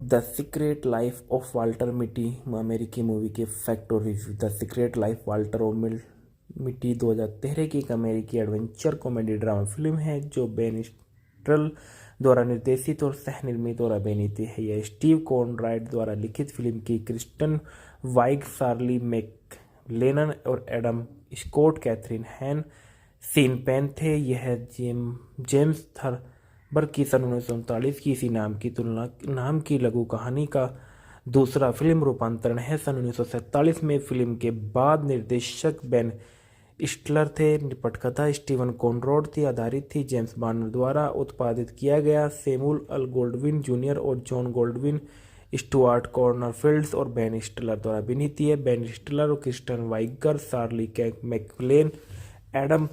The secret life of Walter मिटी अमेरिकी movie के फैक्ट और review. The secret life Walter मिटी 2013 की एक अमेरिकी एडवेंचर कॉमेडी ड्रामा फिल्म है जो बेन स्टिलर द्वारा निर्देशित और सह निर्मित और अभिनीत है। यह स्टीव कॉनराड द्वारा लिखित फिल्म की क्रिस्टन वाइग, शार्ली मैकलेलन और एडम स्कॉट, कैथरीन हैन, सीन पेन थे। यह जेम्स थर्बर की सन 1939 की इसी नाम की लघु कहानी का दूसरा फिल्म रूपांतरण है। सन 1947 में फिल्म के बाद निर्देशक बेन स्टिलर थे। पटकथा स्टीवन कॉनराड थी। आधारित थी जेम्स बार्नर द्वारा। उत्पादित किया गया सैमुअल एल गोल्डविन जूनियर और जॉन गोल्डविन, स्टुअर्ट कॉर्नरफील्ड और बेन स्टिलर द्वारा अभिनीत है। बेन स्टिलर और Kristen vigour, शार्ली McLellan, Adam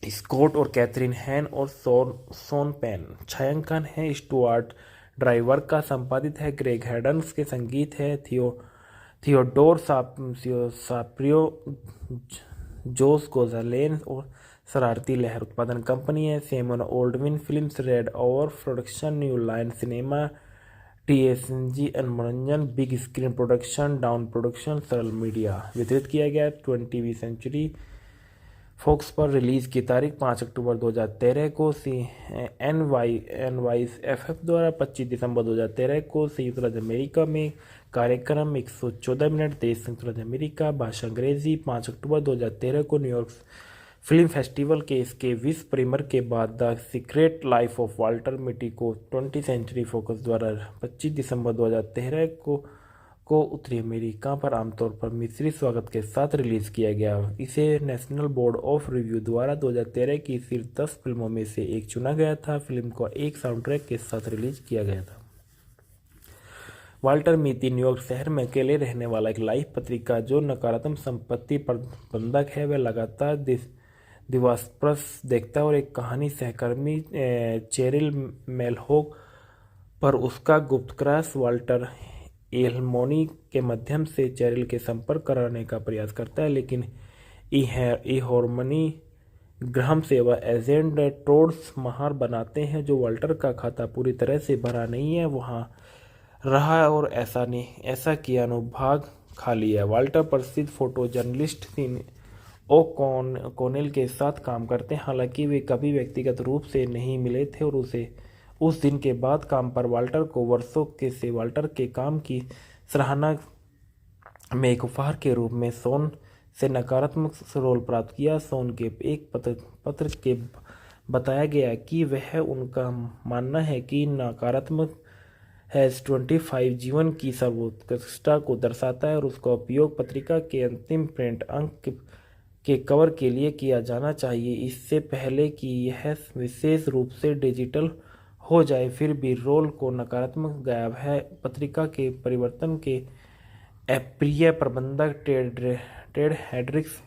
Scott और कैथरीन हैन और शॉन पेन। छायांकन है स्टुअर्ट ड्राइवर का। संपादित है ग्रेग हेडन्स के। संगीत है थियोडोर साप्रियो, जोस गोजालेन और शरारती लहर। उत्पादन कंपनी है Samuel ओल्डविन films, red over production, new line cinema, TSG मनोरंजन, big screen production, down production, सरल मीडिया। वितरित किया गया 20वीं सेंचुरी फॉक्स पर। रिलीज की तारीख 5 अक्टूबर 2013 को NYFF द्वारा। 25 दिसंबर 2013 को संयुक्त राज्य अमेरिका में। कार्यक्रम 114 मिनट। देश संयुक्त राज्य अमेरिका। भाषा अंग्रेजी। 5 अक्टूबर 2013 को न्यूयॉर्क फिल्म फेस्टिवल के इसके विश्व प्रीमियर के बाद the secret life of Walter मिटी को 20th सेंचुरी फोकस द्वारा 25 दिसंबर 2013 को उत्तरी अमेरिका पर आमतौर पर मिश्रित स्वागत के साथ रिलीज किया गया। इसे नेशनल बोर्ड ऑफ रिव्यू द्वारा 2013 की शीर्ष 10 फिल्मों में से एक चुना गया था। फिल्म को एक साउंड ट्रैक के साथ रिलीज किया गया था। वाल्टर मिटी न्यूयॉर्क शहर में अकेले रहने वाला एक लाइफ पत्रिका जो नकारात्मक संपत्ति प्रबंधक है। वह लगातार दिवास्प्रस देखता है और एक कहानी सहकर्मी चेरिल मेलहोग पर उसका गुप्त क्रश वाल्टर एल्मोनी के माध्यम से चेरिल के संपर्क कराने का प्रयास करता है, लेकिन हार्मनी ग्राहम सेवा एजेंट टोड्स महार बनाते हैं जो वाल्टर का खाता पूरी तरह से भरा नहीं है वहां रहा और ऐसा किया अनुभाग खाली है। वाल्टर प्रसिद्ध फोटो जर्नलिस्ट कॉनेल के साथ काम करते हैं। हालांकि वे कभी व्यक्तिगत रूप से नहीं मिले थे और उस दिन के बाद काम पर वाल्टर को वर्षों से वाल्टर के काम की सराहना में एक उपहार के रूप में शॉन से नकारात्मक रोल प्राप्त किया। शॉन के एक पत्र के बताया गया कि वह उनका मानना है कि नकारात्मक हैश-25 जीवन की सर्वोत्कृष्टता को दर्शाता है और उसका उपयोग पत्रिका के अंतिम प्रिंट अंक के कवर के लिए किया जाना चाहिए इससे पहले कि यह विशेष रूप से डिजिटल हो जाए। फिर भी रोल को नकारात्मक गायब है। पत्रिका के परिवर्तन के अप्रिय प्रबंधक टेड हेड्रिक्स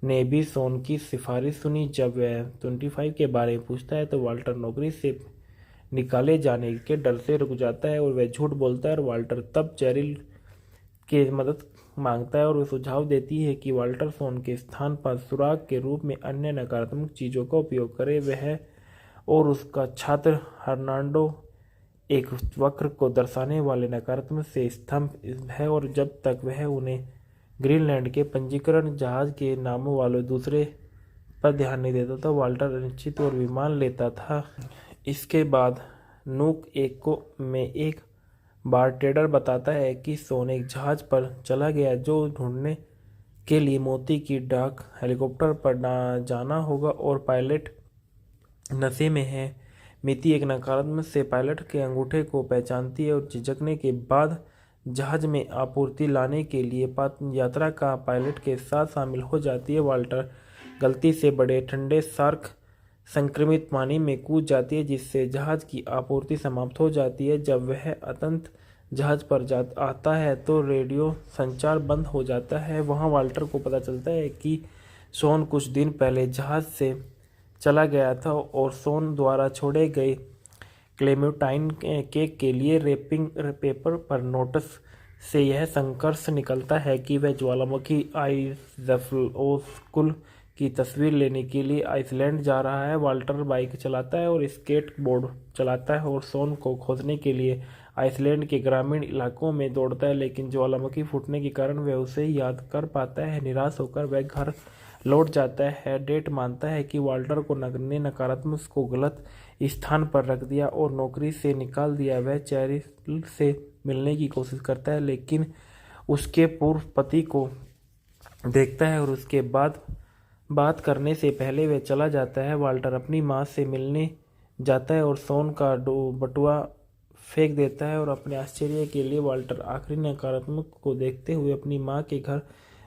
ने भी शॉन की सिफारिश सुनी। जब वह 25 के बारे में पूछता है तो वाल्टर नौकरी से निकाले जाने के डर से रुक जाता है और वह झूठ बोलता है और वाल्टर तब चेरिल की मदद मांगता है और वह सुझाव देती है कि वाल्टर शॉन के स्थान पर सुराग के रूप में अन्य नकारात्मक चीज़ों का उपयोग करे। वह और उसका छात्र हर्नांडो एक वक्र को दर्शाने वाले नकारात्मक से स्तंभ है और जब तक वह उन्हें ग्रीनलैंड के पंजीकरण जहाज के नामों वाले दूसरे पर ध्यान नहीं देता था, वाल्टर अनिश्चित और विमान लेता था। इसके बाद नूक में एक बारटेंडर बताता है कि शॉन एक जहाज पर चला गया जो ढूंढने के लिए मोती की डाक हेलीकॉप्टर पर जाना होगा और पायलट नशे में है। मिटी एक नकारात्मक से पायलट के अंगूठे को पहचानती है और झिझकने के बाद जहाज में आपूर्ति लाने के लिए यात्रा का पायलट के साथ शामिल हो जाती है। वाल्टर गलती से बड़े ठंडे शार्क संक्रमित पानी में कूद जाती है जिससे जहाज की आपूर्ति समाप्त हो जाती है। जब वह अंततः जहाज पर आता है तो रेडियो संचार बंद हो जाता है। वहां वाल्टर को पता चलता है कि शॉन कुछ दिन पहले जहाज से चला गया था और शॉन द्वारा छोड़े गए क्लेमेंटाइन केक के लिए रैपिंग पेपर पर नोटिस से यह संकर्ष निकलता है कि वह ज्वालामुखी आइज़फ्लोकुल की तस्वीर लेने के लिए आइसलैंड जा रहा है। वाल्टर बाइक चलाता है और स्केट बोर्ड चलाता है और शॉन को खोजने के लिए आइसलैंड के ग्रामीण इलाकों में दौड़ता है, लेकिन ज्वालामुखी फूटने के कारण वह उसे याद कर पाता है। निराश होकर वह घर लौट जाता है। डेट मानता है कि वाल्टर को ने नकारात्मक को गलत स्थान पर रख दिया और नौकरी से निकाल दिया। वह चेरिल से मिलने की कोशिश करता है, लेकिन उसके पूर्व पति को देखता है और उसके बाद बात करने से पहले वह चला जाता है। वाल्टर अपनी माँ से मिलने जाता है और सोन का बटुआ फेंक देता है और अपने आश्चर्य के लिए वाल्टर आखिरी नकारात्मक को देखते हुए अपनी माँ के घर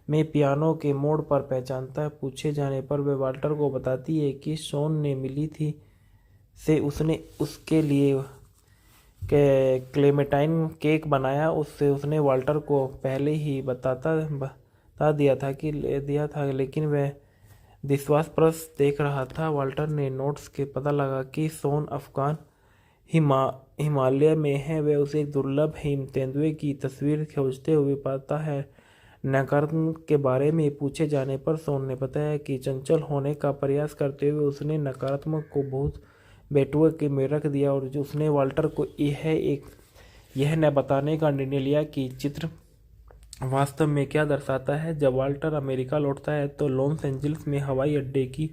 में पियानो के मोड़ पर पहचानता है। पूछे जाने पर वह वाल्टर को बताती है कि सोन ने मिली थी से उसने उसके लिए क्लेमेटाइन केक बनाया। उससे उसने वाल्टर को पहले ही बता दिया था, लेकिन वह विश्वासप्रस देख रहा था। वाल्टर ने नोट्स के पता लगा कि सोन अफगान हिमालय में है। वह उसे दुर्लभ हिम तेंदुए की तस्वीर खोजते हुए पाता है। नकारात्मक के बारे में पूछे जाने पर सोन ने बताया कि चंचल होने का प्रयास करते हुए उसने नकारात्मक को बहुत बेटुए में रख दिया और उसने वाल्टर को यह न बताने का निर्णय लिया कि चित्र वास्तव में क्या दर्शाता है। जब वाल्टर अमेरिका लौटता है तो लॉस एंजल्स में हवाई अड्डे की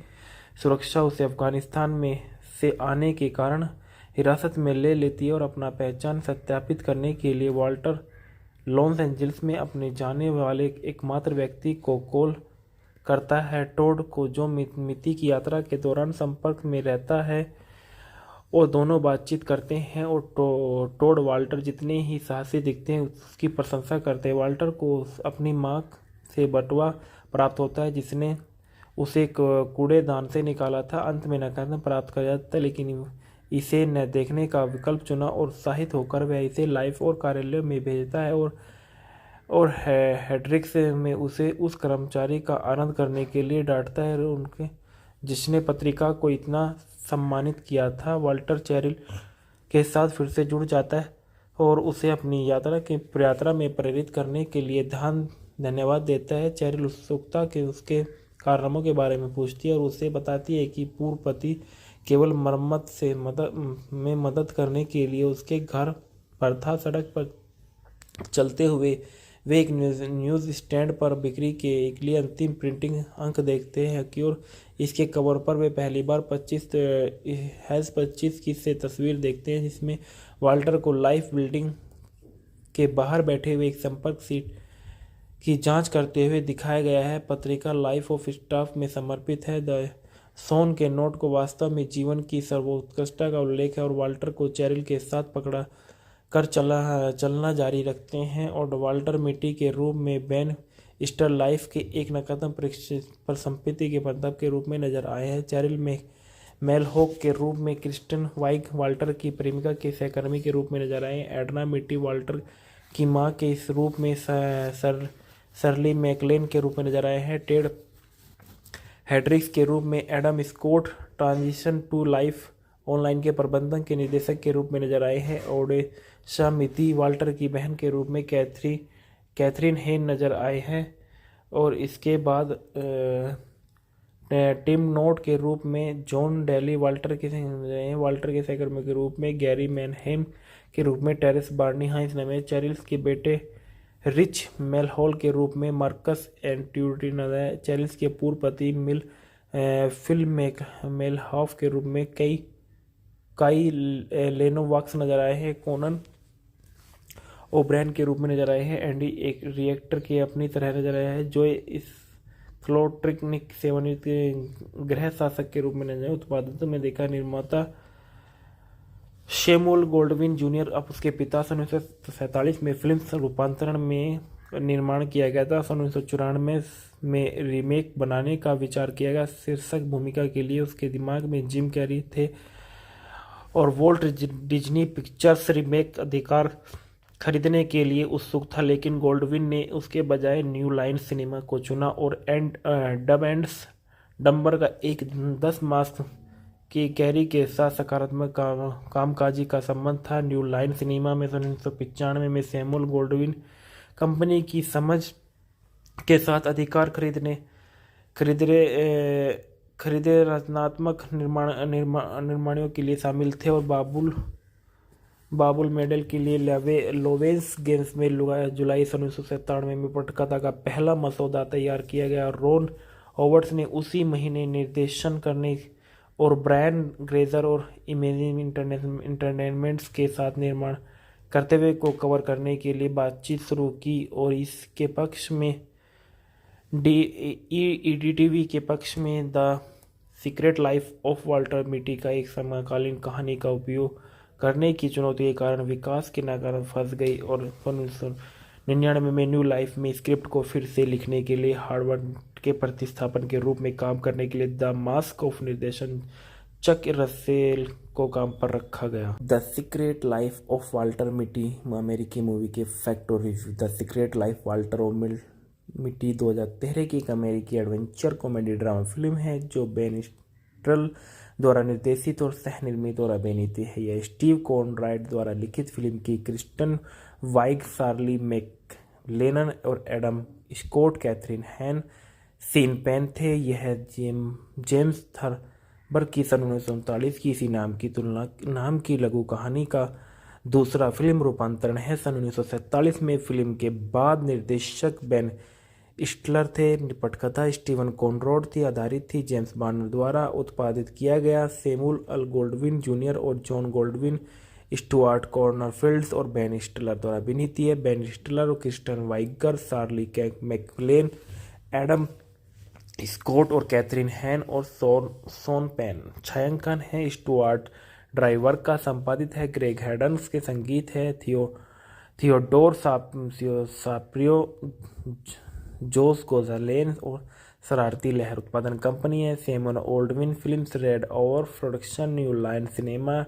सुरक्षा उसे अफगानिस्तान में से आने के कारण हिरासत में ले लेती है और अपना पहचान सत्यापित करने के लिए वाल्टर लॉस एंजल्स में अपने जाने वाले एकमात्र व्यक्ति को कॉल करता है, टोड को, जो मिति की यात्रा के दौरान संपर्क में रहता है, और दोनों बातचीत करते हैं। और टोड वाल्टर जितने ही साहसी दिखते हैं उसकी प्रशंसा करते हैं। वाल्टर को अपनी माँ से बटुआ प्राप्त होता है जिसने उसे कूड़ेदान से निकाला था। अंत में नकारात्मक प्राप्त कर जाता है, लेकिन इसे न देखने का विकल्प चुना और उत्साहित होकर वह इसे लाइफ और कार्यालय में भेजता है और हेड्रिक्स में उसे उस कर्मचारी का आनंद करने के लिए डांटता है उनके जिसने पत्रिका को इतना सम्मानित किया था। वाल्टर चेरिल के साथ फिर से जुड़ जाता है और उसे अपनी यात्रा में प्रेरित करने के लिए धन्यवाद देता है। चेरिल उत्सुकता के उसके कारनामों के बारे में पूछती है और उसे बताती है कि पूर्व पति केवल मरम्मत में मदद करने के लिए उसके घर पर था। सड़क पर चलते हुए वे एक न्यूज़ स्टैंड पर बिक्री के एक लिए अंतिम प्रिंटिंग अंक देखते हैं कि और इसके कवर पर वे पहली बार 25 की से तस्वीर देखते हैं, जिसमें वाल्टर को लाइफ बिल्डिंग के बाहर बैठे हुए एक संपर्क सीट की जांच करते हुए दिखाया गया है। पत्रिका लाइफ ऑफ स्टाफ में समर्पित है। द सोन के नोट को वास्तव में जीवन की सर्वोत्कृष्टता का उल्लेख है और वाल्टर को चेरिल के साथ पकड़ा कर चलना जारी रखते हैं। और वाल्टर मिट्टी के रूप में बेन स्टर लाइफ के एक नकारात्मक पर संपत्ति के बंधक के रूप में नजर आए हैं। चेरिल में मेलहॉक के रूप में क्रिस्टन वाइग वाल्टर की प्रेमिका के सहकर्मी के रूप में नजर आए हैं। एडना मिट्टी वाल्टर की मां के इस रूप में सरली मैकलेन के रूप में नजर आए हैं। टेड हेड्रिक्स के रूप में Adam Scott transition to life online के प्रबंधक के निर्देशक के रूप में नजर आए हैं। ओडेशा मिति वाल्टर की बहन के रूप में कैथरीन हेन नजर आए हैं। और इसके बाद टिम नोट के रूप में जॉन डेली वाल्टर के सहकर्मी के रूप में गैरी मैनहेम के रूप में टेरेस बार्नी हाइंस ने चेरिल्स के बेटे रिच मेलहॉल के रूप में मार्कस एंट्यूटी नजर आए। चेरिल्स के पूर्व पति फिल मेलहॉफ के रूप में काई लेनोवाक्स नजर आए हैं। कोनन ओब्रैन के रूप में नजर आए हैं। एंडी एक रिएक्टर के अपनी तरह नजर आया है। जो इस फ्लोट्रिकनिक सेवानिवृत्त गृह शासक के रूप में नजर आए। उत्पादन में देखा निर्माता शेमुल गोल्डविन जूनियर अब उसके पिता। सन 1947 में फिल्म रूपांतरण में निर्माण किया गया था। सन 1994 में रीमेक बनाने का विचार किया गया। शीर्षक भूमिका के लिए उसके दिमाग में जिम कैरी थे और वोल्ट डिज्नी पिक्चर्स रीमेक अधिकार खरीदने के लिए उत्सुक था, लेकिन गोल्डविन ने उसके बजाय न्यू लाइन सिनेमा को चुना और डब एंड डम्बर का एक 10 मास की कैरी के साथ सकारात्मक कामकाजी का संबंध था। न्यू लाइन सिनेमा में 1995 में सैमुअल गोल्डविन कंपनी की समझ के साथ अधिकार खरीदे रचनात्मक निर्माणों के लिए शामिल थे और बाबुल मेडल के लिए लोवेंस गेम्स में जुलाई 1997 में पटकथा का पहला मसौदा तैयार किया गया। रोन हॉवर्ड्स ने उसी महीने निर्देशन करने और ब्रायन ग्रेजर और इमेजिन इंटरटेनमेंट्स के साथ निर्माण करते हुए को कवर करने के लिए बातचीत शुरू की और इसके पक्ष में ईडीटीवी के पक्ष में the secret life of Walter मिटी का एक समकालीन कहानी का उपयोग करने की चुनौती के कारण विकास के नाकाम फंस गई और 1999 में न्यू लाइफ में स्क्रिप्ट को फिर से लिखने के लिए हार्वर्ड के प्रतिस्थापन के रूप में काम करने के लिए द मास्क ऑफ निर्देशन चक रसेल को काम पर रखा गया। The secret life of Walter मिटी अमेरिकी मूवी के फैक्ट और review. The secret life Walter मिटी 2013 की एक अमेरिकी एडवेंचर कॉमेडी ड्रामा फिल्म है जो बेन स्टिलर द्वारा निर्देशित और सह निर्मित और अभिनीत है। यह स्टीव कॉनराड द्वारा लिखित फिल्म की क्रिस्टन वाइग, शार्ली मैकलेलन और एडम स्कॉट, कैथरीन हैन, सीन पेन थे। यह जेम्स थर्बर की सन 1939 की इसी नाम की लघु कहानी का दूसरा फिल्म रूपांतरण है। सन 1947 में फिल्म के बाद निर्देशक बेन स्टिलर थे। पटकथा स्टीवन कॉनराड थी, आधारित थी जेम्स बार्नर द्वारा उत्पादित किया गया। सैमुअल एल गोल्डविन जूनियर और जॉन गोल्डविन, स्टुअर्ट कॉर्नरफील्ड और बेन स्टिलर द्वारा अभिनीत है। बेन स्टिलर और Kristen vigour, शार्ली McLellan, Adam Scott और कैथरीन हैन और शॉन पेन। छायांकन है स्टुअर्ट ड्राइवर का, संपादित है ग्रेग हैडन्स के, संगीत है थियोडोर साप्रियो, जोस गोजालेन और शरारती लहर। उत्पादन कंपनी है Samuel ओल्डविन films, red over production, new line cinema,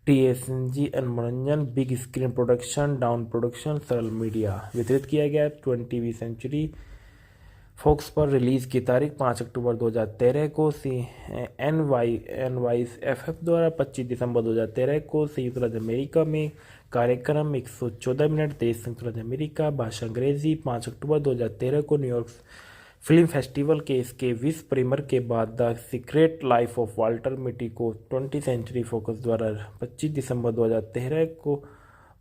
TSG मनोरंजन, big screen production, down production, सरल मीडिया। वितरित किया गया 20वीं सेंचुरी फॉक्स पर। रिलीज की तारीख 5 अक्टूबर 2013 को NYFF द्वारा, 25 दिसंबर 2013 को संयुक्त राज्य अमेरिका में। कार्यक्रम 114 मिनट, देश संयुक्त राज्य अमेरिका, भाषा अंग्रेजी। 5 अक्टूबर 2013 को न्यूयॉर्क फिल्म फेस्टिवल के इसके विश्व प्रीमियर के बाद the secret life of Walter मिटी को 20th सेंचुरी फॉक्स द्वारा 25 दिसंबर 2013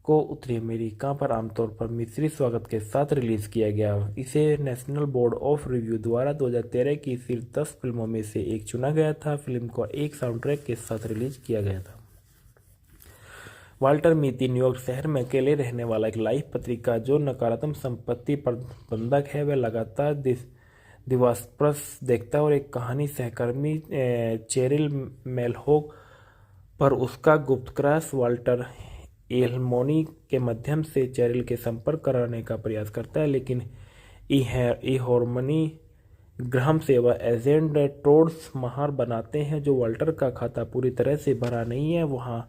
को उत्तरी अमेरिका पर आमतौर पर मिश्रित स्वागत के साथ रिलीज किया गया। इसे नेशनल बोर्ड ऑफ रिव्यू द्वारा 2013 की शीर्ष 10 फिल्मों में से एक चुना गया था। फिल्म को एक साउंड ट्रैक के साथ रिलीज किया गया था। वाल्टर मिटी न्यूयॉर्क शहर में अकेले रहने वाला एक लाइफ पत्रिका जो नकारात्मक संपत्ति प्रबंधक है। वह लगातार दिवास्प्रस देखता है और एक कहानी सहकर्मी चेरिल मेलहोग पर उसका गुप्त क्रश वाल्टर एल्मोनी के माध्यम से चेरिल के संपर्क कराने का प्रयास करता है, लेकिन हार्मनी ग्राहम सेवा एजेंट टोड्स महार बनाते हैं जो वाल्टर का खाता पूरी तरह से भरा नहीं है वहां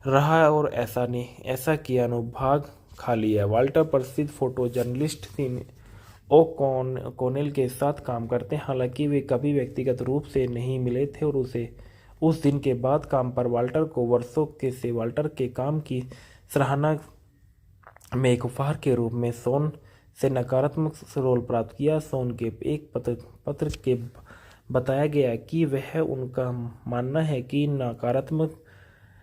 रहा और ऐसा किया अनुभाग खाली है। वाल्टर प्रसिद्ध फोटो जर्नलिस्ट कॉनेल के साथ काम करते हैं, हालांकि वे कभी व्यक्तिगत रूप से नहीं मिले थे और उस दिन के बाद काम पर वाल्टर को वर्षों से वाल्टर के काम की सराहना में एक उपहार के रूप में शॉन से नकारात्मक रोल प्राप्त किया। शॉन के एक पत्र के बताया गया कि वह उनका मानना है कि नकारात्मक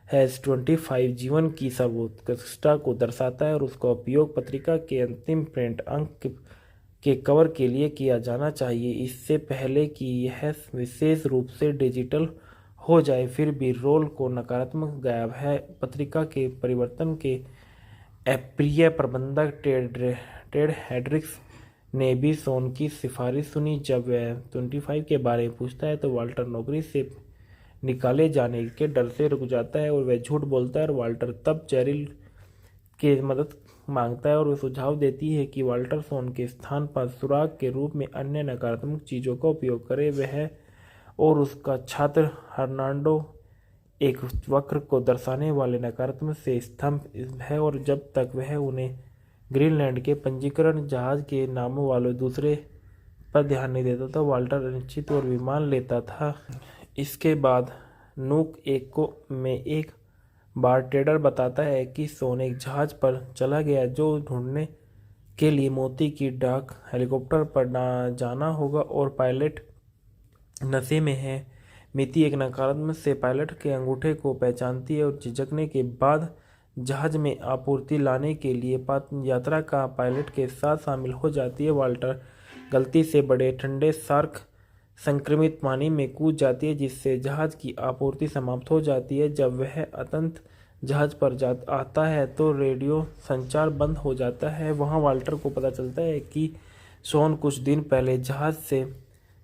हैज़-25 जीवन की सर्वोत्कृष्टता को दर्शाता है और उसका उपयोग पत्रिका के अंतिम प्रिंट अंक के कवर के लिए किया जाना चाहिए इससे पहले कि यह विशेष रूप से डिजिटल हो जाए। फिर भी रोल को नकारात्मक गायब है। पत्रिका के परिवर्तन के अप्रिय प्रबंधक टेड हेड्रिक्स ने भी शॉन की सिफारिश सुनी। जब वह 25 के बारे में पूछता है तो वाल्टर नौकरी से निकाले जाने के डर से रुक जाता है और वह झूठ बोलता है और वाल्टर तब चेरिल की मदद मांगता है और वह सुझाव देती है कि वाल्टर शॉन के स्थान पर सुराग के रूप में अन्य नकारात्मक चीज़ों का उपयोग करे। वह और उसका छात्र हर्नांडो एक वक्र को दर्शाने वाले नकारात्मक से स्तंभ है और जब तक वह उन्हें ग्रीनलैंड के पंजीकरण जहाज के नामों वाले दूसरे पर ध्यान नहीं देता था, वाल्टर अनिश्चित और विमान लेता था। इसके बाद नूक में एक बारटेंडर बताता है कि शॉन एक जहाज पर चला गया जो ढूंढने के लिए मोती की डाक हेलीकॉप्टर पर जाना होगा और पायलट नशे में है। मिती एक नकारात्मक से पायलट के अंगूठे को पहचानती है और झिझकने के बाद जहाज में आपूर्ति लाने के लिए यात्रा का पायलट के साथ शामिल हो जाती है। वाल्टर गलती से बड़े ठंडे शार्क संक्रमित पानी में कूद जाती है, जिससे जहाज की आपूर्ति समाप्त हो जाती है। जब वह अंततः जहाज पर आता है तो रेडियो संचार बंद हो जाता है। वहां वाल्टर को पता चलता है कि शॉन कुछ दिन पहले जहाज से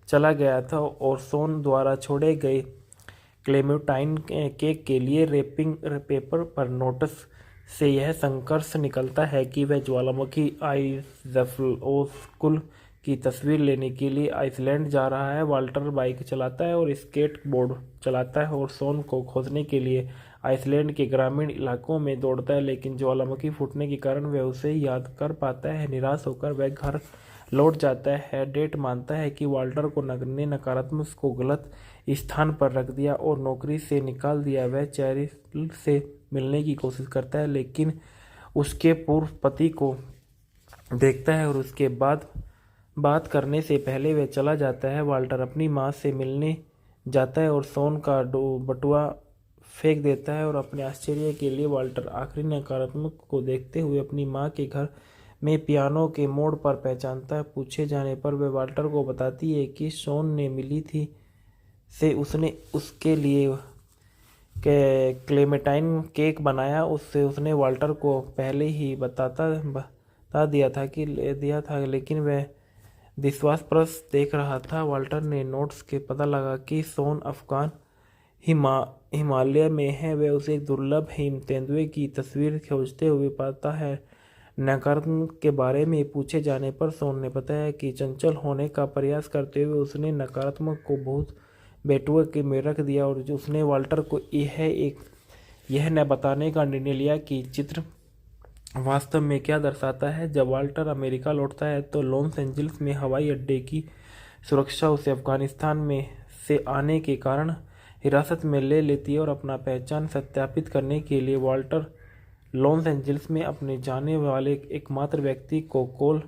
चला गया था और शॉन द्वारा छोड़े गए क्लेमेंटाइन केक के लिए रैपिंग पेपर पर नोटिस से यह संकर्ष निकलता है कि वह ज्वालामुखी आइज़फ्लोकुल की तस्वीर लेने के लिए आइसलैंड जा रहा है। वाल्टर बाइक चलाता है और स्केट बोर्ड चलाता है और शॉन को खोजने के लिए आइसलैंड के ग्रामीण इलाकों में दौड़ता है, लेकिन ज्वालामुखी फूटने के कारण वह उसे याद कर पाता है। निराश होकर वह घर लौट जाता है। डेट मानता है कि वाल्टर को ने नकारात्मक को गलत स्थान पर रख दिया और नौकरी से निकाल दिया। वह चैरिल से मिलने की कोशिश करता है, लेकिन उसके पूर्व पति को देखता है और उसके बाद बात करने से पहले वह चला जाता है। वाल्टर अपनी माँ से मिलने जाता है और शॉन का बटुआ फेंक देता है और अपने आश्चर्य के लिए वाल्टर आखिरी नकारात्मक को देखते हुए अपनी माँ के घर में पियानो के मोड़ पर पहचानता है। पूछे जाने पर वह वाल्टर को बताती है कि शॉन ने मिली थी से उसने उसके लिए क्लेमेंटाइन केक बनाया। उसने वाल्टर को पहले ही बता दिया था, लेकिन वह विश्वासप्रस देख रहा था। वाल्टर ने नोट्स के पता लगा कि शॉन अफगान हिमालय में है। वह उसे दुर्लभ हिम तेंदुए की तस्वीर खोजते हुए पाता है। नकारात्मक के बारे में पूछे जाने पर शॉन ने बताया कि चंचल होने का प्रयास करते हुए उसने नकारात्मक को बहुत बेटुए में रख दिया और उसने वाल्टर को यह न बताने का निर्णय लिया कि चित्र वास्तव में क्या दर्शाता है। जब वाल्टर अमेरिका लौटता है तो लॉस एंजल्स में हवाई अड्डे की सुरक्षा उसे अफगानिस्तान में से आने के कारण हिरासत में ले लेती है और अपना पहचान सत्यापित करने के लिए वाल्टर लॉस एंजल्स में अपने जाने वाले एकमात्र व्यक्ति को कॉल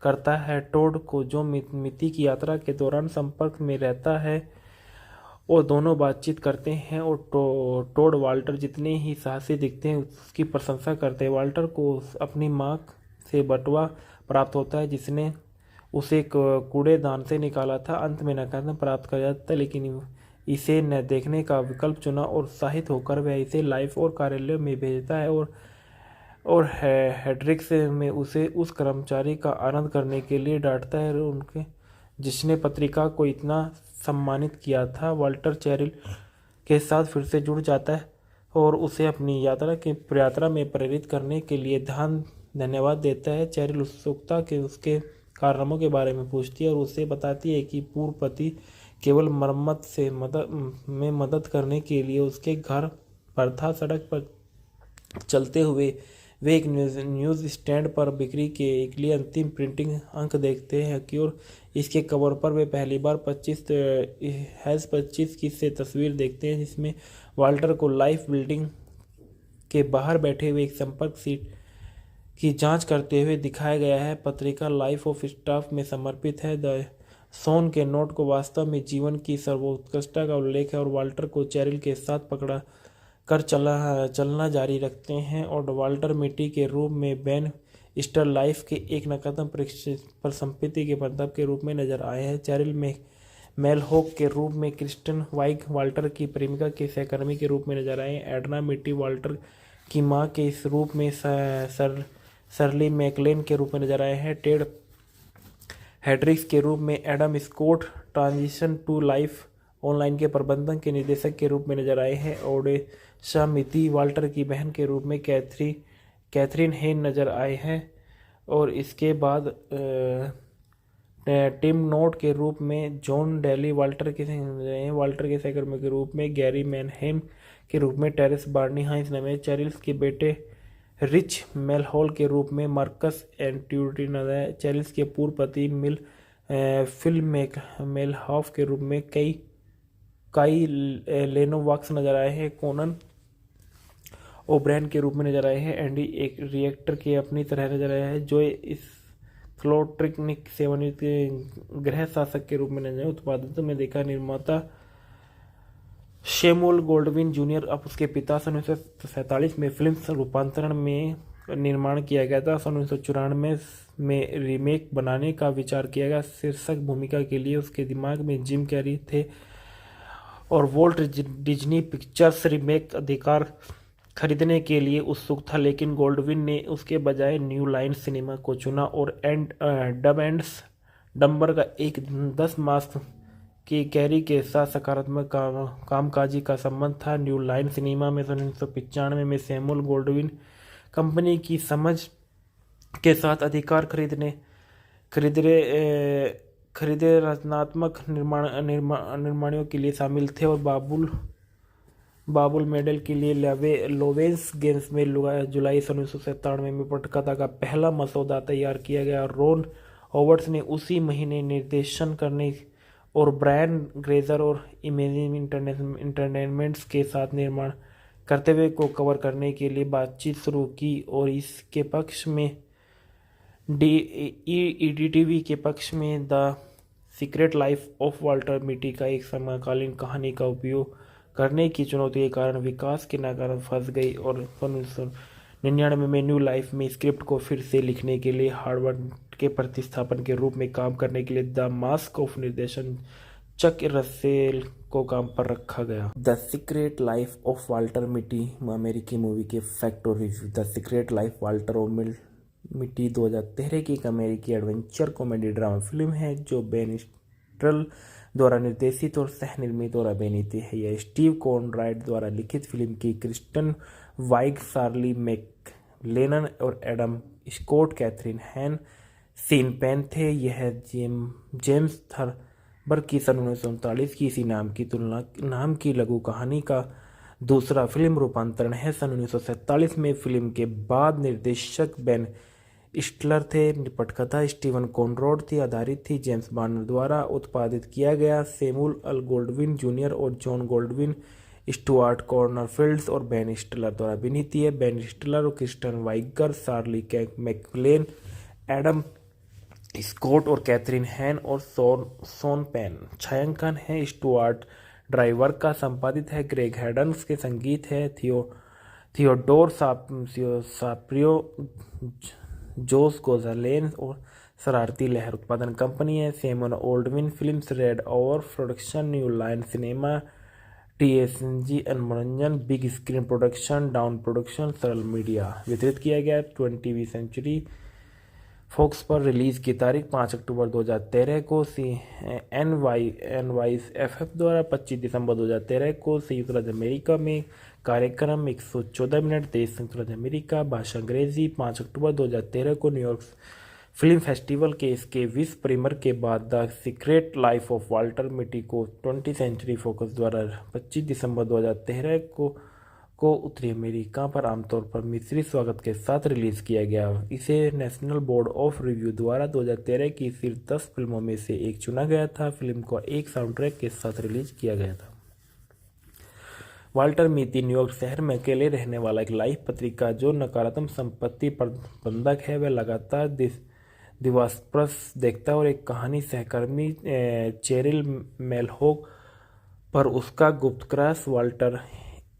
करता है, टोड को, जो मिती की यात्रा के दौरान संपर्क में रहता है, और दोनों बातचीत करते हैं और टोड वाल्टर जितने ही साहसी दिखते हैं उसकी प्रशंसा करते हैं। वाल्टर को अपनी माँ से बटुआ प्राप्त होता है जिसने उसे कूड़ेदान से निकाला था। अंत में नकारात्मक प्राप्त कर जाता है, लेकिन इसे न देखने का विकल्प चुना और उत्साहित होकर वह इसे लाइफ और कार्यालय में भेजता है और हेड्रिक्स में उसे उस कर्मचारी का आनंद करने के लिए डांटता है उनके जिसने पत्रिका को इतना सम्मानित किया था। वाल्टर चैरिल के साथ फिर से जुड़ जाता है और उसे अपनी यात्रा में प्रेरित करने के लिए धन्यवाद देता है। चैरिल उत्सुकता के उसके कारनामों के बारे में पूछती है और उसे बताती है कि पूर्व पति केवल मरम्मत में मदद करने के लिए उसके घर पर था। सड़क पर चलते हुए वे एक न्यूज़ स्टैंड पर बिक्री के एक लिए अंतिम प्रिंटिंग अंक देखते हैं कि और इसके कवर पर वे पहली बार 25 की से तस्वीर देखते हैं, जिसमें वाल्टर को लाइफ बिल्डिंग के बाहर बैठे हुए एक संपर्क सीट की जांच करते हुए दिखाया गया है। पत्रिका लाइफ ऑफ स्टाफ में समर्पित है। शॉन के नोट को वास्तव में जीवन की सर्वोत्कृष्टता का उल्लेख है और वाल्टर को चैरिल के साथ पकड़ा कर चलना जारी रखते हैं और वाल्टर मिट्टी के रूप में बैन स्टर लाइफ के एक नकारात्मक पर संपत्ति के बंधक के रूप में नजर आए हैं। चैरिल में मेलहॉक के रूप में क्रिस्टन वाइग वाल्टर की प्रेमिका के सहकर्मी के रूप में नजर आए हैं। एडना मिट्टी वाल्टर की मां के इस रूप में सरली मैकलेन के रूप में नजर आए हैं। टेड हेड्रिक्स के रूप में Adam Scott transition to life online के प्रबंधक के निर्देशक के रूप में नजर आए हैं। ओडेशा मिती वाल्टर की बहन के रूप में कैथरीन हेन नजर आए हैं और इसके बाद टिम नोट के रूप में जॉन डेली वाल्टर के सहकर्मी के रूप में गैरी मैनहेम के रूप में टेरेस बार्नी हाइंस नवे चैरिल्स के बेटे रिच मेलहॉल के रूप में मार्कस एंट्यूटी नजर आए। चैरिल्स के पूर्व पति फिल मेलहॉफ के रूप में काई लेनोवाक्स नजर आए हैं। कोनन ओब्रैन के रूप में नजर आए हैं। एंडी एक रिएक्टर के अपनी तरह नजर आया है। जो इस फ्लोट्रिकनिक सेवानिवृत्त के गृह शासक के रूप में नजर आए। उत्पादन में देखा निर्माता शेमुअल गोल्डविन जूनियर अब उसके पिता सन 1947 में फिल्म रूपांतरण में निर्माण किया गया था। सन 1994 में रीमेक बनाने का विचार किया गया। शीर्षक भूमिका के लिए उसके दिमाग में जिम कैरी थे और वॉल्ट डिज्नी पिक्चर्स रीमेक अधिकार खरीदने के लिए उत्सुक था, लेकिन गोल्डविन ने उसके बजाय न्यू लाइन सिनेमा को चुना और डब एंड डम्बर का एक 10 मास के कैरी के साथ सकारात्मक कामकाजी का संबंध था। न्यू लाइन सिनेमा में सन 1995 में सैमुअल गोल्डविन कंपनी की समझ के साथ अधिकार खरीदे रचनात्मक निर्माणों के लिए शामिल थे और बाबुल मेडल के लिए लोवेंस गेम्स में जुलाई सन 1997 में पटकथा का पहला मसौदा तैयार किया गया। रोन हॉवर्ड्स ने उसी महीने निर्देशन करने और ब्रायन ग्रेजर और इमेजिन इंटरटेनमेंट्स के साथ निर्माण करते हुए को कवर करने के लिए बातचीत शुरू की और इसके पक्ष में ईडीटीवी के पक्ष में the secret life of Walter मिटी का एक समकालीन कहानी का उपयोग करने की चुनौती के कारण विकास के नाकाम फंस गई और 1999 में न्यू लाइफ में स्क्रिप्ट को फिर से लिखने के लिए हार्वर्ड के प्रतिस्थापन के रूप में काम करने के लिए द मास्क ऑफ निर्देशन चक रसेल को काम पर रखा गया। The secret life of Walter मिटी अमेरिकी मूवी के फैक्ट और review. The secret life Walter और मिटी 2013 की एक अमेरिकी एडवेंचर कॉमेडी ड्रामा फिल्म है जो बेन स्टिलर द्वारा निर्देशित और सह निर्मित और अभिनीत है। यह स्टीव कॉनराड द्वारा लिखित फिल्म की क्रिस्टन वाइग, शार्ली मैकलेलन और एडम स्कॉट, कैथरीन हैन, सीन पेन थे। यह जेम्स थर्बर की सन 1939 की इसी नाम की लघु कहानी का दूसरा फिल्म रूपांतरण है। सन 1947 में फिल्म के बाद निर्देशक बेन स्टिलर थे। पटकथा स्टीवन कॉनराड थी, आधारित थी जेम्स बार्नर द्वारा उत्पादित किया गया। सैमुअल एल गोल्डविन जूनियर और जॉन गोल्डविन, स्टुअर्ट कॉर्नरफील्ड और बेन स्टिलर द्वारा अभिनीत है। बेन स्टिलर और Kristen vigour, शार्ली McLaren, Adam Scott और कैथरीन हैन और शॉन पेन। छायांकन है स्टुअर्ट ड्राइवर का, संपादित है ग्रेग हेडन्स के, संगीत है थियोडोर साप्रियो, जोस गोजालेन और शरारती लहर। उत्पादन कंपनी है Samuel Gold Wing films, red over production, new line cinema, TSG मनोरंजन, big screen production, down production, सरल मीडिया। वितरित किया गया 20वीं सेंचुरी फॉक्स पर। रिलीज की तारीख 5 अक्टूबर 2013 को NYFF द्वारा, 25 दिसंबर 2013 को संयुक्त राज्य अमेरिका में। कार्यक्रम 114 मिनट, देश संयुक्त राज्य अमेरिका, भाषा अंग्रेजी। 5 अक्टूबर 2013 को न्यूयॉर्क फिल्म फेस्टिवल के इसके विश्व प्रीमियर के बाद the secret life of Walter मिटी को 20th सेंचुरी फोकस द्वारा 25 दिसंबर 2013 को उत्तरी अमेरिका पर आमतौर पर मिश्रित स्वागत के साथ रिलीज किया गया। इसे नेशनल बोर्ड ऑफ रिव्यू द्वारा 2013 की शीर्ष 10 फिल्मों में से एक चुना गया था। फिल्म को एक साउंड ट्रैक के साथ रिलीज किया गया था। वाल्टर मिटी न्यूयॉर्क शहर में अकेले रहने वाला एक लाइफ पत्रिका जो नकारात्मक संपत्ति प्रबंधक है। वह लगातार दिवास्प्रस देखता है और एक कहानी सहकर्मी चेरिल मेलहोक पर उसका गुप्त क्रश वाल्टर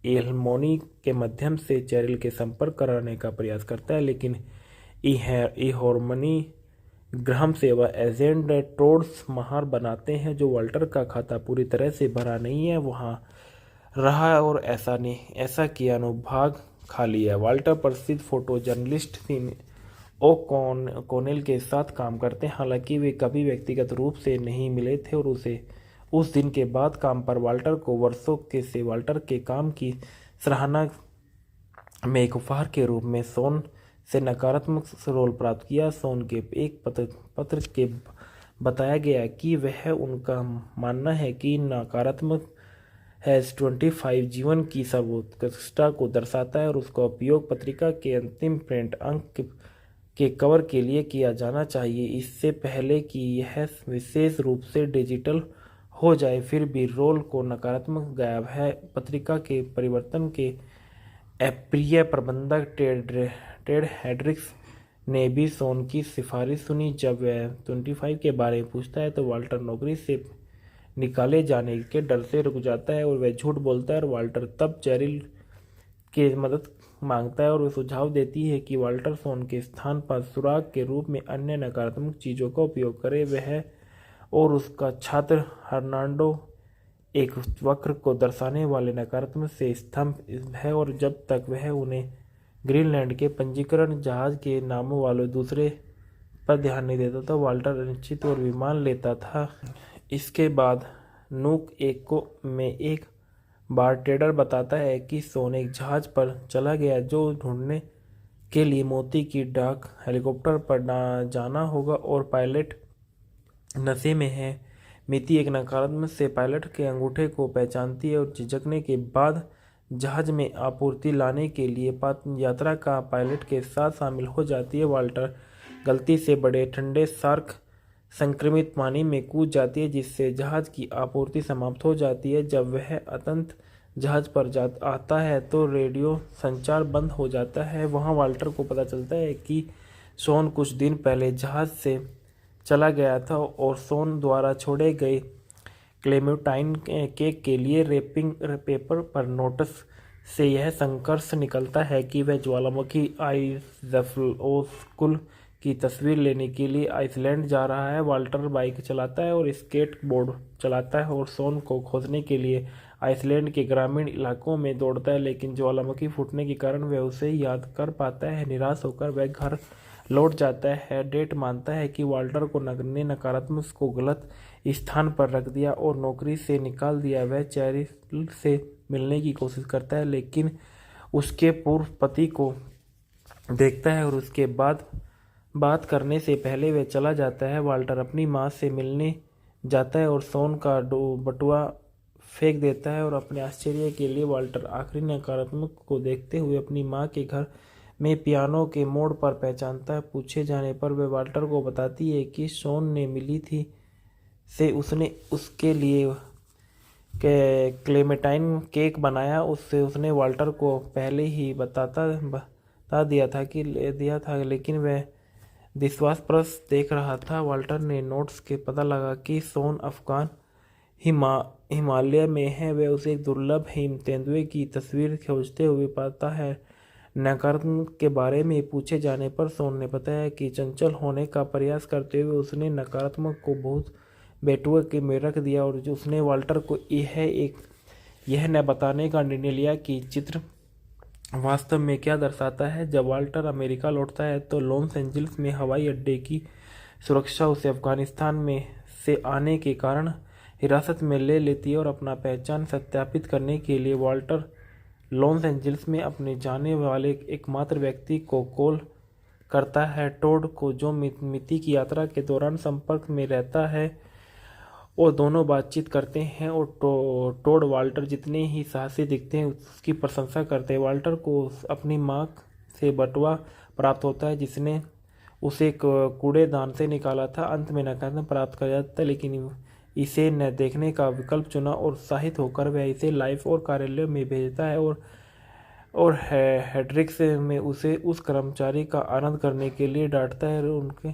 एल्मोनी के माध्यम से चेरिल के संपर्क कराने का प्रयास करता है, लेकिन हार्मनी ग्राहम से वह एजेंट टोड्स महार बनाते हैं जो वाल्टर का खाता पूरी तरह से भरा नहीं है वहाँ रहा और ऐसा किया अनुभाग खाली है। वाल्टर प्रसिद्ध फोटो जर्नलिस्ट कोनेल के साथ काम करते हैं, हालांकि वे कभी व्यक्तिगत रूप से नहीं मिले थे और उस दिन के बाद काम पर वाल्टर को वर्षों से वाल्टर के काम की सराहना में एक उपहार के रूप में शॉन से नकारात्मक रोल प्राप्त किया। शॉन के एक पत्र के बताया गया कि वह उनका मानना है कि नकारात्मक हैज़-25 जीवन की सर्वोत्कृष्टता को दर्शाता है और उसका उपयोग पत्रिका के अंतिम प्रिंट अंक के कवर के लिए किया जाना चाहिए इससे पहले कि यह विशेष रूप से डिजिटल हो जाए। फिर भी रोल को नकारात्मक गायब है। पत्रिका के परिवर्तन के अप्रिय प्रबंधक टेड हेड्रिक्स ने भी शॉन की सिफारिश सुनी। जब वह 25 के बारे में पूछता है तो वाल्टर नौकरी से निकाले जाने के डर से रुक जाता है और वह झूठ बोलता है और वाल्टर तब चेरिल की मदद मांगता है और वह सुझाव देती है कि वाल्टर सोन के स्थान पर सुराग के रूप में अन्य नकारात्मक चीज़ों का उपयोग करे। वह और उसका छात्र हर्नांडो एक वक्र को दर्शाने वाले नकारात्मक से स्तंभ है और जब तक वह उन्हें ग्रीनलैंड के पंजीकरण जहाज के नामों वाले दूसरे पर ध्यान नहीं देता था, वाल्टर अनिश्चित और विमान लेता था। इसके बाद नूक में एक बारटेंडर बताता है कि सोन एक जहाज पर चला गया जो ढूंढने के लिए मोती की डाक हेलीकॉप्टर पर जाना होगा और पायलट नशे में है। मिति एक नकारात्मक से पायलट के अंगूठे को पहचानती है और झिझकने के बाद जहाज में आपूर्ति लाने के लिए यात्रा का पायलट के साथ शामिल हो जाती है। वाल्टर गलती से बड़े ठंडे शार्क संक्रमित पानी में कूद जाती है जिससे जहाज की आपूर्ति समाप्त हो जाती है। जब वह अतंत जहाज पर आता है तो रेडियो संचार बंद हो जाता है। वहाँ वाल्टर को पता चलता है कि सोन कुछ दिन पहले जहाज से चला गया था और सोन द्वारा छोड़े गए क्लेमेंटाइन केक के लिए रैपिंग पेपर पर नोटिस से यह संकर्ष निकलता है कि वह ज्वालामुखी आइज़फ्लोकुल की तस्वीर लेने के लिए आइसलैंड जा रहा है। वाल्टर बाइक चलाता है और स्केट बोर्ड चलाता है और सोन को खोजने के लिए आइसलैंड के ग्रामीण इलाकों में दौड़ता है, लेकिन ज्वालामुखी फूटने के कारण वह उसे याद कर पाता है। निराश होकर वह घर लौट जाता है। डेट मानता है कि वाल्टर को ने नकारात्मक को गलत स्थान पर रख दिया और नौकरी से निकाल दिया। वह चेरिल से मिलने की कोशिश करता है लेकिन उसके पूर्व पति को देखता है और उसके बाद बात करने से पहले वह चला जाता है। वाल्टर अपनी माँ से मिलने जाता है और सोन का बटुआ फेंक देता है और अपने आश्चर्य के लिए वाल्टर आखिरी नकारात्मक को देखते हुए अपनी माँ के घर में पियानो के मोड़ पर पहचानता है। पूछे जाने पर वह वाल्टर को बताती है कि सोन ने मिली थी से उसने उसके लिए क्लेमेंटाइन केक बनाया। उससे उसने वाल्टर को पहले ही बता दिया था लेकिन वह विश्वासप्रस देख रहा था। वाल्टर ने नोट्स के पता लगा कि सोन अफगान हिमालय में है। वह उसे एक दुर्लभ हिम तेंदुए की तस्वीर खोजते हुए पाता है। नकारात्मक के बारे में पूछे जाने पर सोन ने बताया कि चंचल होने का प्रयास करते हुए उसने नकारात्मक को बहुत बेटुए में रख दिया और उसने वाल्टर को यह न बताने का निर्णय लिया कि चित्र वास्तव में क्या दर्शाता है। जब वाल्टर अमेरिका लौटता है तो लॉस एंजल्स में हवाई अड्डे की सुरक्षा उसे अफगानिस्तान में से आने के कारण हिरासत में ले लेती है और अपना पहचान सत्यापित करने के लिए वाल्टर लॉस एंजल्स में अपने जाने वाले एकमात्र व्यक्ति को कॉल करता है, टोड को, जो मिति की यात्रा के दौरान संपर्क में रहता है और दोनों बातचीत करते हैं और टोड वाल्टर जितने ही साहसी दिखते हैं उसकी प्रशंसा करते हैं। वाल्टर को अपनी माँ से बटुआ प्राप्त होता है जिसने उसे कूड़ेदान से निकाला था। अंत में नकारात्मक प्राप्त कर जाता है लेकिन इसे न देखने का विकल्प चुना और उत्साहित होकर वह इसे लाइफ और कार्यालय में भेजता है और हेड्रिक्स में उसे उस कर्मचारी का आनंद करने के लिए डांटता है उनके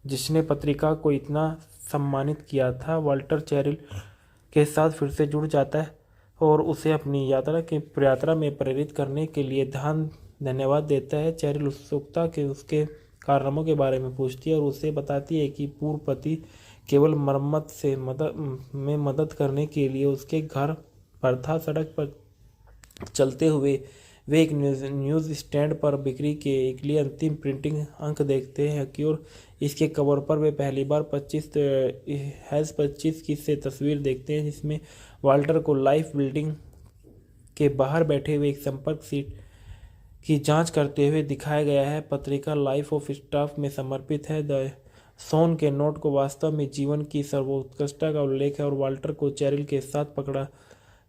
जिसने पत्रिका को इतना सम्मानित किया था। वाल्टर चेरिल के साथ फिर से जुड़ जाता है और उसे अपनी यात्रा में प्रेरित करने के लिए धन्यवाद देता है। चेरिल उत्सुकता के उसके कारनामों के बारे में पूछती है और उसे बताती है कि पूर्व पति केवल मरम्मत में मदद करने के लिए उसके घर पर था। सड़क पर चलते हुए वे एक न्यूज़ स्टैंड पर बिक्री के एक लिए अंतिम प्रिंटिंग अंक देखते हैं कि और इसके कवर पर वे पहली बार 25 की से तस्वीर देखते हैं जिसमें वाल्टर को लाइफ बिल्डिंग के बाहर बैठे हुए एक संपर्क सीट की जांच करते हुए दिखाया गया है। पत्रिका लाइफ ऑफ स्टाफ में समर्पित है। सोन के नोट को वास्तव में जीवन की सर्वोत्कृष्टता का उल्लेख है और वाल्टर को चेरिल के साथ पकड़ा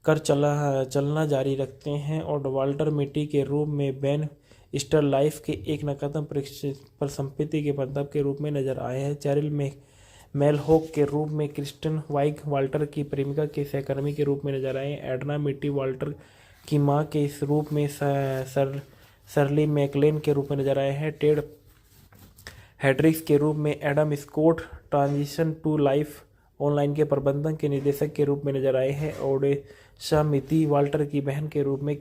कर चलना जारी रखते हैं और वाल्टर मिट्टी के रूप में बैन स्टर लाइफ के एक नकारात्मक पर संपत्ति के बंधक के रूप में नजर आए हैं। चेरिल में मेलहॉक के रूप में क्रिस्टन वाइग वाल्टर की प्रेमिका के सहकर्मी के रूप में नजर आए हैं। एडना मिट्टी वाल्टर की मां के इस रूप में सरली मैकलेन के रूप में नजर आए हैं। टेड हेड्रिक्स के रूप में Adam Scott transition to life online के प्रबंधक के निर्देशक के रूप में नजर आए हैं। ओडेशा मिती वाल्टर की बहन के रूप में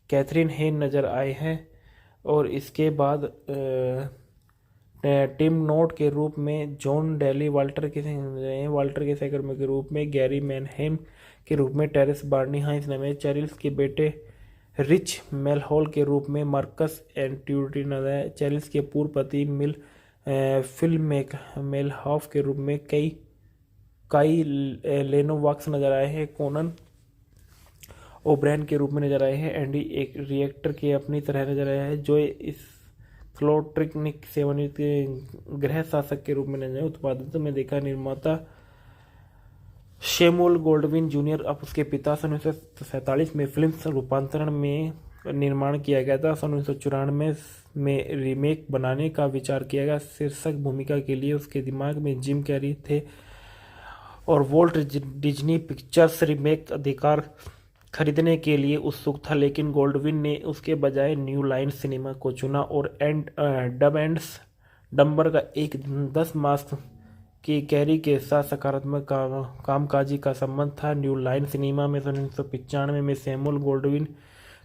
कैथरीन हेन नजर आए हैं। और इसके बाद टिम नोट के रूप में जॉन डेली वाल्टर के सहकर्मी के रूप में गैरी मैनहेम के रूप में टेरेस बार्नी हाइंस में चैरिल्स के बेटे रिच मेलहॉल के रूप में मार्कस एंट्यूटी नजर आए। चैरिल्स के पूर्व पति फिल मेलहॉफ के रूप में काई लेनोवाक्स नजर आए हैं। कोनन ओब्रैन के रूप में नजर आए हैं। एंडी एक रिएक्टर के अपनी तरह नजर आया है। जो इस फ्लोट्रिकनिक सेवानिवृत्त के गृह शासक के रूप में नजर आए। उत्पादन में देखा निर्माता शेमुअल गोल्डविन जूनियर। अब उसके पिता सन 1947 में फिल्म रूपांतरण में निर्माण किया गया था। सन 1994 में रीमेक बनाने का विचार किया गया। शीर्षक भूमिका के लिए उसके दिमाग में जिम कैरी थे और वोल्ट डिज्नी पिक्चर्स रीमेक अधिकार खरीदने के लिए उत्सुक था, लेकिन गोल्डविन ने उसके बजाय न्यू लाइन सिनेमा को चुना और डब एंड डम्बर का एक 10 मास की कैरी के साथ सकारात्मक कामकाजी का संबंध था। न्यू लाइन सिनेमा में सन 1995 में सैमुअल गोल्डविन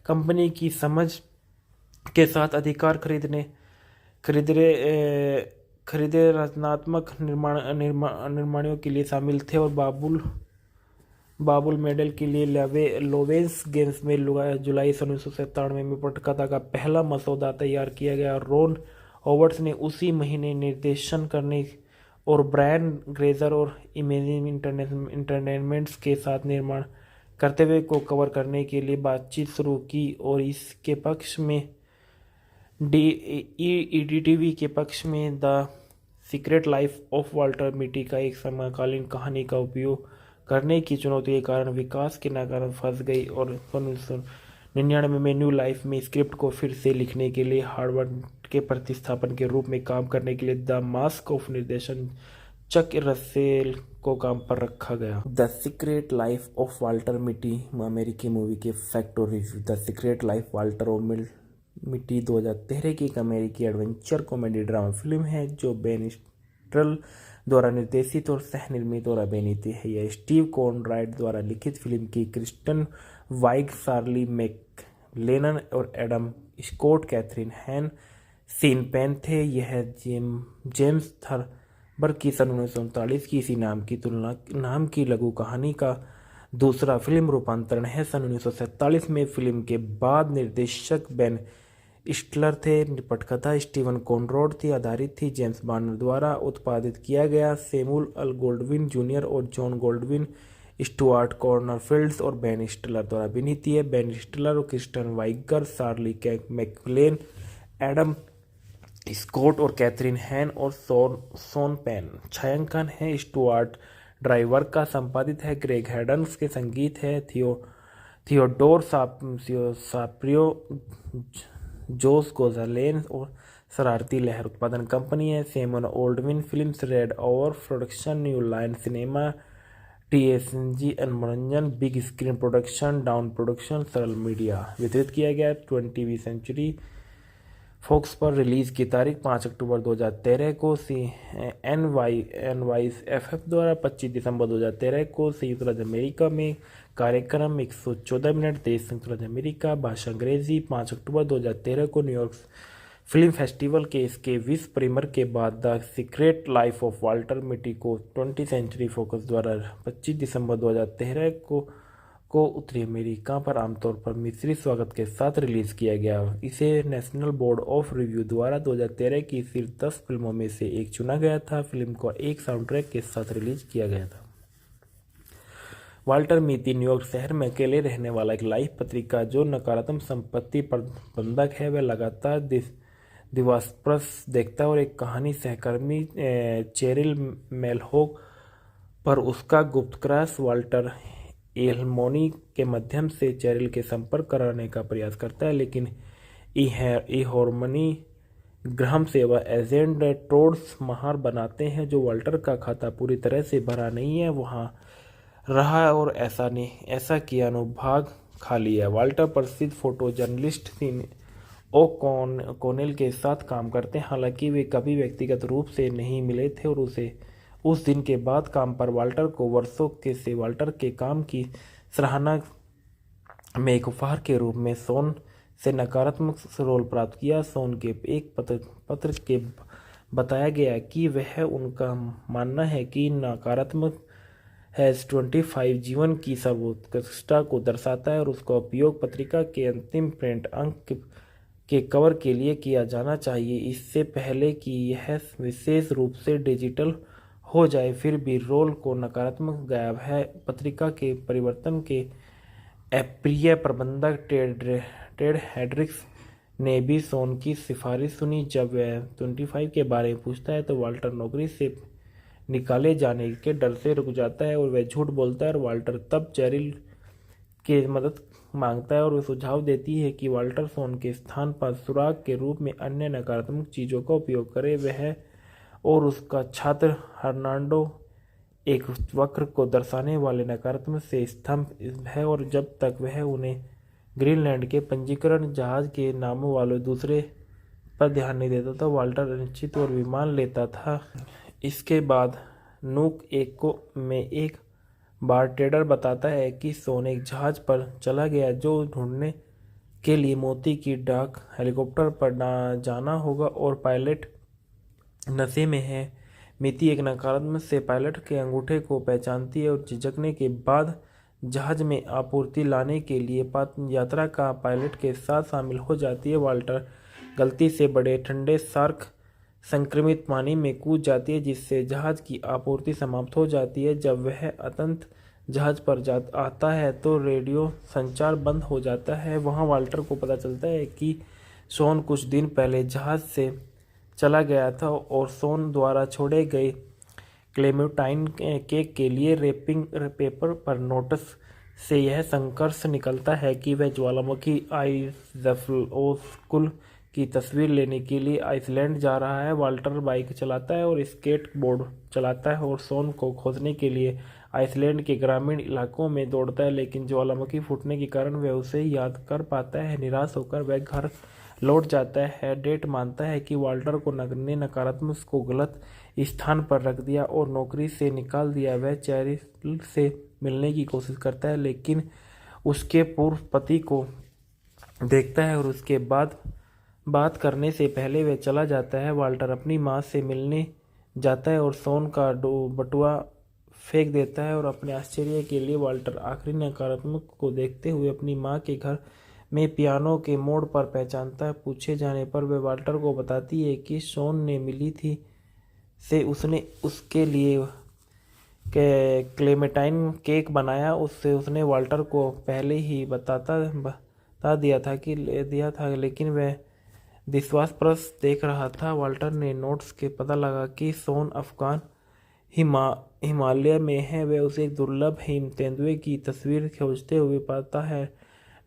कंपनी की समझ के साथ अधिकार खरीदे रचनात्मक निर्माणियों के लिए शामिल थे और बाबुल मेडल के लिए लोवेंस गेम्स में जुलाई सन 1997 में पटकथा का पहला मसौदा तैयार किया गया। रोन हॉवर्ड्स ने उसी महीने निर्देशन करने और ब्रायन ग्रेजर और इमेजिन इंटरटेनमेंट्स के साथ निर्माण करते हुए को कवर करने के लिए बातचीत शुरू की और इसके पक्ष में ईडीटीवी के पक्ष में the secret life of Walter मिटी का एक समकालीन कहानी का उपयोग करने की चुनौती के कारण विकास के नाकाम फंस गई और 1999 में न्यू लाइफ में स्क्रिप्ट को फिर से लिखने के लिए हार्वर्ड के प्रतिस्थापन के रूप में काम करने के लिए द मास्क ऑफ निर्देशन चक रसेल को काम पर रखा गया। The secret life of Walter मिटी अमेरिकी मूवी के फैक्ट और review. The secret life Walter मिटी 2013 की एक अमेरिकी एडवेंचर कॉमेडी ड्रामा फिल्म है जो बेन स्टिलर द्वारा निर्देशित और सह निर्मित और अभिनीत है। यह स्टीव कॉनराड द्वारा लिखित फिल्म की क्रिस्टन वाइग, शार्ली मैकलेलन और एडम स्कॉट, कैथरीन हैन, सीन पेन थे। यह जेम्स थर्बर की सन 1939 की इसी नाम की लघु कहानी का दूसरा फिल्म रूपांतरण है। सन 1947 में फिल्म के बाद निर्देशक बेन स्टिलर थे। पटकथा स्टीवन कॉनराड थी, आधारित थी जेम्स बार्नर द्वारा उत्पादित किया गया। सैमुअल एल गोल्डविन जूनियर और जॉन गोल्डविन, स्टुअर्ट कॉर्नरफील्ड और बेन स्टिलर द्वारा अभिनीत है। बेन स्टिलर और Kristen vigour, शार्ली McLaren, Adam Scott और कैथरीन हैन और शॉन पेन। छायांकन है स्टुअर्ट ड्राइवर का, संपादित है ग्रेग हेडन्स के, संगीत है थियोडोर साप्रियो, जोस गोजालेन और शरारती लहर। उत्पादन कंपनी है Samuel ओल्डविन films, red over production, new line cinema, TSG मनोरंजन, big screen production, down production, सरल मीडिया। वितरित किया गया 20वीं सेंचुरी फॉक्स पर। रिलीज की तारीख 5 अक्टूबर 2013 को NYFF द्वारा, 25 दिसंबर 2013 को संयुक्त राज्य अमेरिका में। कार्यक्रम 114 मिनट, देश संयुक्त राज्य अमेरिका, भाषा अंग्रेजी। 5 अक्टूबर 2013 को न्यूयॉर्क फिल्म फेस्टिवल के इसके विश्व प्रीमियर के बाद the secret life of Walter मिटी को 20th सेंचुरी फोकस द्वारा 25 दिसंबर 2013 को उत्तरी अमेरिका पर आमतौर पर मिश्रित स्वागत के साथ रिलीज किया गया। इसे नेशनल बोर्ड ऑफ रिव्यू द्वारा 2013 की शीर्ष 10 फिल्मों में से एक चुना गया था। फिल्म को एक साउंड ट्रैक के साथ रिलीज किया गया था। वाल्टर मिटी न्यूयॉर्क शहर में अकेले रहने वाला एक लाइफ पत्रिका जो नकारात्मक संपत्ति प्रबंधक है। वह लगातार दिवास्प्रस देखता है और एक कहानी सहकर्मी चेरिल मेलहॉक पर उसका गुप्त क्रश वाल्टर एल्मोनी के माध्यम से चेरिल के संपर्क कराने का प्रयास करता है, लेकिन हार्मनी ग्राहम सेवा एजेंट टोड्स महार बनाते हैं जो वाल्टर का खाता पूरी तरह से भरा नहीं है वहां रहा और ऐसा किया अनुभाग खाली है। वाल्टर प्रसिद्ध फोटो जर्नलिस्ट ओ'कॉनेल के साथ काम करते हैं, हालांकि वे कभी व्यक्तिगत रूप से नहीं मिले थे और उस दिन के बाद काम पर वाल्टर को वर्षों के से वाल्टर के काम की सराहना में एक उपहार के रूप में सोन से नकारात्मक रोल प्राप्त किया। सोन के एक पत्र के बताया गया कि वह उनका मानना है कि नकारात्मक हैज़-25 जीवन की सर्वोत्कृष्टता को दर्शाता है और उसका उपयोग पत्रिका के अंतिम प्रिंट अंक के कवर के लिए किया जाना चाहिए, इससे पहले कि यह विशेष रूप से डिजिटल हो जाए। फिर भी रोल को नकारात्मक गायब है। पत्रिका के परिवर्तन के अप्रिय प्रबंधक टेड हेड्रिक्स ने भी सोन की सिफारिश सुनी। जब वह 25 के बारे में पूछता है तो वाल्टर नौकरी से निकाले जाने के डर से रुक जाता है और वह झूठ बोलता है और वाल्टर तब चेरिल की मदद मांगता है और वह सुझाव देती है कि वाल्टर सोन के स्थान पर सुराग के रूप में अन्य नकारात्मक चीज़ों का उपयोग करे। वह और उसका छात्र हर्नांडो एक वक्र को दर्शाने वाले नकारात्मक से स्तंभ है और जब तक वह उन्हें ग्रीनलैंड के पंजीकरण जहाज के नामों वाले दूसरे पर ध्यान नहीं देता था, वाल्टर अनिश्चित और विमान लेता था। इसके बाद नूक में एक बारटेंडर बताता है कि सोन एक जहाज पर चला गया जो ढूंढने के लिए मोती की डाक हेलीकॉप्टर पर जाना होगा और पायलट नशे में है। मिती एक नकारात्मक से पायलट के अंगूठे को पहचानती है और झिझकने के बाद जहाज में आपूर्ति लाने के लिए यात्रा का पायलट के साथ शामिल हो जाती है। वाल्टर गलती से बड़े ठंडे शार्क संक्रमित पानी में कूद जाती है जिससे जहाज की आपूर्ति समाप्त हो जाती है। जब वह अंततः जहाज पर आता है तो रेडियो संचार बंद हो जाता है। वहां वाल्टर को पता चलता है कि सोन कुछ दिन पहले जहाज से चला गया था और सोन द्वारा छोड़े गए क्लेमेंटाइन केक के लिए रैपिंग पेपर पर नोटिस से यह संकर्ष निकलता है कि वह ज्वालामुखी आइज़फ्लोकुल की तस्वीर लेने के लिए आइसलैंड जा रहा है। वाल्टर बाइक चलाता है और स्केट बोर्ड चलाता है और सोन को खोजने के लिए आइसलैंड के ग्रामीण इलाकों में दौड़ता है, लेकिन ज्वालामुखी फूटने के कारण वह उसे याद कर पाता है। निराश होकर वह घर लौट जाता है। डेट मानता है कि वाल्टर को ने नकारात्मक को गलत स्थान पर रख दिया और नौकरी से निकाल दिया। वह चेरिल से मिलने की कोशिश करता है लेकिन उसके पूर्व पति को देखता है और उसके बाद बात करने से पहले वह चला जाता है। वाल्टर अपनी माँ से मिलने जाता है और सोन का बटुआ फेंक देता है और अपने आश्चर्य के लिए वाल्टर आखिरी नकारात्मक को देखते हुए अपनी माँ के घर में पियानो के मोड़ पर पहचानता है। पूछे जाने पर वह वाल्टर को बताती है कि सोन ने मिली थी से उसने उसके लिए क्लेमेंटाइन केक बनाया। उसने वाल्टर को पहले ही बता दिया था लेकिन वह विश्वासप्रस देख रहा था। वाल्टर ने नोट्स के पता लगा कि सोन अफगान हिमालय में है। वह उसे एक दुर्लभ हिम तेंदुए की तस्वीर खोजते हुए पाता है।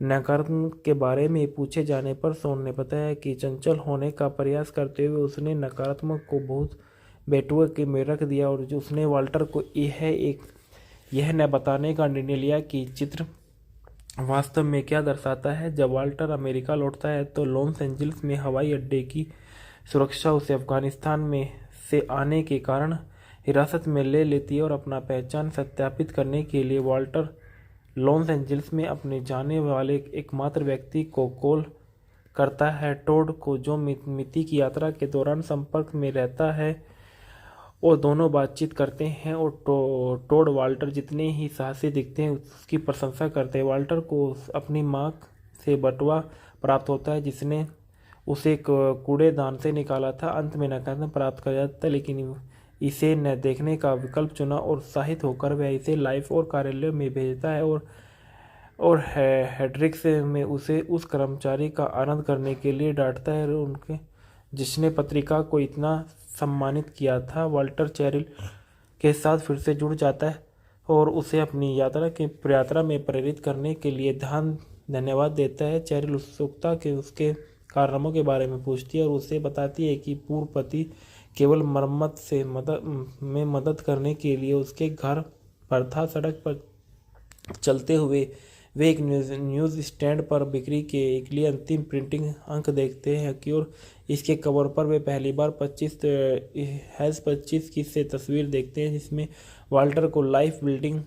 नकारात्मक के बारे में पूछे जाने पर सोन ने बताया कि चंचल होने का प्रयास करते हुए उसने नकारात्मक को बहुत बेटुआ के में रख दिया और जो उसने वाल्टर को यह न बताने का निर्णय लिया कि चित्र वास्तव में क्या दर्शाता है। जब वाल्टर अमेरिका लौटता है तो लॉस एंजल्स में हवाई अड्डे की सुरक्षा उसे अफगानिस्तान में से आने के कारण हिरासत में ले लेती है और अपना पहचान सत्यापित करने के लिए वाल्टर लॉस एंजल्स में अपने जाने वाले एकमात्र व्यक्ति को कॉल करता है, टोड को, जो मिती की यात्रा के दौरान संपर्क में रहता है और दोनों बातचीत करते हैं और टोड वाल्टर जितने ही साहसी दिखते हैं उसकी प्रशंसा करते हैं। वाल्टर को अपनी माँ से बटुआ प्राप्त होता है जिसने उसे कूड़ेदान से निकाला था। अंत में नकारात्मक प्राप्त कर जाता है लेकिन इसे न देखने का विकल्प चुना और उत्साहित होकर वह इसे लाइफ और कार्यालय में भेजता है और हेड्रिक्स में उसे उस कर्मचारी का आनंद करने के लिए डांटता है उनके जिसने पत्रिका को इतना सम्मानित किया था। वाल्टर चेरिल के साथ फिर से जुड़ जाता है और उसे अपनी यात्रा में प्रेरित करने के लिए धन्यवाद देता है। चेरिल उत्सुकता के उसके कारनामों के बारे में पूछती है और उसे बताती है कि पूर्व पति केवल मरम्मत में मदद करने के लिए उसके घर पर था। सड़क पर चलते हुए वे एक न्यूज़ स्टैंड पर बिक्री के एक लिए अंतिम प्रिंटिंग अंक देखते हैं कि और इसके कवर पर वे पहली बार 25 की से तस्वीर देखते हैं, जिसमें वाल्टर को लाइफ बिल्डिंग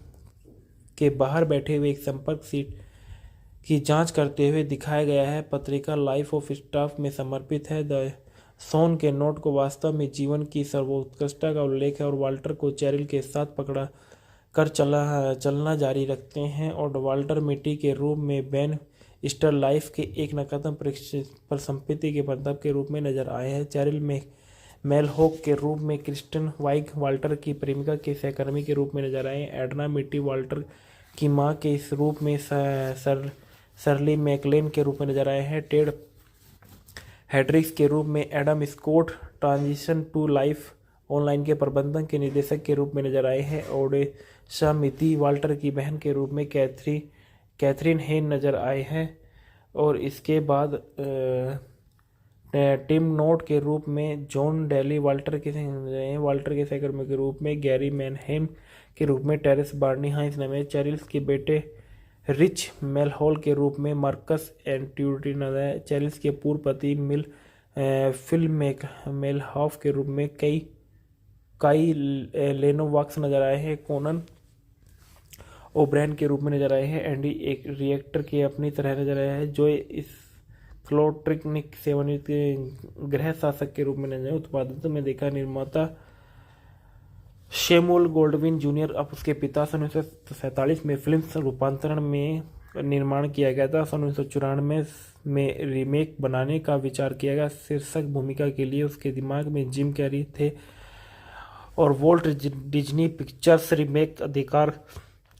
के बाहर बैठे हुए एक संपर्क सीट की जांच करते हुए दिखाया गया है। पत्रिका लाइफ ऑफ स्टाफ में समर्पित है। द सोन के नोट को वास्तव में जीवन की सर्वोत्कृष्टता का उल्लेख है और वाल्टर को चैरिल के साथ पकड़ा कर चलना जारी रखते हैं और वाल्टर मिट्टी के रूप में बेन स्टर लाइफ के एक नकारात्मक पर संपत्ति के बंधक के रूप में नजर आए हैं। चैरिल में मेलहॉक के रूप में क्रिस्टन वाइग वाल्टर की प्रेमिका के सहकर्मी के रूप में नजर आए। एडना मिट्टी वाल्टर की मां के इस रूप में सरली मैकलेन के रूप में नजर आए हैं। टेड हेड्रिक्स के रूप में Adam Scott transition to life online के प्रबंधक के निर्देशक के रूप में नजर आए हैं। ओडेशा मिति वाल्टर की बहन के रूप में कैथरीन हेन नजर आए हैं और इसके बाद टिम नोट के रूप में जॉन डेली वाल्टर के सहकर्मी के रूप में गैरी मैनहेम के रूप में टेरेस बार्नी हाइंस नामे चैरिल्स के बेटे रिच मेलहॉल के रूप में मार्कस एंट्यूटी नजर आए। चैरिल्स के पूर्व पति फिल मेलहॉफ के रूप में काई लेनोवाक्स नजर आए हैं। कोनन ओब्रैन के रूप में नजर आए हैं। एंडी एक रिएक्टर के अपनी तरह नजर आए हैं जो इस क्लोट्रिकनिक सेवानिवृत्त के गृह शासक के रूप में नजर आए। उत्पादन में देखा निर्माता शेमुअल गोल्डविन जूनियर अब उसके पिता सन 1947 में फिल्म रूपांतरण में निर्माण किया गया था। सन 1994 में रीमेक बनाने का विचार किया गया। शीर्षक भूमिका के लिए उसके दिमाग में जिम कैरी थे और वॉल्ट डिज्नी पिक्चर्स रीमेक अधिकार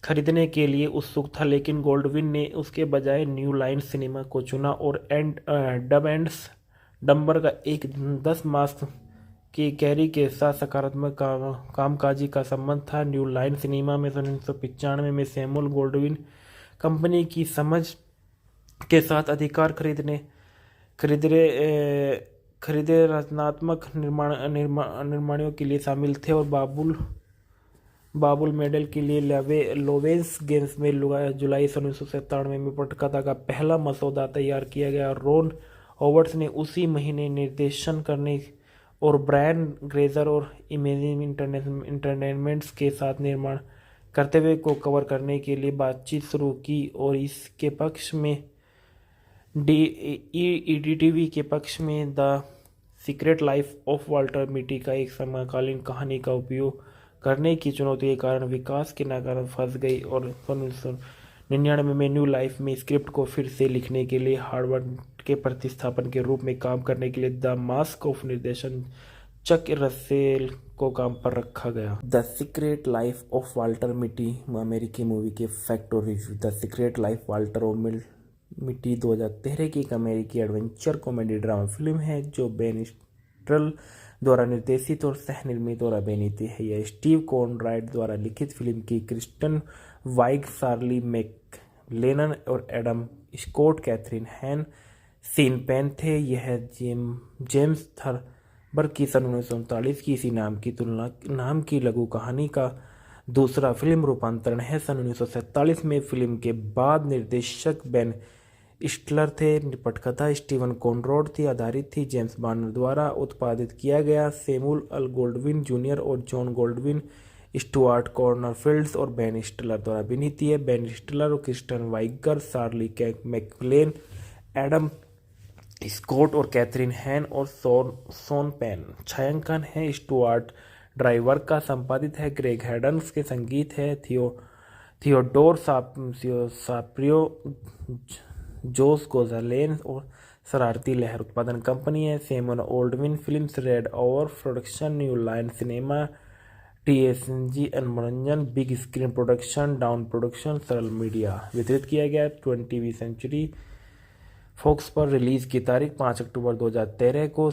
खरीदने के लिए उत्सुक था, लेकिन गोल्डविन ने उसके बजाय न्यू लाइन सिनेमा को चुना और डब एंड डम्बर का एक 10 मास की कैरी के साथ सकारात्मक कामकाजी का संबंध था। न्यू लाइन सिनेमा में सन 1995 में सैमुअल गोल्डविन कंपनी की समझ के साथ अधिकार खरीदे रचनात्मक निर्माणों के लिए शामिल थे और बाबुल मेडल के लिए लोवेंस गेम्स में जुलाई सन 1997 में पटकथा का पहला मसौदा तैयार किया गया। रोन हॉवर्ड्स ने उसी महीने निर्देशन करने और ब्रायन ग्रेजर और इमेजिन इंटरटेनमेंट्स के साथ निर्माण करते हुए को कवर करने के लिए बातचीत शुरू की और इसके पक्ष में ईडीटीवी के पक्ष में the secret life of Walter मिटी का एक समकालीन कहानी का उपयोग करने की चुनौती के कारण विकास के नाकाम फंस गई और 1999 में न्यू लाइफ में स्क्रिप्ट को फिर से लिखने के लिए हार्वर्ड के प्रतिस्थापन के रूप में काम करने के लिए द मास्क ऑफ निर्देशन चक रसेल को काम पर रखा गया। The secret life of Walter मिटी अमेरिकी मूवी के फैक्ट और review. The secret life Walter मिटी 2013 की एक अमेरिकी एडवेंचर कॉमेडी ड्रामा फिल्म है जो बेन स्टिलर द्वारा निर्देशित और सह निर्मित और अभिनीत है। यह स्टीव कॉनराड द्वारा लिखित फिल्म की क्रिस्टन वाइग, शार्ली मैकलेनन और एडम स्कॉट, कैथरीन हैन, सीन पेन थे। यह जेम्स थर्बर की सन 1939 की इसी नाम की लघु कहानी का दूसरा फिल्म रूपांतरण है। सन 1947 में फिल्म के बाद निर्देशक बेन स्टिलर थे। पटकथा स्टीवन कॉनराड थी, आधारित थी जेम्स बार्नर द्वारा, उत्पादित किया गया सैमुअल एल गोल्डविन जूनियर और जॉन गोल्डविन, स्टुअर्ट कॉर्नरफील्ड और बेन स्टिलर द्वारा अभिनीत है। बेन स्टिलर और Kristen vigour, शार्ली McLaren, Adam Scott और कैथरीन हैन और शॉन पेन। छायांकन है स्टुअर्ट ड्राइवर का, संपादित है ग्रेग हेडन्स के, संगीत है थियोडोर साप्रियो, जोस गोजालेन और शरारती लहर। उत्पादन कंपनी है Samuel ओल्डविन films, red over production, new line cinema, TSG मनोरंजन, big screen production, down production, सरल मीडिया। वितरित किया गया 20वीं सेंचुरी फॉक्स पर। रिलीज की तारीख 5 अक्टूबर 2013 को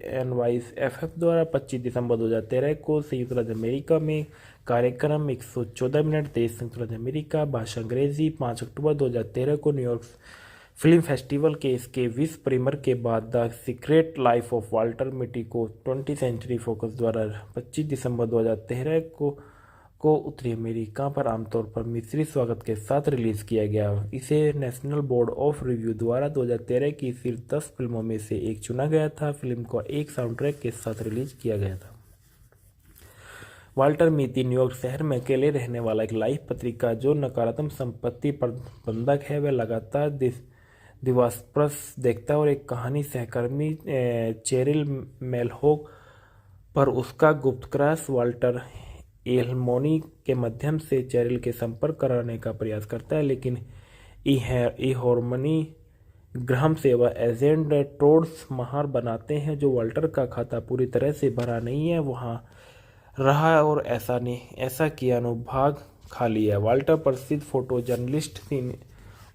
NYFF द्वारा, 25 दिसंबर 2013 को संयुक्त राज्य अमेरिका में। कार्यक्रम 114 मिनट, देश संयुक्त राज्य अमेरिका, भाषा अंग्रेजी। 5 अक्टूबर 2013 को न्यूयॉर्क फिल्म फेस्टिवल के इसके विश्व प्रीमियर के बाद the secret life of Walter मिटी को 20th सेंचुरी फॉक्स द्वारा 25 दिसंबर 2013 को को उत्तरी अमेरिका पर आमतौर पर मिश्रित स्वागत के साथ रिलीज किया गया। इसे नेशनल बोर्ड ऑफ रिव्यू द्वारा 2013 की शीर्ष 10 फिल्मों में से एक चुना गया था। फिल्म को एक साउंडट्रैक के साथ रिलीज किया गया था। वाल्टर मिती न्यूयॉर्क शहर में अकेले रहने वाला एक लाइफ पत्रिका जो नकारात्मक संपत्ति प्रबंधक है। वह लगातार दिवास्प्रस देखता है और एक कहानी सहकर्मी चेरिल मेलहोग पर उसका गुप्त क्रश वाल्टर एल्मोनी के माध्यम से चेरिल के संपर्क कराने का प्रयास करता है, लेकिन हार्मनी ग्राहम से वह एजेंट टोड्स महार बनाते हैं जो वाल्टर का खाता पूरी तरह से भरा नहीं है वहां रहा और ऐसा किया अनुभाग खाली है। वाल्टर प्रसिद्ध फोटो जर्नलिस्ट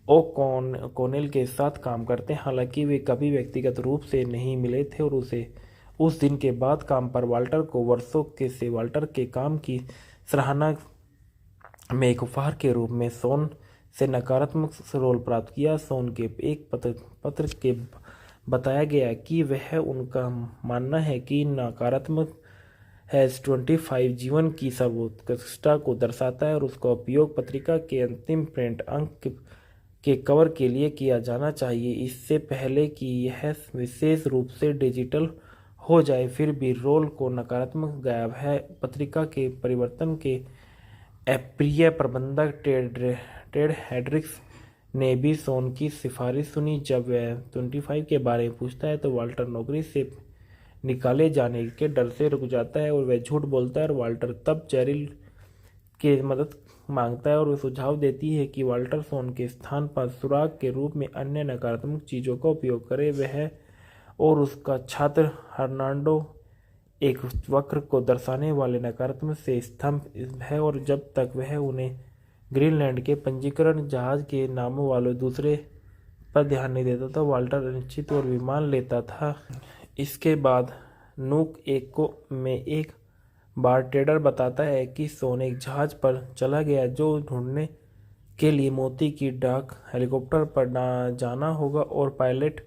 ओ'कॉनेल के साथ काम करते हैं। हालांकि वे कभी व्यक्तिगत रूप से नहीं मिले थे और उस दिन के बाद काम पर वाल्टर को वर्षों से वाल्टर के काम की सराहना में एक उपहार के रूप में शॉन से नकारात्मक रोल प्राप्त किया। शॉन के एक पत्र के बताया गया कि वह उनका मानना है कि नकारात्मक हैज़ 25 जीवन की सर्वोत्कृष्टता को दर्शाता है और उसका उपयोग पत्रिका के अंतिम प्रिंट अंक के कवर के लिए किया जाना चाहिए इससे पहले कि यह विशेष रूप से डिजिटल हो जाए। फिर भी रोल को नकारात्मक गायब है। पत्रिका के परिवर्तन के अप्रिय प्रबंधक टेड हेड्रिक्स ने भी शॉन की सिफारिश सुनी। जब वह 25 के बारे में पूछता है तो वाल्टर नौकरी से निकाले जाने के डर से रुक जाता है और वह झूठ बोलता है और वाल्टर तब चेरिल की मदद मांगता है और वह सुझाव देती है कि वाल्टर शॉन के स्थान पर सुराग के रूप में अन्य नकारात्मक चीज़ों का उपयोग करे। वह और उसका छात्र हर्नांडो एक वक्र को दर्शाने वाले नकारात्मक से स्तंभ है और जब तक वह उन्हें ग्रीनलैंड के पंजीकरण जहाज के नामों वाले दूसरे पर ध्यान नहीं देता था, वाल्टर अनिश्चित और विमान लेता था। इसके बाद नूक में एक बारटेंडर बताता है कि शॉन एक जहाज पर चला गया जो ढूंढने के लिए मोती की डाक हेलीकॉप्टर पर जाना होगा और पायलट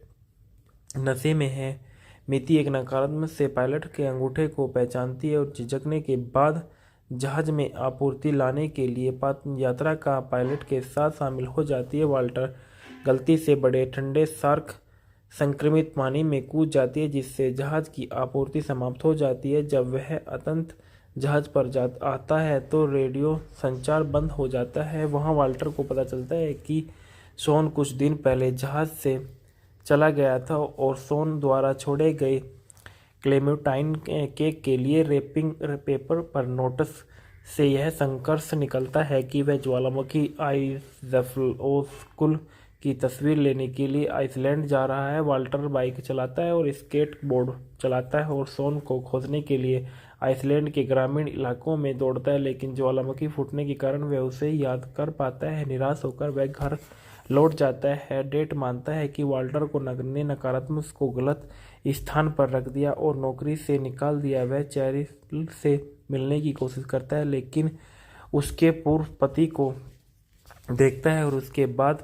नशे में है। मिती एक नकारात्मक से पायलट के अंगूठे को पहचानती है और झिझकने के बाद जहाज में आपूर्ति लाने के लिए यात्रा का पायलट के साथ शामिल हो जाती है। वाल्टर गलती से बड़े ठंडे शार्क संक्रमित पानी में कूद जाती है जिससे जहाज की आपूर्ति समाप्त हो जाती है। जब वह अंततः जहाज पर आता है तो रेडियो संचार बंद हो जाता है। वहां वाल्टर को पता चलता है कि शॉन कुछ दिन पहले जहाज से चला गया था और शॉन द्वारा छोड़े गए क्लेमेंटाइन केक के लिए रैपिंग पेपर पर नोटिस से यह संकर्ष निकलता है कि वह ज्वालामुखी आइज़फ्लोस्कुल की तस्वीर लेने के लिए आइसलैंड जा रहा है। वाल्टर बाइक चलाता है और स्केट बोर्ड चलाता है और शॉन को खोजने के लिए आइसलैंड के ग्रामीण इलाकों में दौड़ता है, लेकिन ज्वालामुखी फूटने के कारण वह उसे याद कर पाता है। निराश होकर वह घर लौट जाता है। डेट मानता है कि वाल्टर को ने नकारात्मक को गलत स्थान पर रख दिया और नौकरी से निकाल दिया। वह चेरिल से मिलने की कोशिश करता है लेकिन उसके पूर्व पति को देखता है और उसके बाद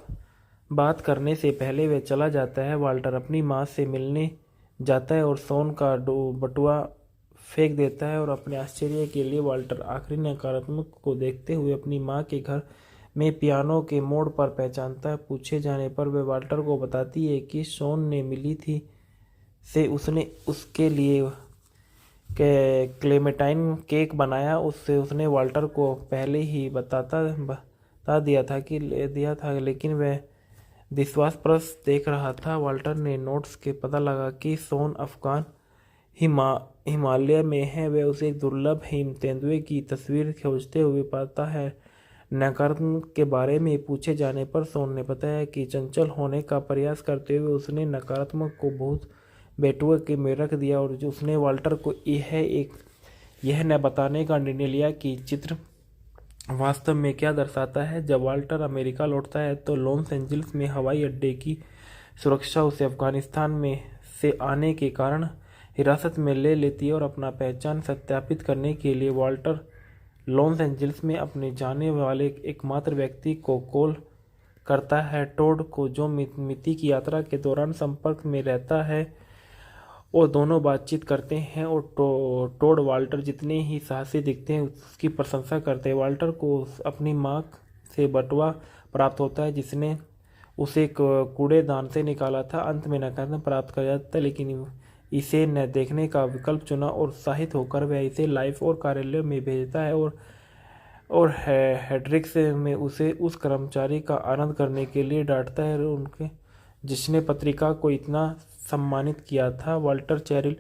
बात करने से पहले वह चला जाता है। वाल्टर अपनी माँ से मिलने जाता है और शॉन का बटुआ फेंक देता है और अपने आश्चर्य के लिए वाल्टर आखिरी नकारात्मक को देखते हुए अपनी माँ के घर में पियानो के मोड़ पर पहचानता है। पूछे जाने पर वह वाल्टर को बताती है कि शॉन ने मिली थी से उसने उसके लिए क्लेमेंटाइन केक बनाया। उसने वाल्टर को पहले ही बता दिया था लेकिन वह विश्वासप्रस देख रहा था। वाल्टर ने नोट्स के पता लगा कि शॉन अफगान हिमालय में है। वह उसे एक दुर्लभ हिम तेंदुए की तस्वीर खोजते हुए पाता है। नकारात्मक के बारे में पूछे जाने पर शॉन ने बताया कि चंचल होने का प्रयास करते हुए उसने नकारात्मक को बहुत बेटुए के में रख दिया और उसने वाल्टर को यह न बताने का निर्णय लिया कि चित्र वास्तव में क्या दर्शाता है। जब वाल्टर अमेरिका लौटता है तो लॉस एंजल्स में हवाई अड्डे की सुरक्षा उसे अफगानिस्तान में से आने के कारण हिरासत में ले लेती है और अपना पहचान सत्यापित करने के लिए वाल्टर लॉस एंजल्स में अपने जाने वाले एकमात्र व्यक्ति को कॉल करता है, टोड को, जो मिती की यात्रा के दौरान संपर्क में रहता है और दोनों बातचीत करते हैं और टोड वाल्टर जितने ही साहसी दिखते हैं उसकी प्रशंसा करते हैं। वाल्टर को अपनी माँ से बटुआ प्राप्त होता है जिसने उसे कूड़ेदान से निकाला था। अंत में नकारात्मक प्राप्त कर जाता है, लेकिन इसे न देखने का विकल्प चुना और उत्साहित होकर वह इसे लाइफ और कार्यालय में भेजता है और हेड्रिक्स में उसे उस कर्मचारी का आनंद करने के लिए डांटता है उनके जिसने पत्रिका को इतना सम्मानित किया था। वाल्टर चैरिल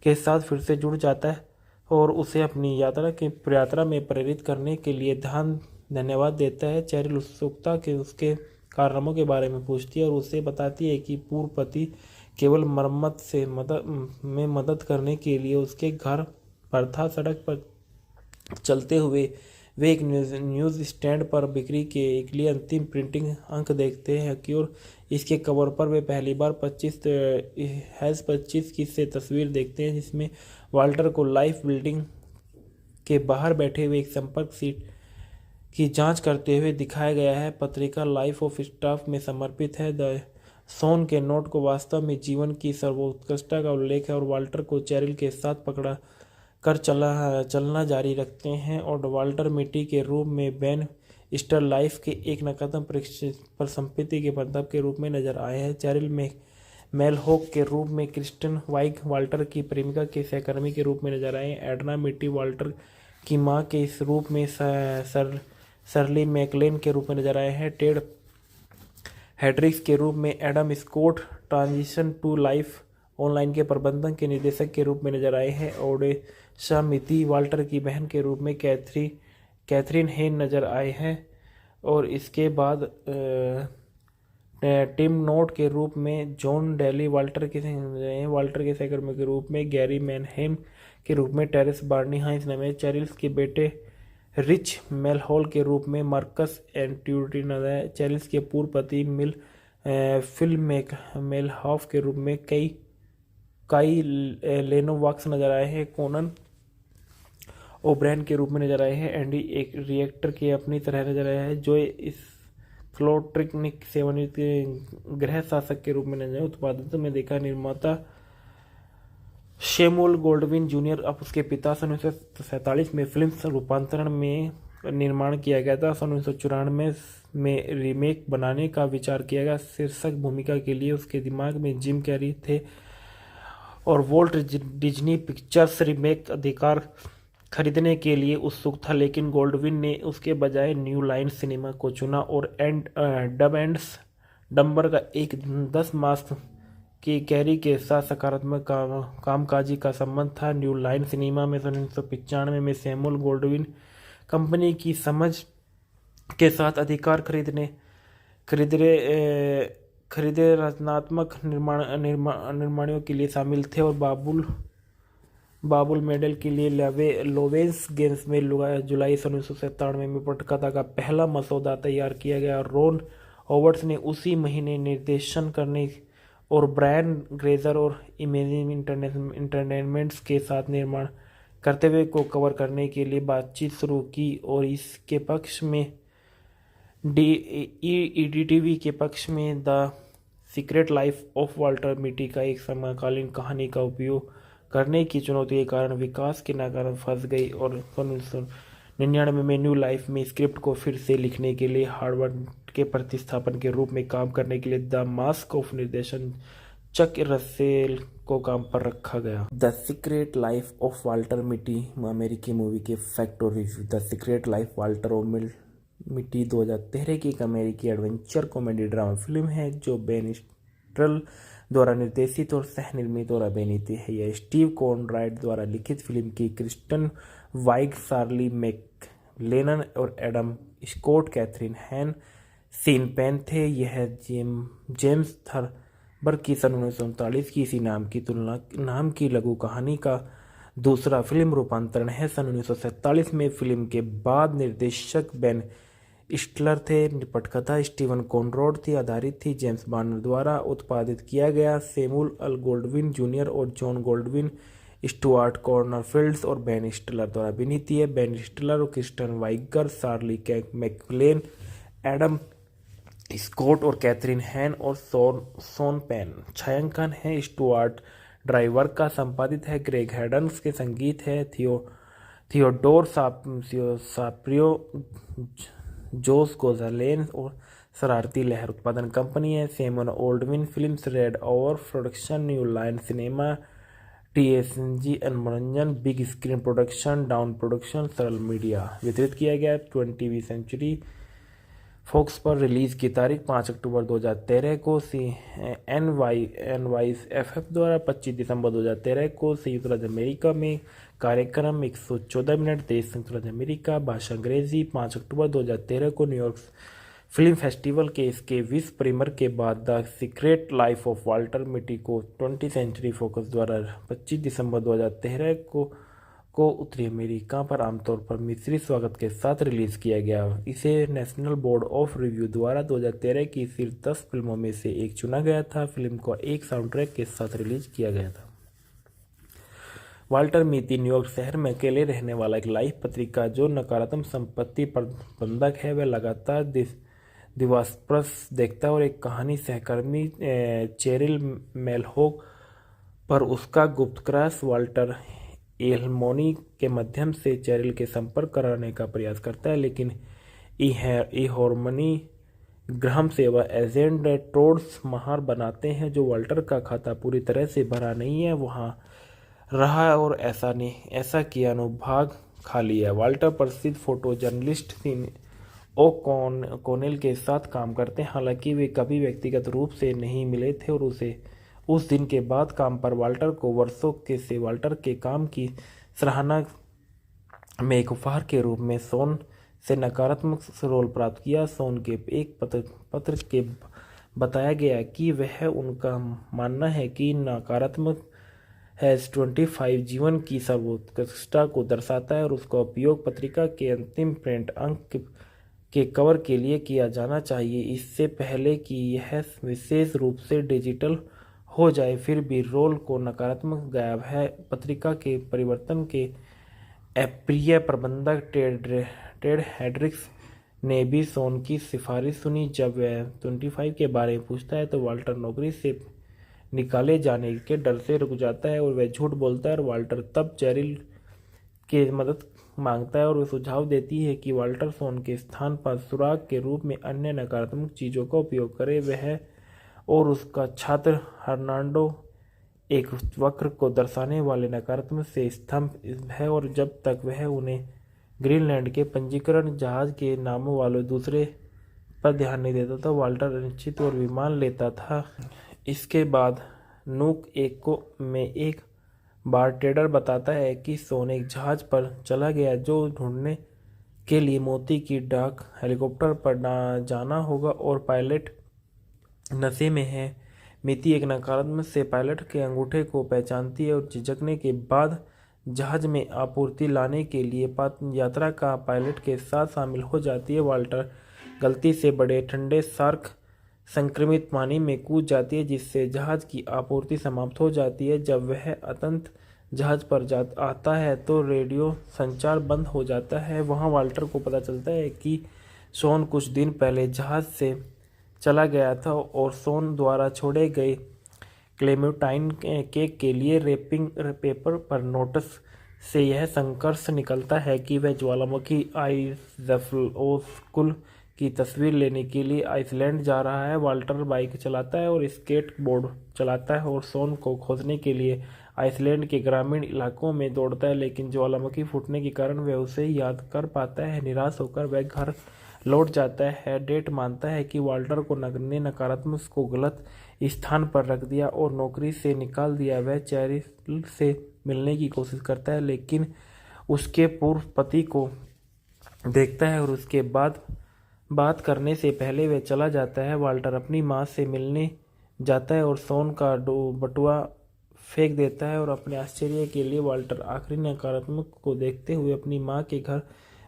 के साथ फिर से जुड़ जाता है और उसे अपनी यात्रा में प्रेरित करने के लिए धन्यवाद देता है। चैरिल उत्सुकता के उसके कारनामों के बारे में पूछती है और उसे बताती है कि पूर्व पति केवल मरम्मत में मदद करने के लिए उसके घर पर था। सड़क पर चलते हुए वे एक न्यूज़ स्टैंड पर बिक्री के एक लिए अंतिम प्रिंटिंग अंक देखते हैं कि और इसके कवर पर वे पहली बार 25 की से तस्वीर देखते हैं जिसमें वाल्टर को लाइफ बिल्डिंग के बाहर बैठे हुए एक संपर्क सीट की जांच करते हुए दिखाया गया है। पत्रिका लाइफ ऑफ स्टाफ में समर्पित है। द सोन के नोट को वास्तव में जीवन की सर्वोत्कृष्टता का उल्लेख है और वाल्टर को चैरिल के साथ पकड़ा कर चलना जारी रखते हैं और वाल्टर मिट्टी के रूप में बेन स्टर लाइफ के एक नकारात्मक पर संपत्ति के बंधक के रूप में नजर आए हैं। चैरिल में मेलहॉक के रूप में क्रिस्टन वाइग वाल्टर की प्रेमिका के सहकर्मी के रूप में नजर आए हैं। एडना मिट्टी वाल्टर की मां के इस रूप में सरली मैकलेन के रूप में नजर आए हैं। टेड हेड्रिक्स के रूप में Adam Scott transition to life online के प्रबंधन के निर्देशक के रूप में नजर आए हैं। ओडेशा मिति वाल्टर की बहन के रूप में कैथरीन हेन नजर आए हैं और इसके बाद टिम नोट के रूप में जॉन डेली वाल्टर के सहकर्मी के रूप में गैरी मैनहेम के रूप में टेरेस बार्नी हाइंस नामे चैरिल्स के बेटे रिच मेलहॉल के रूप में मार्कस एंट्यूटी नजर आए। चैरिल्स के पूर्व पति फिल मेलहॉफ के रूप में काई लेनोवाक्स नजर आए हैं। कोनन ओब्रैन के रूप में नजर आए हैं। एंडी एक रिएक्टर के अपनी तरह नजर आए हैं जो इस क्लोट्रिकनिक सेवानिवृत्त गृह शासक के रूप में नजर आए। उत्पादन में देखा निर्माता शेमुअल गोल्डविन जूनियर अब उसके पिता। सन 1947 में फिल्म रूपांतरण में निर्माण किया गया था। सन 1994 में रीमेक बनाने का विचार किया गया। शीर्षक भूमिका के लिए उसके दिमाग में जिम कैरी थे और वोल्ट डिज्नी पिक्चर्स रीमेक अधिकार खरीदने के लिए उत्सुक था, लेकिन गोल्डविन ने उसके बजाय न्यू लाइन सिनेमा को चुना और डब एंड डम्बर का एक 10 मास की कैरी के साथ सकारात्मक कामकाजी का संबंध था। न्यू लाइन सिनेमा में सन 1995 में सैमुअल गोल्डविन कंपनी की समझ के साथ अधिकार खरीदे रचनात्मक निर्माणों के लिए शामिल थे और बाबुल मेडल के लिए लोवेंस गेम्स में जुलाई सन 1997 में पटकथा का पहला मसौदा तैयार किया गया। रोन हॉवर्ड्स ने उसी महीने निर्देशन करने और ब्रायन ग्रेजर और इमेजिंग इंटरटेनमेंट्स के साथ निर्माण करते हुए को कवर करने के लिए बातचीत शुरू की और इसके पक्ष में ईडीटीवी के पक्ष में the secret life of Walter मिटी का एक समकालीन कहानी का उपयोग करने की चुनौती के कारण विकास के नाकाम फंस गई और 1999 में न्यू लाइफ में स्क्रिप्ट को फिर से लिखने के लिए हार्वर्ड के प्रतिस्थापन के रूप में काम करने के लिए द मास्क ऑफ निर्देशन चक रसेल को काम पर रखा गया। The secret life of Walter मिटी अमेरिकी मूवी के फैक्ट और review. The secret life Walter मिटी 2013 की एक अमेरिकी एडवेंचर कॉमेडी ड्रामा फिल्म है जो बेन स्टिलर द्वारा निर्देशित और सह निर्मित और अभिनीत है। यह स्टीव कॉनराड द्वारा लिखित फिल्म की क्रिस्टन वाइग, सार्ली मैकलेनन और एडम स्कॉट, कैथरीन हैन, सीन पेन थे। यह जेम्स थर्बर की सन 1939 की इसी नाम की लघु कहानी का दूसरा फिल्म रूपांतरण है। सन 1947 में फिल्म के बाद निर्देशक बेन स्टिलर थे। पटकथा स्टीवन कॉनराड थी, आधारित थी जेम्स बार्नर द्वारा उत्पादित किया गया। सैमुअल एल गोल्डविन जूनियर और जॉन गोल्डविन, स्टुअर्ट कॉर्नरफील्ड और बेन स्टिलर द्वारा अभिनीत है। बेन स्टिलर और Kristen vigour, Shirley MacLaine, Adam Scott और कैथरीन हैन और सोन पेन। छायांकन है स्टुअर्ट ड्राइवर का संपादित है ग्रेग हेडन्स के संगीत है थियोडोर साप्रियो जोस गोजालेन और शरारती लहर उत्पादन कंपनी है Samuel Goldwyn films red over production new line cinema TSNG मनोरंजन big screen production down production सरल मीडिया वितरित किया गया 20वीं सेंचुरी फॉक्स पर रिलीज की तारीख 5 अक्टूबर 2013 को NYFF द्वारा 25 दिसंबर 2013 को संयुक्त राज्य अमेरिका में कार्यक्रम 114 मिनट देश संयुक्त राज्य अमेरिका भाषा अंग्रेजी 5 अक्टूबर 2013 को न्यूयॉर्क फिल्म फेस्टिवल के इसके विश्व प्रीमियर के बाद the secret life of Walter मिटी को 20th सेंचुरी फोकस द्वारा 25 दिसंबर 2013 को उत्तरी अमेरिका पर आमतौर पर मिश्रित स्वागत के साथ रिलीज किया गया। इसे नेशनल बोर्ड ऑफ रिव्यू द्वारा 2013 की शीर्ष 10 फिल्मों में से एक चुना गया था। फिल्म को एक साउंड ट्रैक के साथ रिलीज किया गया था। वाल्टर मिटी न्यूयॉर्क शहर में अकेले रहने वाला एक लाइफ पत्रिका जो नकारात्मक संपत्ति प्रबंधक है। वह लगातार दिवास्प्रस देखता है और एक कहानी सहकर्मी चेरिल मेलहोग पर उसका गुप्त क्रश वाल्टर एल्मोनी के माध्यम से चेरिल के संपर्क कराने का प्रयास करता है, लेकिन हार्मनी ग्राहम से वह एजेंट टोड्स महार बनाते हैं जो वाल्टर का खाता पूरी तरह से भरा नहीं है वहां रहा और ऐसा किया अनुभाग खा लिया। वाल्टर प्रसिद्ध फोटो जर्नलिस्ट कोनेल के साथ काम करते हैं। हालांकि वे कभी व्यक्तिगत रूप से नहीं मिले थे और उस दिन के बाद काम पर वाल्टर को वर्षों से वाल्टर के काम की सराहना में एक उपहार के रूप में सोन से नकारात्मक रोल प्राप्त किया। सोन के एक पत्र के बताया गया कि वह उनका मानना है कि नकारात्मक S25 जीवन की सर्वोत्कृष्टता को दर्शाता है और उसका उपयोग पत्रिका के अंतिम प्रिंट अंक के कवर के लिए किया जाना चाहिए इससे पहले कि यह विशेष रूप से डिजिटल हो जाए। फिर भी रोल को नकारात्मक गायब है। पत्रिका के परिवर्तन के अप्रिय प्रबंधक टेड हेड्रिक्स ने भी सोन की सिफारिश सुनी। जब वह 25 के बारे में पूछता है तो वाल्टर नौकरी से निकाले जाने के डर से रुक जाता है और वह झूठ बोलता है और वाल्टर तब चेरिल की मदद मांगता है और वह सुझाव देती है कि वाल्टर सोन के स्थान पर सुराग के रूप में अन्य नकारात्मक चीज़ों का उपयोग करे। वह और उसका छात्र हर्नांडो एक वक्र को दर्शाने वाले नकारात्मक से स्तंभ है और जब तक वह उन्हें ग्रीनलैंड के पंजीकरण जहाज के नामों वाले दूसरे पर ध्यान नहीं देता था वाल्टर अनिश्चित और विमान लेता था। इसके बाद नूक में एक बारटेंडर बताता है कि सोन एक जहाज पर चला गया जो ढूंढने के लिए मोती की डाक हेलीकॉप्टर पर जाना होगा और पायलट नशे में है। मिती एक नकारात्मक से पायलट के अंगूठे को पहचानती है और झिझकने के बाद जहाज में आपूर्ति लाने के लिए यात्रा का पायलट के साथ शामिल हो जाती है। वाल्टर गलती से बड़े ठंडे शार्क संक्रमित पानी में कूद जाती है जिससे जहाज की आपूर्ति समाप्त हो जाती है। जब वह अंततः जहाज पर आता है तो रेडियो संचार बंद हो जाता है। वहां वाल्टर को पता चलता है कि सोन कुछ दिन पहले जहाज से चला गया था और सोन द्वारा छोड़े गए क्लेमेंटाइन केक के लिए रैपिंग पेपर पर नोटिस से यह संकर्ष निकलता है कि वह ज्वालामुखी आइज़फ्लोकुल की तस्वीर लेने के लिए आइसलैंड जा रहा है। वाल्टर बाइक चलाता है और स्केट बोर्ड चलाता है और सोन को खोजने के लिए आइसलैंड के ग्रामीण इलाकों में दौड़ता है, लेकिन ज्वालामुखी फूटने के कारण वह उसे याद कर पाता है। निराश होकर वह घर लौट जाता है। डेट मानता है कि वाल्टर को ने नकारात्मक को गलत स्थान पर रख दिया और नौकरी से निकाल दिया। वह चेरिल से मिलने की कोशिश करता है लेकिन उसके पूर्व पति को देखता है और उसके बाद बात करने से पहले वह चला जाता है। वाल्टर अपनी माँ से मिलने जाता है और सोन का बटुआ फेंक देता है और अपने आश्चर्य के लिए वाल्टर आखिरी नकारात्मक को देखते हुए अपनी माँ के घर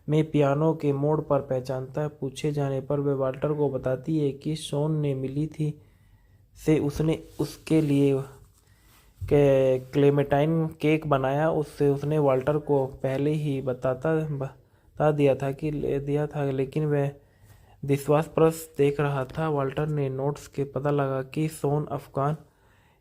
में पियानो के मोड़ पर पहचानता है। पूछे जाने पर वह वाल्टर को बताती है कि सोन ने मिली थी से उसने उसके लिए क्लेमेंटाइन केक बनाया। उसने वाल्टर को पहले ही बता दिया था लेकिन वह विश्वासप्रस देख रहा था। वाल्टर ने नोट्स के पता लगा कि सोन अफगान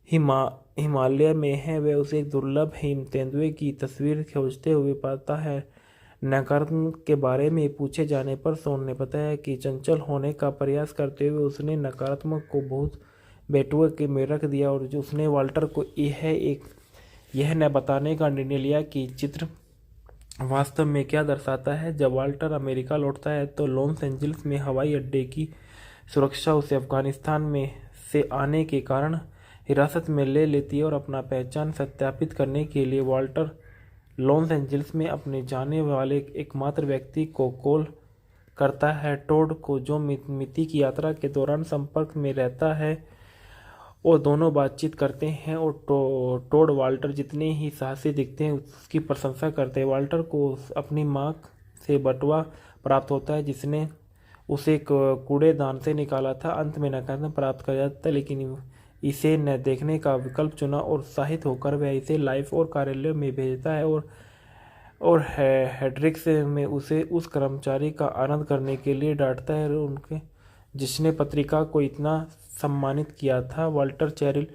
हिमालय में है। वह उसे एक दुर्लभ हिम तेंदुए की तस्वीर खोजते हुए पाता है। नकारात्मक के बारे में पूछे जाने पर सोन ने बताया कि चंचल होने का प्रयास करते हुए उसने नकारात्मक को बहुत बेटुए के में रख दिया और जो उसने वाल्टर को यह न बताने का निर्णय लिया कि चित्र वास्तव में क्या दर्शाता है। जब वाल्टर अमेरिका लौटता है तो लॉस एंजल्स में हवाई अड्डे की सुरक्षा उसे अफगानिस्तान में से आने के कारण हिरासत में ले लेती है और अपना पहचान सत्यापित करने के लिए वाल्टर लॉस एंजल्स में अपने जाने वाले एकमात्र व्यक्ति को कॉल करता है, टोड को, जो मिती की यात्रा के दौरान संपर्क में रहता है और दोनों बातचीत करते हैं और टोड वाल्टर जितने ही साहसी दिखते हैं उसकी प्रशंसा करते हैं। वाल्टर को अपनी माँ से बटुआ प्राप्त होता है जिसने उसे कूड़ेदान से निकाला था। अंत में नकारात्मक प्राप्त कर जाता है लेकिन इसे न देखने का विकल्प चुना और उत्साहित होकर वह इसे लाइफ और कार्यालय में भेजता है और हेड्रिक्स में उसे उस कर्मचारी का आनंद करने के लिए डांटता है उनके जिसने पत्रिका को इतना सम्मानित किया था। वाल्टर चैरिल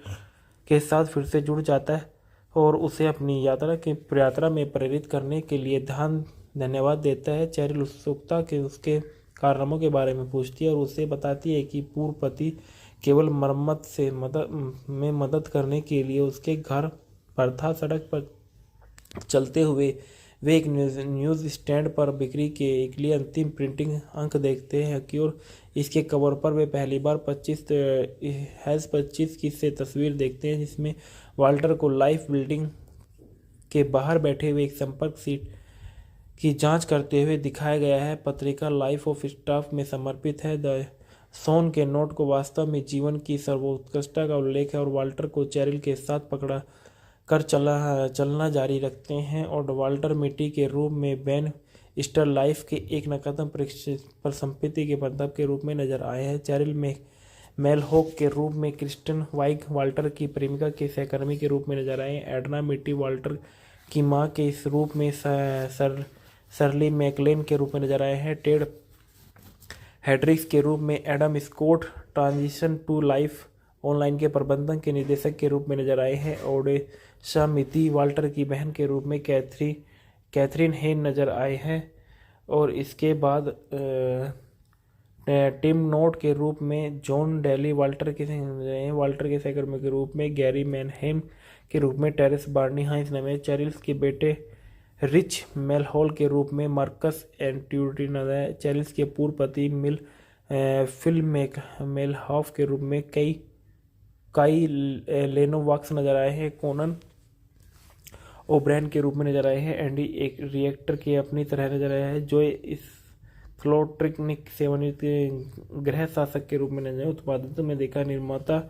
के साथ फिर से जुड़ जाता है और उसे अपनी यात्रा में प्रेरित करने के लिए धन्यवाद देता है। चैरिल उत्सुकता के उसके कारनामों के बारे में पूछती है और उसे बताती है कि पूर्व पति केवल मरम्मत में मदद करने के लिए उसके घर पर था। सड़क पर चलते हुए वे एक न्यूज़ स्टैंड पर बिक्री के एक लिए अंतिम प्रिंटिंग अंक देखते हैं कि और इसके कवर पर वे पहली बार 25 की से तस्वीर देखते हैं जिसमें वाल्टर को लाइफ बिल्डिंग के बाहर बैठे हुए एक संपर्क सीट की जांच करते हुए दिखाया गया है। पत्रिका लाइफ ऑफ स्टाफ में समर्पित है। द सोन के नोट को वास्तव में जीवन की सर्वोत्कृष्टता का उल्लेख है और वाल्टर को चैरिल के साथ पकड़ा कर चलना जारी रखते हैं और वाल्टर मिट्टी के रूप में बैन स्टर लाइफ के एक नकारात्मक पर संपत्ति के बंधक के रूप में नजर आए हैं। चैरिल में मेलहॉक के रूप में क्रिस्टन वाइग वाल्टर की प्रेमिका के सहकर्मी के रूप में नजर आए हैं। एडना मिट्टी वाल्टर की मां के इस रूप में सरली मैकलेन के रूप में नजर आए हैं। टेड हेड्रिक्स के रूप में Adam Scott transition to life online के प्रबंधन के निर्देशक के रूप में नजर आए हैं। ओडेशा मिती वाल्टर की बहन के रूप में कैथरीन हेन नजर आए हैं और इसके बाद टिम नोट के रूप में जॉन डेली वाल्टर के सहकर्मी के रूप में गैरी मैनहेम के रूप में टेरेस बार्नी हाइंस ने चैरिल्स के बेटे रिच मेलहॉल के रूप में मार्कस एंट्यूटी नजर आए। चैरिल्स के पूर्व पति फिल मेलहॉफ के रूप में काई लेनोवाक्स नजर आए हैं। कोनन ओब्रैन के रूप में नजर आए हैं। एंडी एक रिएक्टर के अपनी तरह नजर आया है जो इस फ्लोट्रिकनिक सेवानिवृत्त गृह शासक के रूप में नजर आए। उत्पादन में देखा निर्माता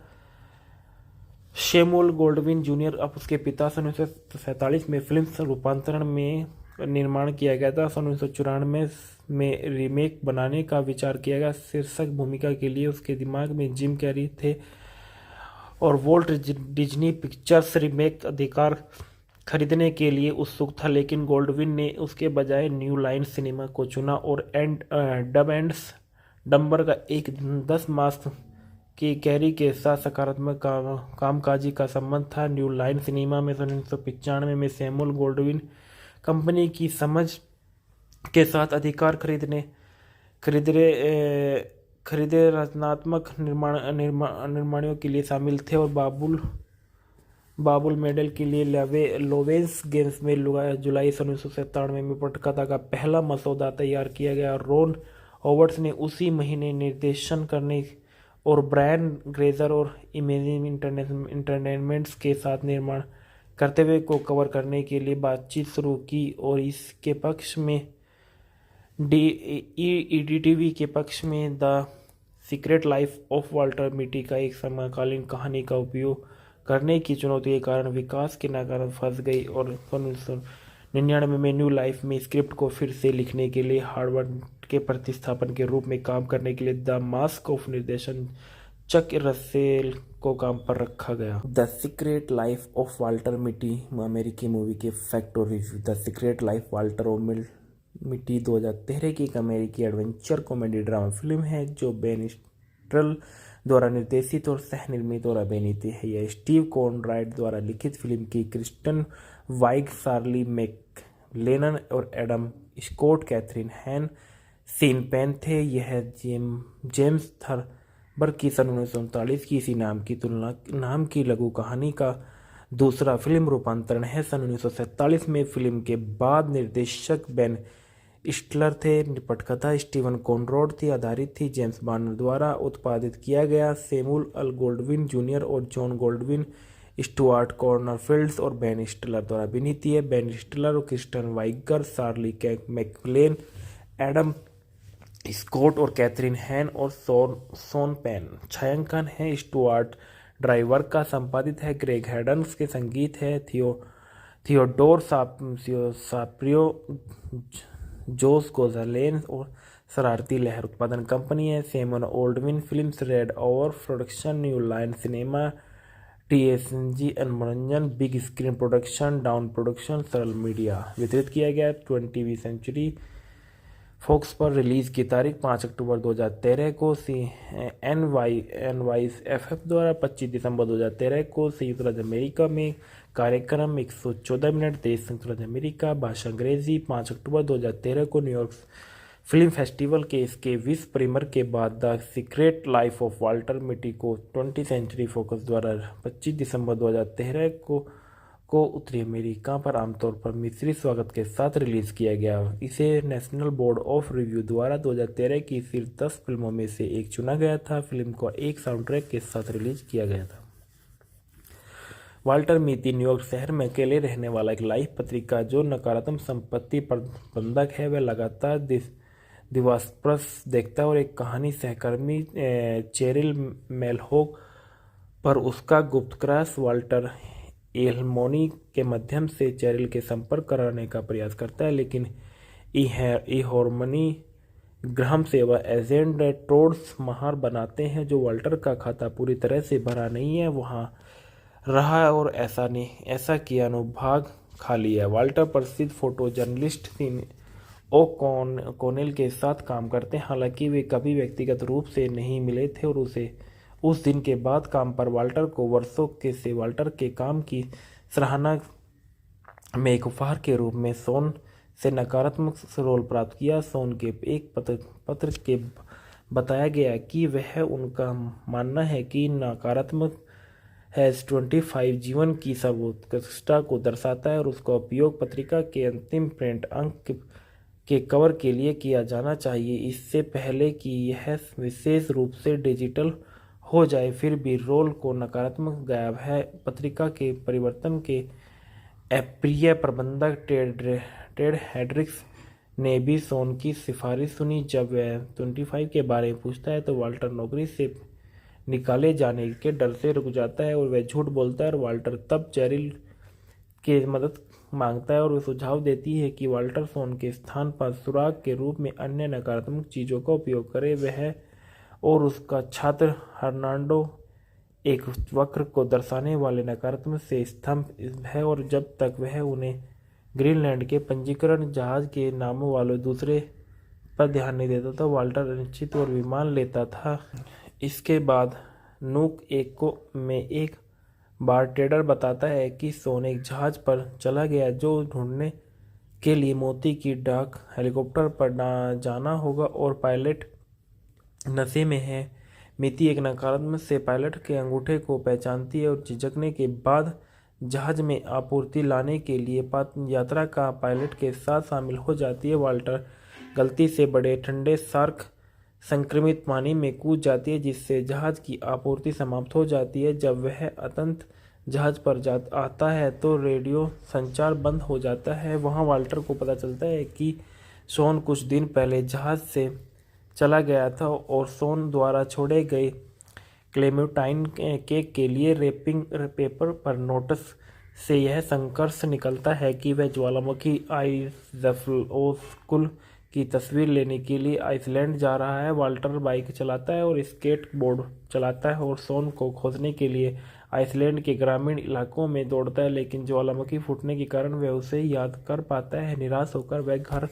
शेमुअल गोल्डविन जूनियर अब उसके पिता सन 1947 में फिल्म रूपांतरण में निर्माण किया गया था। सन 1994 में रीमेक बनाने का विचार किया गया। शीर्षक भूमिका के लिए उसके दिमाग में जिम कैरी थे और वोल्ट डिज्नी पिक्चर्स रीमेक अधिकार खरीदने के लिए उत्सुक था लेकिन गोल्डविन ने उसके बजाय न्यू लाइन सिनेमा को चुना और डब एंड डम्बर का एक 10 मास की कैरी के साथ सकारात्मक कामकाजी का संबंध था। न्यू लाइन सिनेमा में 1995 में सैमुअल गोल्डविन कंपनी की समझ के साथ अधिकार खरीदे रचनात्मक निर्माणों के लिए शामिल थे और बाबुल मेडल के लिए लोवेंस गेम्स में जुलाई 1997 में पटकथा का पहला मसौदा तैयार किया गया। रोन हॉवर्ड्स ने उसी महीने निर्देशन करने और ब्रायन ग्रेजर और इमेजिन इंटरटेनमेंट्स के साथ निर्माण करते हुए को कवर करने के लिए बातचीत शुरू की और इसके पक्ष में ईडीटीवी के पक्ष में the secret life of Walter मिटी का एक समकालीन कहानी का उपयोग करने की चुनौती के कारण विकास के नाकाम फंस गई और 1999 में न्यू लाइफ में स्क्रिप्ट को फिर से लिखने के लिए हार्वर्ड के प्रतिस्थापन के रूप में काम करने के लिए द मास्क ऑफ निर्देशन चक रसेल को काम पर रखा गया। The secret life of Walter मिटी अमेरिकी मूवी के फैक्ट और review. The secret life Walter मिटी 2013 की एक अमेरिकी एडवेंचर कॉमेडी ड्रामा फिल्म है जो बेन स्टिलर द्वारा निर्देशित और सह-निर्मित और अभिनीत है। यह स्टीव कॉनराड द्वारा लिखित फिल्म की क्रिस्टन वाइग, चार्ली मैकलेलन और एडम स्कॉट, कैथरीन हैन, सीन पेन थे। यह जेम्स थर्बर की सन 1939 की इसी नाम की लघु कहानी का दूसरा फिल्म रूपांतरण है। सन 1947 में फिल्म के बाद निर्देशक बेन स्टिलर थे। पटकथा स्टीवन कॉनराड थी, आधारित थी जेम्स बार्नर द्वारा उत्पादित किया गया। सैमुअल एल गोल्डविन जूनियर और जॉन गोल्डविन, स्टुअर्ट कॉर्नरफील्ड और बेन स्टिलर द्वारा अभिनीत है। बेन स्टिलर और Kristen Wiig, Charlie McClellan, Adam Scott और कैथरीन हैन और शॉन पेन। छायांकन है स्टुअर्ट ड्राइवर का, संपादित है ग्रेग हेडन्स के, संगीत है थियोडोर साप्रियो, जोस गोजालेन और शरारती लहर उत्पादन कंपनी है। Samuel ओल्डविन films, red over production, new line cinema, TSG मनोरंजन, big screen production, down production, सरल मीडिया वितरित किया गया। 20वीं सेंचुरी फॉक्स पर रिलीज की तारीख 5 अक्टूबर 2013 को, NYFF द्वारा 25 दिसंबर 2013 को। संयुक्त राज्य अमेरिका में कार्यक्रम 114 मिनट, देश संयुक्त राज्य अमेरिका, भाषा अंग्रेजी। 5 अक्टूबर 2013 को न्यूयॉर्क फिल्म फेस्टिवल के इसके विश्व प्रीमियर के बाद the secret life of Walter मिटी को 20th सेंचुरी फॉक्स द्वारा 25 दिसंबर 2013 को उत्तरी अमेरिका पर आमतौर पर मिश्रित स्वागत के साथ रिलीज किया गया। इसे नेशनल बोर्ड ऑफ रिव्यू द्वारा 2013 की शीर्ष 10 फिल्मों में से एक चुना गया था। फिल्म को एक साउंड ट्रैक के साथ रिलीज किया गया था। वाल्टर मिटी न्यूयॉर्क शहर में अकेले रहने वाला एक लाइफ पत्रिका जो नकारात्मक संपत्ति प्रबंधक है। वह लगातार दिवास्प्रस देखता है और एक कहानी सहकर्मी चेरिल मेलहोग पर उसका गुप्त क्रश वाल्टर एल्मोनी के माध्यम से चेरिल के संपर्क कराने का प्रयास करता है, लेकिन हार्मनी ग्राहम से वह एजेंट टोड्स महार बनाते हैं जो वाल्टर का खाता पूरी तरह से भरा नहीं है वहां रहा और ऐसा किया अनुभाग खाली है। वाल्टर प्रसिद्ध फोटो जर्नलिस्ट कोनेल के साथ काम करते हैं, हालांकि वे कभी व्यक्तिगत रूप से नहीं मिले थे और उस दिन के बाद काम पर वाल्टर को वर्षों से वाल्टर के काम की सराहना में एक उपहार के रूप में शॉन से नकारात्मक रोल प्राप्त किया। शॉन के एक पत्र के बताया गया कि वह उनका मानना है कि नकारात्मक हैज़ 25 जीवन की सर्वोत्कृष्टता को दर्शाता है और उसका उपयोग पत्रिका के अंतिम प्रिंट अंक के कवर के लिए किया जाना चाहिए, इससे पहले कि यह विशेष रूप से डिजिटल हो जाए। फिर भी रोल को नकारात्मक गायब है। पत्रिका के परिवर्तन के अप्रिय प्रबंधक टेड हेड्रिक्स ने भी शॉन की सिफारिश सुनी। जब वह 25 के बारे में पूछता है तो वाल्टर नौकरी से निकाले जाने के डर से रुक जाता है और वह झूठ बोलता है और वाल्टर तब चेरिल की मदद मांगता है और वह सुझाव देती है कि वाल्टर शॉन के स्थान पर सुराग के रूप में अन्य नकारात्मक चीज़ों का उपयोग करे। वह और उसका छात्र हर्नांडो एक वक्र को दर्शाने वाले नकारात्मक से स्तंभ है और जब तक वह उन्हें ग्रीनलैंड के पंजीकरण जहाज के नामों वाले दूसरे पर ध्यान नहीं देता था, वाल्टर अनिश्चित और विमान लेता था। इसके बाद नूक में एक बारटेंडर बताता है कि शॉन एक जहाज पर चला गया जो ढूंढने के लिए मोती की डाक हेलीकॉप्टर पर जाना होगा और पायलट नशे में है। मिती एक नकारात्मक से पायलट के अंगूठे को पहचानती है और झिझकने के बाद जहाज में आपूर्ति लाने के लिए यात्रा का पायलट के साथ शामिल हो जाती है। वाल्टर गलती से बड़े ठंडे शार्क संक्रमित पानी में कूद जाती है जिससे जहाज की आपूर्ति समाप्त हो जाती है। जब वह अंततः जहाज पर आता है तो रेडियो संचार बंद हो जाता है। वहां वाल्टर को पता चलता है कि शॉन कुछ दिन पहले जहाज से चला गया था और शॉन द्वारा छोड़े गए क्लेमेंटाइन केक के लिए रैपिंग पेपर पर नोटिस से यह संकर्ष निकलता है कि वह ज्वालामुखी आइज़फ्लोकुल की तस्वीर लेने के लिए आइसलैंड जा रहा है। वाल्टर बाइक चलाता है और स्केट बोर्ड चलाता है और शॉन को खोजने के लिए आइसलैंड के ग्रामीण इलाकों में दौड़ता है, लेकिन ज्वालामुखी फूटने के कारण वह उसे याद कर पाता है। निराश होकर वह घर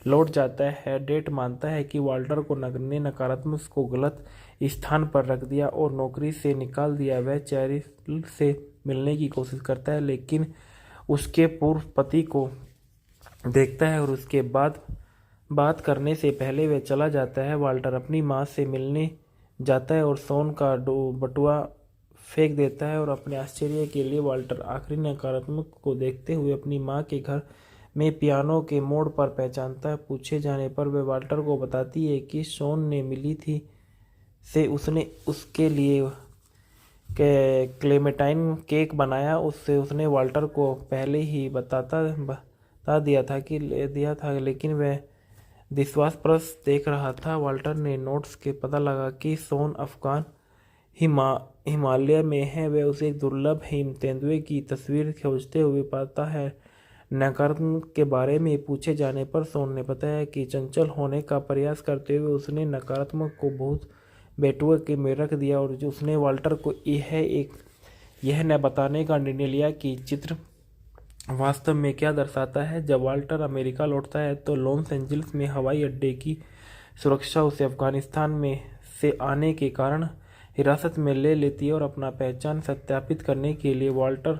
लौट जाता है। डेट मानता है कि वाल्टर को नकारात्मक को गलत स्थान पर रख दिया और नौकरी से निकाल दिया। वह चेरिल से मिलने की कोशिश करता है, लेकिन उसके पूर्व पति को देखता है और उसके बाद बात करने से पहले वह चला जाता है। वाल्टर अपनी माँ से मिलने जाता है और शॉन का बटुआ फेंक देता है, और अपने आश्चर्य के लिए वाल्टर आखिरी नकारात्मक को देखते हुए अपनी माँ के घर में पियानो के मोड़ पर पहचानता है। पूछे जाने पर वह वाल्टर को बताती है कि शॉन ने मिली थी से उसने उसके लिए क्लेमेटाइन केक बनाया। उससे उसने वाल्टर को पहले ही बता दिया था, लेकिन वह विश्वासप्रस देख रहा था। वाल्टर ने नोट्स के पता लगा कि शॉन अफगान हिमालय में है। वह उसे एक दुर्लभ हिम तेंदुए की तस्वीर खोजते हुए पाता है। नकारात्मक के बारे में पूछे जाने पर शॉन ने बताया कि चंचल होने का प्रयास करते हुए उसने नकारात्मक को बहुत बेटुए में रख दिया, और जो उसने वाल्टर को यह न बताने का निर्णय लिया कि चित्र वास्तव में क्या दर्शाता है। जब वाल्टर अमेरिका लौटता है तो लॉस एंजल्स में हवाई अड्डे की सुरक्षा उसे अफगानिस्तान में से आने के कारण हिरासत में ले लेती है, और अपना पहचान सत्यापित करने के लिए वाल्टर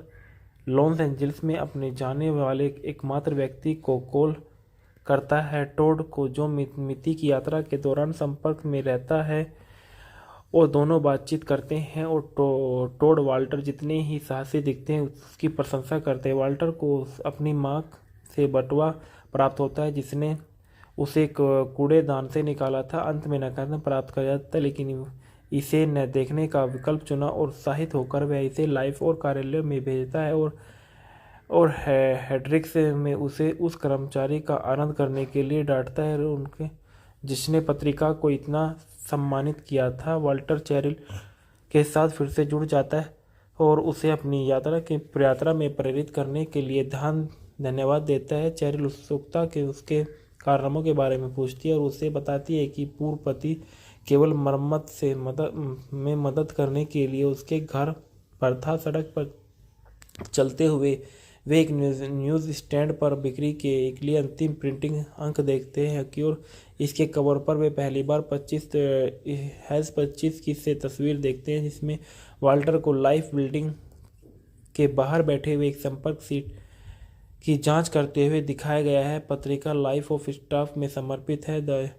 लॉस एंजल्स में अपने जाने वाले एकमात्र व्यक्ति को कॉल करता है, टोड को, जो मिति की यात्रा के दौरान संपर्क में रहता है, और दोनों बातचीत करते हैं। और टोड वाल्टर जितने ही साहसी दिखते हैं उसकी प्रशंसा करते हैं। वाल्टर को अपनी माँ से बटुआ प्राप्त होता है जिसने उसे कूड़ेदान से निकाला था। अंत में नकारात्मक प्राप्त कर जाता है, लेकिन इसे न देखने का विकल्प चुना और उत्साहित होकर वह इसे लाइफ और कार्यालय में भेजता है, और हेड्रिक्स में उसे उस कर्मचारी का आनंद करने के लिए डांटता है उनके जिसने पत्रिका को इतना सम्मानित किया था। वाल्टर चेरिल के साथ फिर से जुड़ जाता है और उसे अपनी यात्रा में प्रेरित करने के लिए धन्यवाद देता है। चेरिल उत्सुकता के उसके कारनामों के बारे में पूछती है और उसे बताती है कि पूर्व पति केवल मरम्मत में मदद करने के लिए उसके घर पर था। सड़क पर चलते हुए वे एक न्यूज़ स्टैंड पर बिक्री के एक लिए अंतिम प्रिंटिंग अंक देखते हैं कि और इसके कवर पर वे पहली बार 25 की से तस्वीर देखते हैं, जिसमें वाल्टर को लाइफ बिल्डिंग के बाहर बैठे हुए एक संपर्क सीट की जांच करते हुए दिखाया गया है। पत्रिका लाइफ ऑफ स्टाफ में समर्पित है। द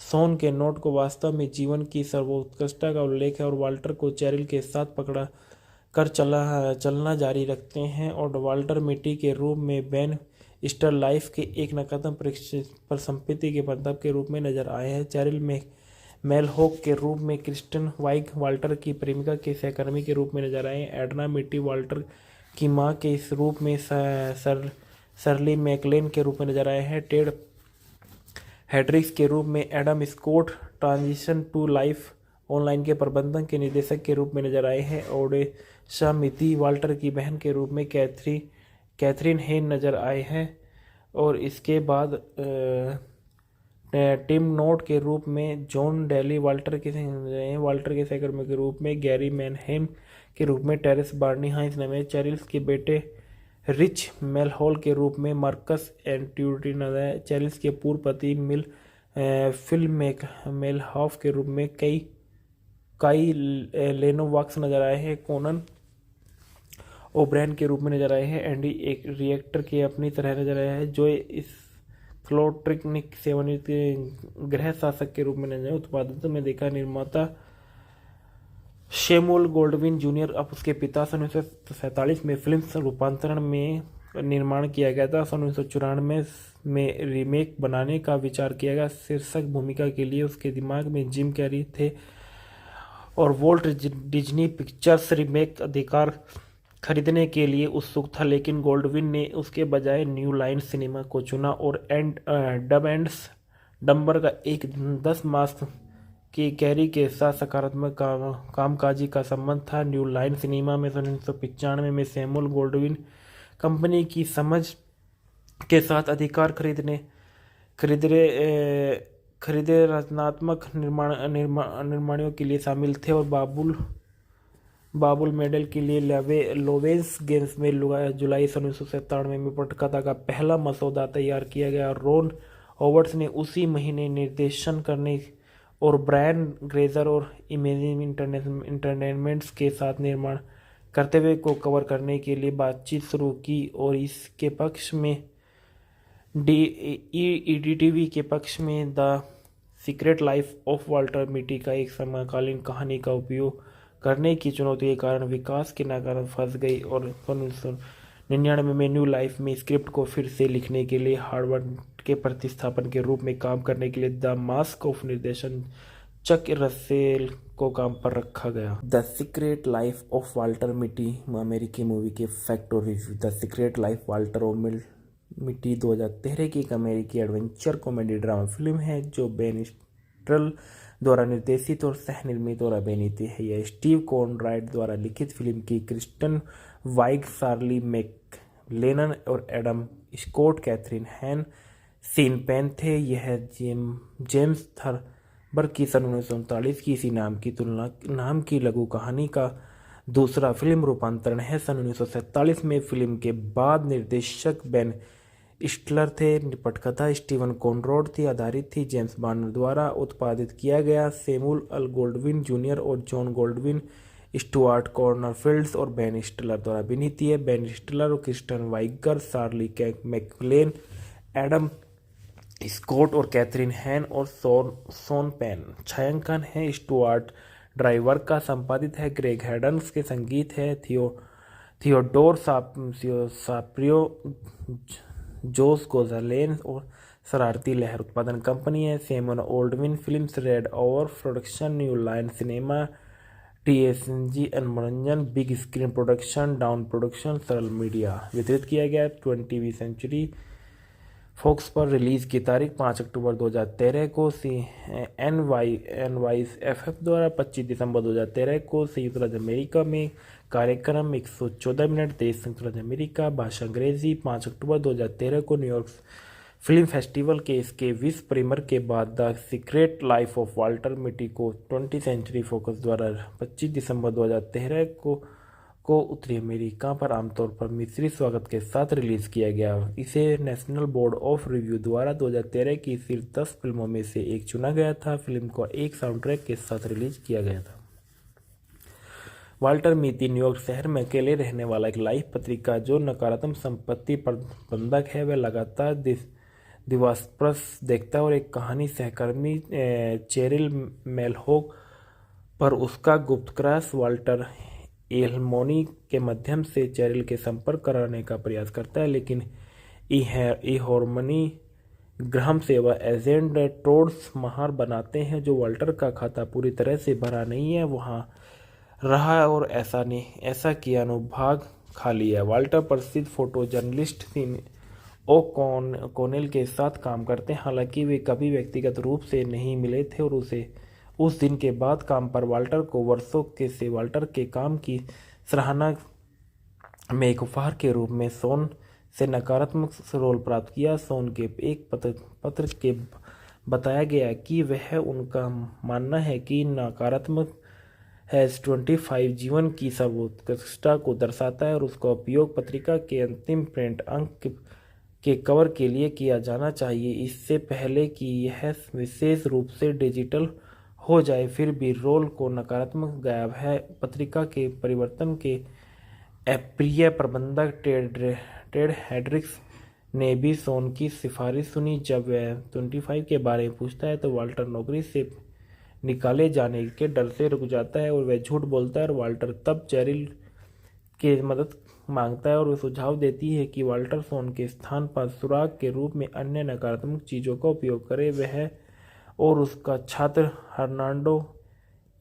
शॉन के नोट को वास्तव में जीवन की सर्वोत्कृष्टता का उल्लेख है, और वाल्टर को चेरिल के साथ पकड़ा कर चलना जारी रखते हैं। और वाल्टर मिट्टी के रूप में बेन स्टर लाइफ के एक नकारात्मक पर संपत्ति के बंधक के रूप में नजर आए हैं। चेरिल में मेलहॉक के रूप में क्रिस्टन वाइग वाल्टर की प्रेमिका के सहकर्मी के रूप में नजर आए हैं। एडना मिट्टी वाल्टर की मां के इस रूप में सरली मैकलेन के रूप में नजर आए हैं। टेड हेड्रिक्स के रूप में Adam Scott transition to life online के प्रबंधन के निदेशक के रूप में नजर आए हैं। ओडेशा मिति वाल्टर की बहन के रूप में कैथरीन हेन नजर आए हैं। और इसके बाद टिम नोट के रूप में जॉन डेली वाल्टर के सहकर्मी के रूप में गैरी मैनहेम के रूप में टेरेस बार्नी हाइंस ने चेरिल्स के बेटे रिच मेलहॉल के रूप में मार्कस एंट्यूटिन, चेरिल्स के पूर्व पति फिल मेलहॉफ के रूप में काई लेनोवाक्स नजर आए हैं। कोनन ओब्रैन के रूप में नजर आए हैं। एंडी एक रिएक्टर के अपनी तरह नजर आया है, जो इस फ्लोट्रिकनिक सेवानिवृत्त गृह शासक के रूप में नजर आए। उत्पादन में देखा निर्माता शेमुअल गोल्डविन जूनियर, अब उसके पिता। सन 1947 में फिल्म रूपांतरण में निर्माण किया गया था। सन 1994 में रीमेक बनाने का विचार किया गया। शीर्षक भूमिका के लिए उसके दिमाग में जिम कैरी थे, और वोल्ट डिज्नी पिक्चर्स रीमेक अधिकार खरीदने के लिए उत्सुक था, लेकिन गोल्डविन ने उसके बजाय न्यू लाइन सिनेमा को चुना। और डब एंड डम्बर का एक 10 मास की कैरी के साथ सकारात्मक कामकाजी का संबंध था। न्यू लाइन सिनेमा में 1995 में सैमुअल गोल्डविन कंपनी की समझ के साथ अधिकार खरीदे रचनात्मक निर्माणों के लिए शामिल थे, और बाबुल मेडल के लिए लोवेंस गेम्स में जुलाई 1997 में पटकथा का पहला मसौदा तैयार किया गया। रोन हॉवर्ड्स ने उसी महीने निर्देशन करने और ब्रायन ग्रेजर और इमेजिन इंटरटेनमेंट्स के साथ निर्माण करते हुए को कवर करने के लिए बातचीत शुरू की और इसके पक्ष में ईडीटीवी के पक्ष में the secret life of Walter मिटी का एक समकालीन कहानी का उपयोग करने की चुनौती के कारण विकास के नाकाम फंस गई और 1999 में न्यू लाइफ में स्क्रिप्ट को फिर से लिखने के लिए हार्वर्ड के प्रतिस्थापन के रूप में काम करने के लिए द मास्क ऑफ निर्देशन चक रसेल को काम पर रखा गया। The secret life of Walter मिटी अमेरिकी मूवी के फैक्ट और review. The secret life Walter मिटी 2013 की एक अमेरिकी एडवेंचर कॉमेडी ड्रामा फिल्म है जो बेन स्टिलर द्वारा निर्देशित और सह निर्मित और अभिनीत है। यह स्टीव कॉनराड द्वारा लिखित फिल्म की क्रिस्टन वाइग, शार्ली मैकलेलन और एडम स्कॉट, कैथरीन हैन, सीन पेन थे। यह जेम्स थर्बर की सन 1939 की इसी नाम की लघु कहानी का दूसरा फिल्म रूपांतरण है। सन 1947 में फिल्म के बाद निर्देशक बेन स्टिलर थे। पटकथा स्टीवन कॉनराड थी, आधारित थी जेम्स बार्नर द्वारा उत्पादित किया गया। सैमुअल एल गोल्डविन जूनियर और जॉन गोल्डविन, स्टुअर्ट कॉर्नरफील्ड और बेन स्टिलर द्वारा अभिनीत है। बेन स्टिलर और Kristen vigour, शार्ली McLellan, Adam Scott और कैथरीन हैन और शॉन पेन। छायांकन है स्टुअर्ट ड्राइवर का, संपादित है ग्रेग हेडन्स के, संगीत है थियोडोर साप्रियो, जोस गोजालेन और शरारती लहर। उत्पादन कंपनी है Samuel ओल्डविन films, red over production, new line cinema, TSG मनोरंजन, big screen production, down production, सरल मीडिया। वितरित किया गया 20वीं सेंचुरी फॉक्स पर। रिलीज की तारीख 5 अक्टूबर 2013 को NYFF द्वारा, 25 दिसंबर 2013 को संयुक्त राज्य अमेरिका में। कार्यक्रम 114 मिनट, देश संयुक्त राज्य अमेरिका, भाषा अंग्रेजी। 5 अक्टूबर 2013 को न्यूयॉर्क फिल्म फेस्टिवल के इसके विश्व प्रीमियर के बाद the secret life of Walter मिटी को 20th सेंचुरी फॉक्स द्वारा 25 दिसंबर 2013 को उत्तरी अमेरिका पर आमतौर पर मिश्रित स्वागत के साथ रिलीज किया गया। इसे नेशनल बोर्ड ऑफ रिव्यू द्वारा 2013 की शीर्ष 10 फिल्मों में से एक चुना गया था। फिल्म को एक साउंड ट्रैक के साथ रिलीज किया गया था। वाल्टर मिटी न्यूयॉर्क शहर में अकेले रहने वाला एक लाइफ पत्रिका जो नकारात्मक संपत्ति प्रबंधक है। वह लगातार दिवास्प्रस देखता है और एक कहानी सहकर्मी चेरिल मेलहोग पर उसका गुप्त क्रश वाल्टर एल्मोनी के माध्यम से चेरिल के संपर्क कराने का प्रयास करता है, लेकिन हार्मनी ग्राहम से वह एजेंट टोड्स महार बनाते हैं जो वाल्टर का खाता पूरी तरह से भरा नहीं है वहां रहा और ऐसा किया अनुभाग खाली है। वाल्टर प्रसिद्ध फोटो जर्नलिस्ट कोनेल के साथ काम करते हैं, हालांकि वे कभी व्यक्तिगत रूप से नहीं मिले थे और उस दिन के बाद काम पर वाल्टर को वर्षों से वाल्टर के काम की सराहना में एक उपहार के रूप में शॉन से नकारात्मक रोल प्राप्त किया। शॉन के एक पत्र के बताया गया कि वह उनका मानना है कि नकारात्मक हैज़ 25 जीवन की सर्वोत्कृष्टता को दर्शाता है और उसका उपयोग पत्रिका के अंतिम प्रिंट अंक के कवर के लिए किया जाना चाहिए इससे पहले कि यह विशेष रूप से डिजिटल हो जाए। फिर भी रोल को नकारात्मक गायब है। पत्रिका के परिवर्तन के अप्रिय प्रबंधक टेड हेड्रिक्स ने भी शॉन की सिफारिश सुनी। जब वह 25 के बारे में पूछता है तो वाल्टर नौकरी से निकाले जाने के डर से रुक जाता है और वह झूठ बोलता है और वाल्टर तब चेरिल की मदद मांगता है और वह सुझाव देती है कि वाल्टर शॉन के स्थान पर सुराग के रूप में अन्य नकारात्मक चीज़ों का उपयोग करे। वह और उसका छात्र हर्नांडो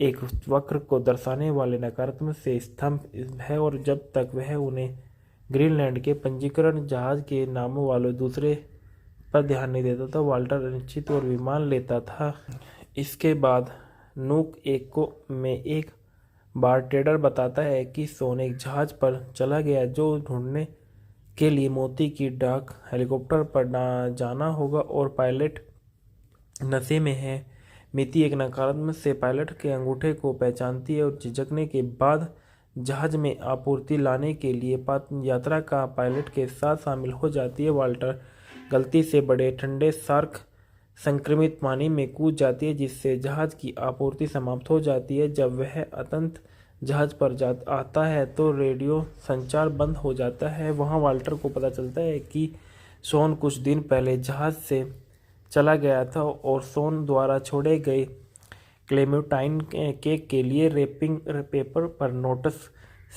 एक वक्र को दर्शाने वाले नकारात्मक से स्तंभ है और जब तक वह उन्हें ग्रीनलैंड के पंजीकरण जहाज के नामों वाले दूसरे पर ध्यान नहीं देता था, वाल्टर अनिश्चित और विमान लेता था। इसके बाद नूक में एक बारटेंडर बताता है कि शॉन एक जहाज पर चला गया जो ढूंढने के लिए मोती की डाक हेलीकॉप्टर पर जाना होगा और पायलट नशे में है। मिती एक नकारात्मक से पायलट के अंगूठे को पहचानती है और झिझकने के बाद जहाज में आपूर्ति लाने के लिए यात्रा का पायलट के साथ शामिल हो जाती है। वाल्टर गलती से बड़े ठंडे शार्क संक्रमित पानी में कूद जाती है, जिससे जहाज की आपूर्ति समाप्त हो जाती है। जब वह अंततः जहाज पर आता है तो रेडियो संचार बंद हो जाता है। वहाँ वाल्टर को पता चलता है कि शॉन कुछ दिन पहले जहाज से चला गया था और शॉन द्वारा छोड़े गए क्लेमेंटाइन केक के लिए रैपिंग पेपर पर नोटिस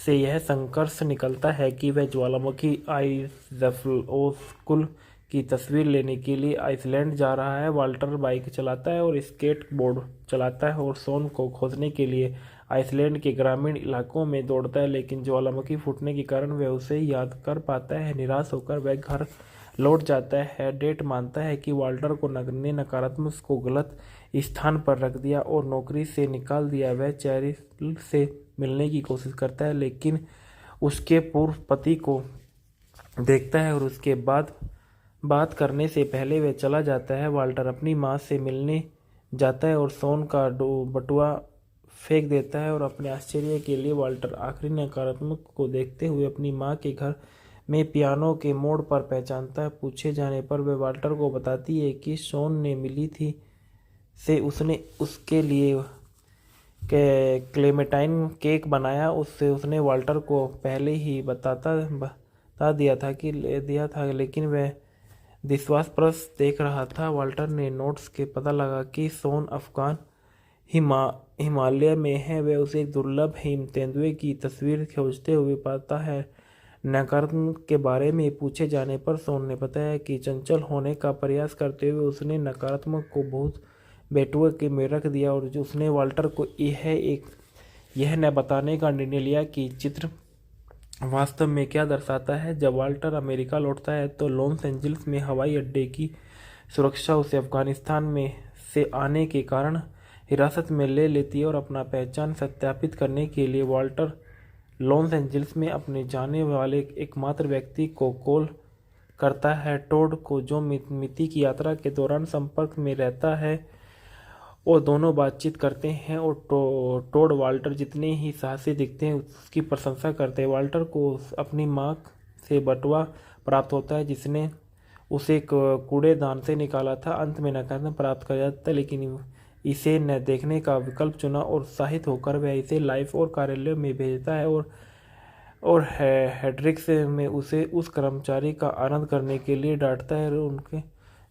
से यह संकर्ष निकलता है कि वह ज्वालामुखी आइज़फ्लोकुल की तस्वीर लेने के लिए आइसलैंड जा रहा है। वाल्टर बाइक चलाता है और स्केटबोर्ड चलाता है और शॉन को खोजने के लिए आइसलैंड के ग्रामीण इलाकों में दौड़ता है, लेकिन ज्वालामुखी फूटने के कारण वह उसे याद कर पाता है। निराश होकर वह घर लौट जाता है। डेट मानता है कि वाल्टर को ने नकारात्मक को गलत स्थान पर रख दिया और नौकरी से निकाल दिया। वह चेरिल से मिलने की कोशिश करता है, लेकिन उसके पूर्व पति को देखता है और उसके बाद बात करने से पहले वह चला जाता है। वाल्टर अपनी माँ से मिलने जाता है और शॉन का बटुआ फेंक देता है और अपने आश्चर्य के लिए वाल्टर आखिरी नकारात्मक को देखते हुए अपनी माँ के घर में पियानो के मोड़ पर पहचानता है। पूछे जाने पर वह वाल्टर को बताती है कि शॉन ने मिली थी से उसने उसके लिए क्लेमेंटाइन केक बनाया। उससे उसने वाल्टर को पहले ही बता दिया था, लेकिन वह विश्वासप्रस्त देख रहा था। वाल्टर ने नोट्स के पता लगा कि शॉन अफगान हिमालय में है। वह उसे एक दुर्लभ हिम तेंदुए की तस्वीर खोजते हुए पाता है। नकारात्मक के बारे में पूछे जाने पर शॉन ने बताया कि चंचल होने का प्रयास करते हुए उसने नकारात्मक को बहुत बेटुए में रख दिया और उसने वाल्टर को यह न बताने का निर्णय लिया कि चित्र वास्तव में क्या दर्शाता है। जब वाल्टर अमेरिका लौटता है तो लॉस एंजल्स में हवाई अड्डे की सुरक्षा उसे अफगानिस्तान में से आने के कारण हिरासत में ले लेती है और अपना पहचान सत्यापित करने के लिए वाल्टर लॉस एंजल्स में अपने जाने वाले एकमात्र व्यक्ति को कॉल करता है, टोड को, जो मिती की यात्रा के दौरान संपर्क में रहता है, और दोनों बातचीत करते हैं और टोड वाल्टर जितने ही साहसी दिखते हैं उसकी प्रशंसा करते हैं। वाल्टर को अपनी माँ से बटुआ प्राप्त होता है जिसने उसे कूड़ेदान से निकाला था। अंत में नकारात्मक प्राप्त कर जाता है, लेकिन इसे न देखने का विकल्प चुना और उत्साहित होकर वह इसे लाइफ और कार्यालय में भेजता है और हेड्रिक्स में उसे उस कर्मचारी का आनंद करने के लिए डांटता है उनके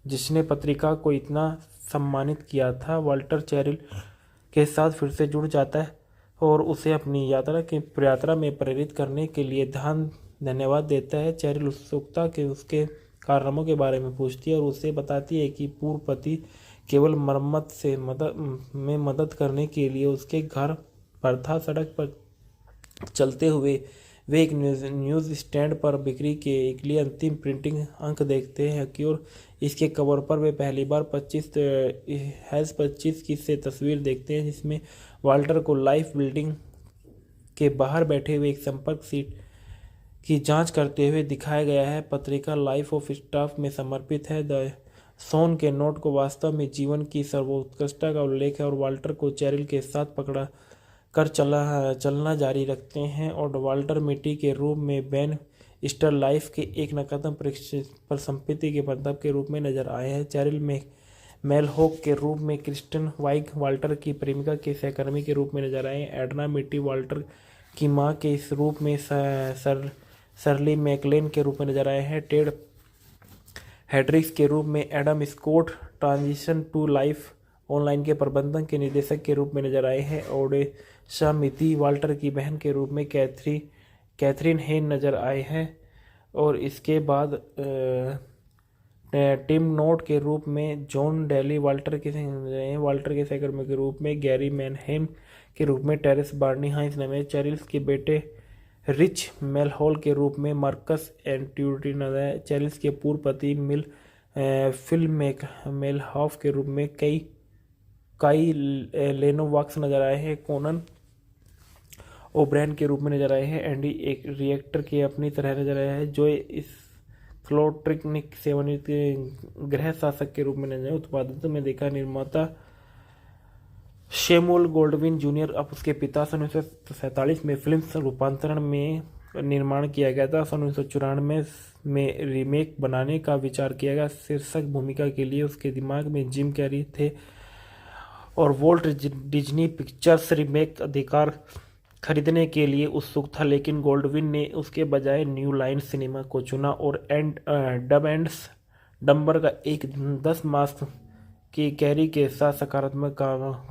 जिसने पत्रिका को इतना सम्मानित किया था। वाल्टर चेरिल के साथ फिर से जुड़ जाता है और उसे अपनी यात्रा में प्रेरित करने के लिए धन्यवाद देता है। चेरिल उत्सुकता के उसके कारनामों के बारे में पूछती है और उसे बताती है कि पूर्व पति केवल मरम्मत में मदद करने के लिए उसके घर पर था। सड़क पर चलते हुए वे एक न्यूज़ स्टैंड पर बिक्री के एक लिए अंतिम प्रिंटिंग अंक देखते हैं कि और इसके कवर पर वे पहली बार 25 की से तस्वीर देखते हैं, जिसमें वाल्टर को लाइफ बिल्डिंग के बाहर बैठे हुए एक संपर्क सीट की जांच करते हुए दिखाया गया है। पत्रिका लाइफ ऑफ स्टाफ में समर्पित है। द शॉन के नोट को वास्तव में जीवन की सर्वोत्कृष्टता का उल्लेख है और वाल्टर को चेरिल के साथ पकड़ा कर चलना जारी रखते हैं और वाल्टर मिट्टी के रूप में बैन स्टर लाइफ के एक नकारात्मक पर संपत्ति के मतलब के रूप में नजर आए हैं। चेरिल में मेलहॉक के रूप में, क्रिस्टन वाइग वाल्टर की प्रेमिका के सहकर्मी के रूप में नजर आए हैं। एडना मिट्टी वाल्टर की मां के इस रूप में सरली मैकलेन के रूप में नजर आए हैं। टेड हेड्रिक्स के रूप में Adam Scott transition to life online के प्रबंधक के निर्देशक के रूप में नजर आए हैं। ओडेशा मिती वाल्टर की बहन के रूप में कैथरीन हेन नजर आए हैं और इसके बाद टिम नोट के रूप में जॉन डेली वाल्टर के सहकर्मी के रूप में गैरी मैनहेम के रूप में टेरेस बार्नी हाइंस ने चेरिल्स के बेटे रिच मेलहॉल के रूप में मार्कस एंट्यूटिन, चेरिल्स के पूर्व पति फिल मेलहॉफ के रूप में काई लेनोवाक्स नजर आए हैं। कोनन ओब्रैन के रूप में नजर आए हैं। एंडी एक रिएक्टर के अपनी तरह नजर आया है। जो इस फ्लोट्रिकनिक सेवानिवृत्त गृह शासक के रूप में नजर आए। उत्पादन में देखा निर्माता शेमुअल गोल्डविन जूनियर अब उसके पिता सन 1947 में फिल्म रूपांतरण में निर्माण किया गया था। सन 1994 में रीमेक बनाने का विचार किया गया। शीर्षक भूमिका के लिए उसके दिमाग में जिम कैरी थे और वॉल्ट डिज्नी पिक्चर्स रीमेक अधिकार खरीदने के लिए उत्सुक था, लेकिन गोल्डविन ने उसके बजाय न्यू लाइन सिनेमा को चुना और डब एंड डम्बर का एक 10 मास की कैरी के साथ सकारात्मक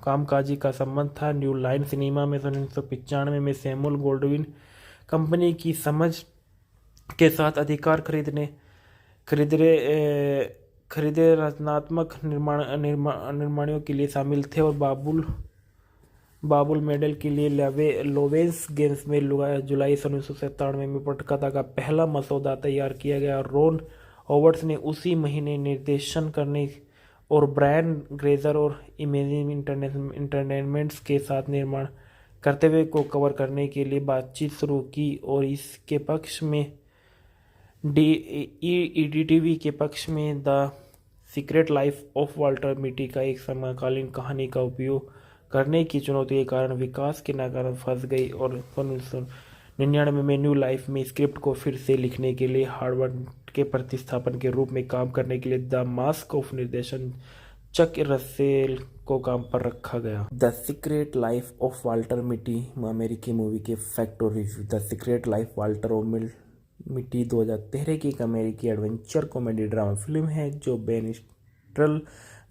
कामकाजी का संबंध था। न्यू लाइन सिनेमा में सन 1995 में सैमुअल गोल्डविन कंपनी की समझ के साथ अधिकार खरीदे रचनात्मक निर्माणों के लिए शामिल थे और बाबुल मेडल के लिए लोवेंस गेम्स में जुलाई सन 1997 में पटकथा का पहला मसौदा तैयार किया गया। रॉन हॉवर्ड्स ने उसी महीने निर्देशन करने और ब्रायन ग्रेजर और इमेजिन इंटरटेनमेंट्स के साथ निर्माण करते हुए को कवर करने के लिए बातचीत शुरू की और इसके पक्ष में ईडीटीवी के पक्ष में the secret life of Walter मिटी का एक समकालीन कहानी का उपयोग करने की चुनौती के कारण विकास के नाकाम फंस गई और 1999 में न्यू लाइफ में स्क्रिप्ट को फिर से लिखने के लिए हार्वर्ड के प्रतिस्थापन के रूप में काम करने के लिए द मास्क ऑफ निर्देशन चक रसेल को काम पर रखा गया। The secret life of Walter मिटी अमेरिकी मूवी के फैक्ट और review. The secret life Walter मिटी 2013 की एक अमेरिकी एडवेंचर कॉमेडी ड्रामा फिल्म है जो बेन स्टिलर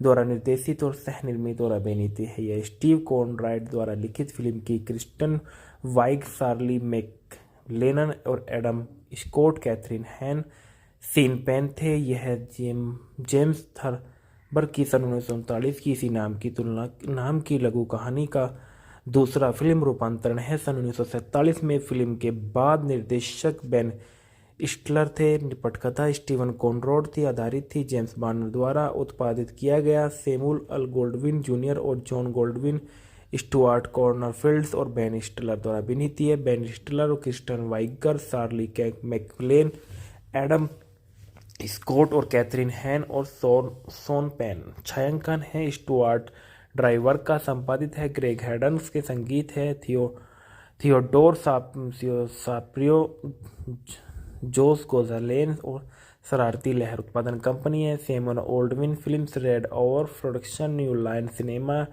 द्वारा निर्देशित और सह निर्मित और अभिनीत है। यह स्टीव कॉनराड द्वारा लिखित फिल्म की क्रिस्टन वाइग, शार्ली मैकलेलन और एडम स्कॉट, कैथरीन हैन, सीन पेन थे। यह जेम्स थर्बर की सन 1939 की इसी नाम की लघु कहानी का दूसरा फिल्म रूपांतरण है। सन 1947 में फिल्म के बाद निर्देशक बेन स्टिलर थे। पटकथा स्टीवन कॉनराड थी, आधारित थी जेम्स बार्नर द्वारा उत्पादित किया गया। सैमुअल एल गोल्डविन जूनियर और जॉन गोल्डविन, स्टुअर्ट कॉर्नरफील्ड और बेन स्टिलर द्वारा अभिनीत है। बेन स्टिलर और Kristen vigour, शार्ली McLellan, Adam Scott और कैथरीन हैन और शॉन पेन। छायांकन है स्टुअर्ट ड्राइवर का, संपादित है ग्रेग हेडन्स के, संगीत है थियोडोर साप्रियो, जोस गोजालेन और शरारती लहर। उत्पादन कंपनी है Samuel Gold Wing films, red over production, new line cinema,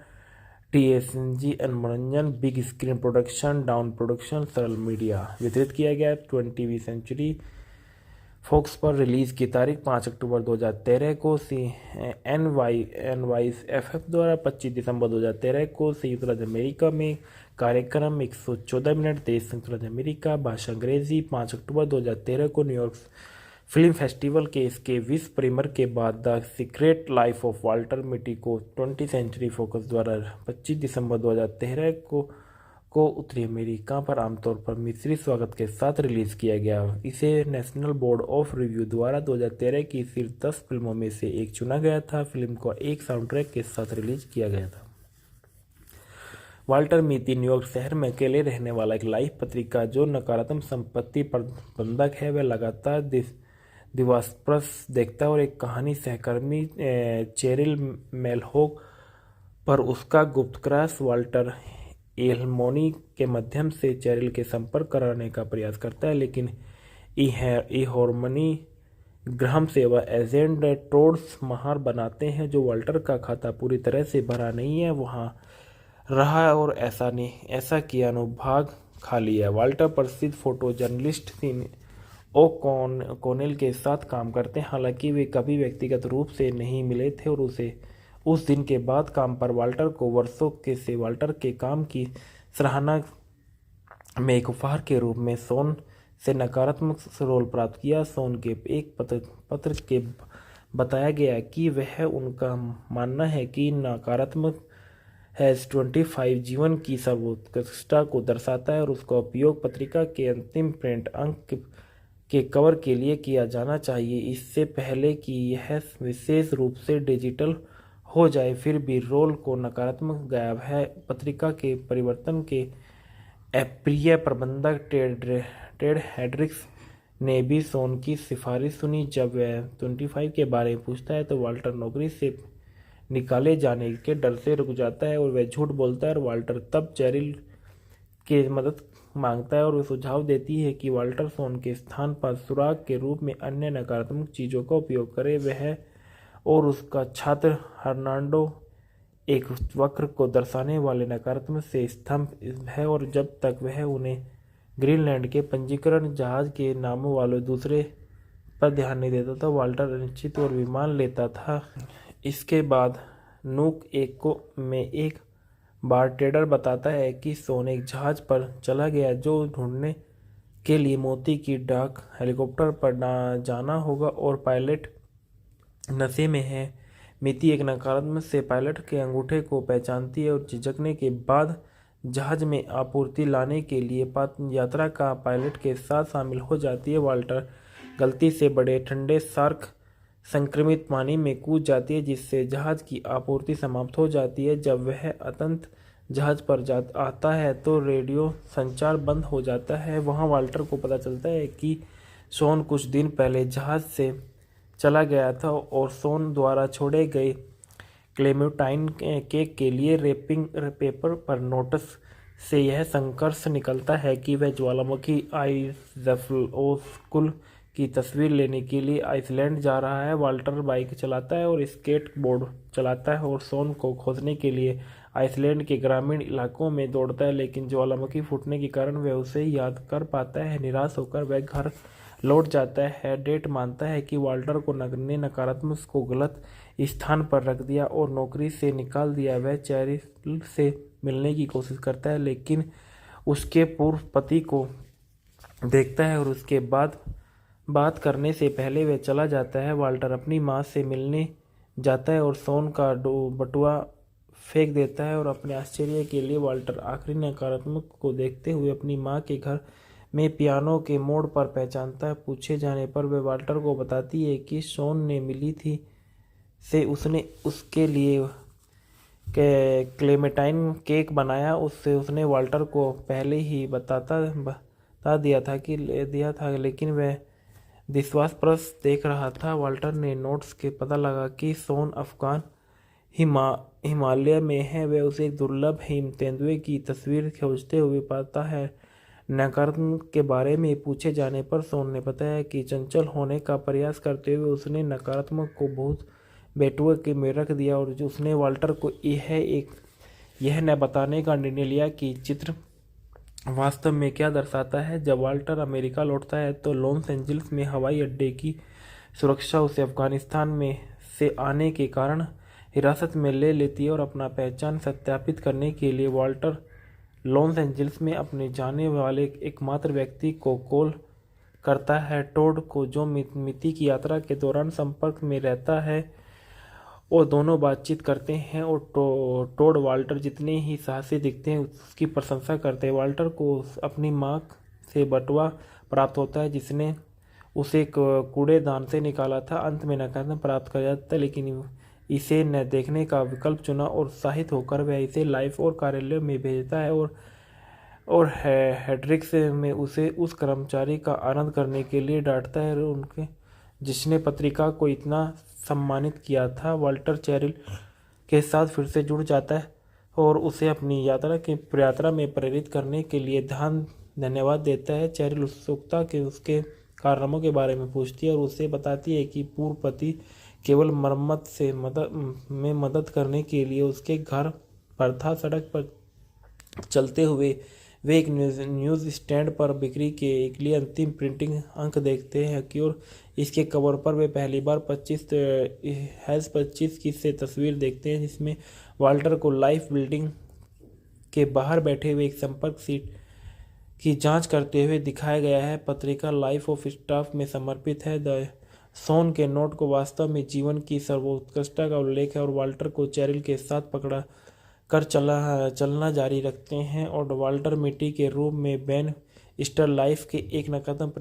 TSG मनोरंजन, big screen production, down production, सरल मीडिया। वितरित किया गया 20वीं सेंचुरी फॉक्स पर। रिलीज की तारीख 5 अक्टूबर 2013 को NYFF द्वारा, 25 दिसंबर 2013 को संयुक्त राज्य अमेरिका में। कार्यक्रम 114 मिनट, देश संयुक्त राज्य अमेरिका, भाषा अंग्रेजी। 5 अक्टूबर 2013 को न्यूयॉर्क फिल्म फेस्टिवल के इसके विश्व प्रीमियर के बाद the secret life of Walter मिटी को 20th सेंचुरी फॉक्स द्वारा 25 दिसंबर 2013 को उत्तरी अमेरिका पर आमतौर पर मिश्रित स्वागत के साथ रिलीज किया गया। इसे नेशनल बोर्ड ऑफ रिव्यू द्वारा 2013 की शीर्ष 10 फिल्मों में से एक चुना गया था। फिल्म को एक साउंड ट्रैक के साथ रिलीज किया गया था। वाल्टर मिटी न्यूयॉर्क शहर में अकेले रहने वाला एक लाइफ पत्रिका जो नकारात्मक संपत्ति प्रबंधक है। वह लगातार दिवास्प्रस देखता है और एक कहानी सहकर्मी चेरिल मेलहोग पर उसका गुप्त क्रश वाल्टर एल्मोनी के माध्यम से चेरिल के संपर्क कराने का प्रयास करता है, लेकिन हार्मनी ग्राहम से वह एजेंट टोड्स महार बनाते हैं जो वाल्टर का खाता पूरी तरह से भरा नहीं है वहां रहा और ऐसा किया अनुभाग खाली है। वाल्टर प्रसिद्ध फोटो जर्नलिस्ट कोनेल के साथ काम करते हैं, हालांकि वे कभी व्यक्तिगत रूप से नहीं मिले थे और उस दिन के बाद काम पर वाल्टर को वर्षों से वाल्टर के काम की सराहना में एक उपहार के रूप में शॉन से नकारात्मक रोल प्राप्त किया। शॉन के एक पत्र के बताया गया कि वह उनका मानना है कि नकारात्मक हैज़ 25 जीवन की सर्वोत्कृष्टता को दर्शाता है और उसका उपयोग पत्रिका के अंतिम प्रिंट अंक के कवर के लिए किया जाना चाहिए इससे पहले कि यह विशेष रूप से डिजिटल हो जाए। फिर भी रोल को नकारात्मक गायब है। पत्रिका के परिवर्तन के अप्रिय प्रबंधक टेड हेड्रिक्स ने भी शॉन की सिफारिश सुनी। जब वह 25 के बारे में पूछता है तो वाल्टर नौकरी से निकाले जाने के डर से रुक जाता है और वह झूठ बोलता है और वाल्टर तब चेरिल की मदद मांगता है और सुझाव देती है कि वाल्टर सोन के स्थान पर सुराग के रूप में अन्य नकारात्मक चीज़ों का उपयोग करे। वह और उसका छात्र हर्नांडो एक वक्र को दर्शाने वाले नकारात्मक से स्तंभ है, और जब तक वह उन्हें ग्रीनलैंड के पंजीकरण जहाज के नामों वाले दूसरे पर ध्यान नहीं देता था, वाल्टर अनिश्चित और विमान लेता था। इसके बाद नूक एक को में एक बारटेंडर बताता है कि सोन एक जहाज पर चला गया जो ढूंढने के लिए मोती की डाक हेलीकॉप्टर पर जाना होगा और पायलट नशे में है। मिति एक नकारात्मक से पायलट के अंगूठे को पहचानती है और झिझकने के बाद जहाज में आपूर्ति लाने के लिए यात्रा का पायलट के साथ शामिल हो जाती है। वाल्टर गलती से बड़े ठंडे शार्क संक्रमित पानी में कूद जाती है, जिससे जहाज की आपूर्ति समाप्त हो जाती है। जब वह अंततः जहाज पर आता है तो रेडियो संचार बंद हो जाता है। वहां वाल्टर को पता चलता है कि सोन कुछ दिन पहले जहाज से चला गया था और सोन द्वारा छोड़े गए क्लेमेंटाइन केक के लिए रैपिंग पेपर पर नोटिस से यह संकर्ष निकलता है कि वह ज्वालामुखी आइज़फ्लोकुल की तस्वीर लेने के लिए आइसलैंड जा रहा है। वाल्टर बाइक चलाता है और स्केट बोर्ड चलाता है और सोन को खोजने के लिए आइसलैंड के ग्रामीण इलाकों में दौड़ता है, लेकिन ज्वालामुखी फूटने के कारण वह उसे याद कर पाता है। निराश होकर वह घर लौट जाता है। डेट मानता है कि वाल्टर को ने नकारात्मक को गलत स्थान पर रख दिया और नौकरी से निकाल दिया। वह चैरिल से मिलने की कोशिश करता है, लेकिन उसके पूर्व पति को देखता है और उसके बाद बात करने से पहले वह चला जाता है। वाल्टर अपनी माँ से मिलने जाता है और सोन का बटुआ फेंक देता है, और अपने आश्चर्य के लिए वाल्टर आखिरी नकारात्मक को देखते हुए अपनी माँ के घर में पियानो के मोड़ पर पहचानता है। पूछे जाने पर वह वाल्टर को बताती है कि सोन ने मिली थी से उसने उसके लिए क्लेमेंटाइन केक बनाया। उसने वाल्टर को पहले ही बता दिया था, लेकिन वह विश्वासप्रस देख रहा था। वाल्टर ने नोट्स के पता लगा कि सोन अफगान हिमालय में है। वह उसे दुर्लभ हिम तेंदुए की तस्वीर खोजते हुए पाता है। नकारात्मक के बारे में पूछे जाने पर सोन ने बताया कि चंचल होने का प्रयास करते हुए उसने नकारात्मक को बहुत बेटुए में रख दिया, और उसने वाल्टर को यह न बताने का निर्णय लिया कि चित्र वास्तव में क्या दर्शाता है। जब वाल्टर अमेरिका लौटता है तो लॉस एंजल्स में हवाई अड्डे की सुरक्षा उसे अफगानिस्तान में से आने के कारण हिरासत में ले लेती है, और अपना पहचान सत्यापित करने के लिए वाल्टर लॉस एंजल्स में अपने जाने वाले एकमात्र व्यक्ति को कॉल करता है, टोड को, जो मिति की यात्रा के दौरान संपर्क में रहता है, और दोनों बातचीत करते हैं। और टोड वाल्टर जितने ही साहसी दिखते हैं उसकी प्रशंसा करते हैं। वाल्टर को अपनी माँ से बटुआ प्राप्त होता है जिसने उसे कूड़ेदान से निकाला था। अंत में नकारात्मक प्राप्त कर जाता है, लेकिन इसे न देखने का विकल्प चुना और उत्साहित होकर वह इसे लाइफ और कार्यालय में भेजता है, और हेड्रिक्स में उसे उस कर्मचारी का आनंद करने के लिए डांटता है उनके जिसने पत्रिका को इतना सम्मानित किया था। वाल्टर चैरिल के साथ फिर से जुड़ जाता है और उसे अपनी यात्रा में प्रेरित करने के लिए धन्यवाद देता है। चैरिल उत्सुकता के उसके कारनामों के बारे में पूछती है और उसे बताती है कि पूर्व पति केवल मरम्मत में मदद करने के लिए उसके घर पर था। सड़क पर चलते हुए वे एक न्यूज़ स्टैंड पर बिक्री के एक लिए अंतिम प्रिंटिंग अंक देखते हैं कि और इसके कवर पर वे पहली बार 25 की से तस्वीर देखते हैं, जिसमें वाल्टर को लाइफ बिल्डिंग के बाहर बैठे हुए एक संपर्क सीट की जांच करते हुए दिखाया गया है। पत्रिका लाइफ ऑफ स्टाफ में समर्पित है। द सोन के नोट को वास्तव में जीवन की सर्वोत्कृष्टता का उल्लेख है, और वाल्टर को चैरिल के साथ पकड़ा कर चलना जारी रखते हैं। और वाल्टर मिट्टी के रूप में बैन स्टर लाइफ के एक नकारात्मक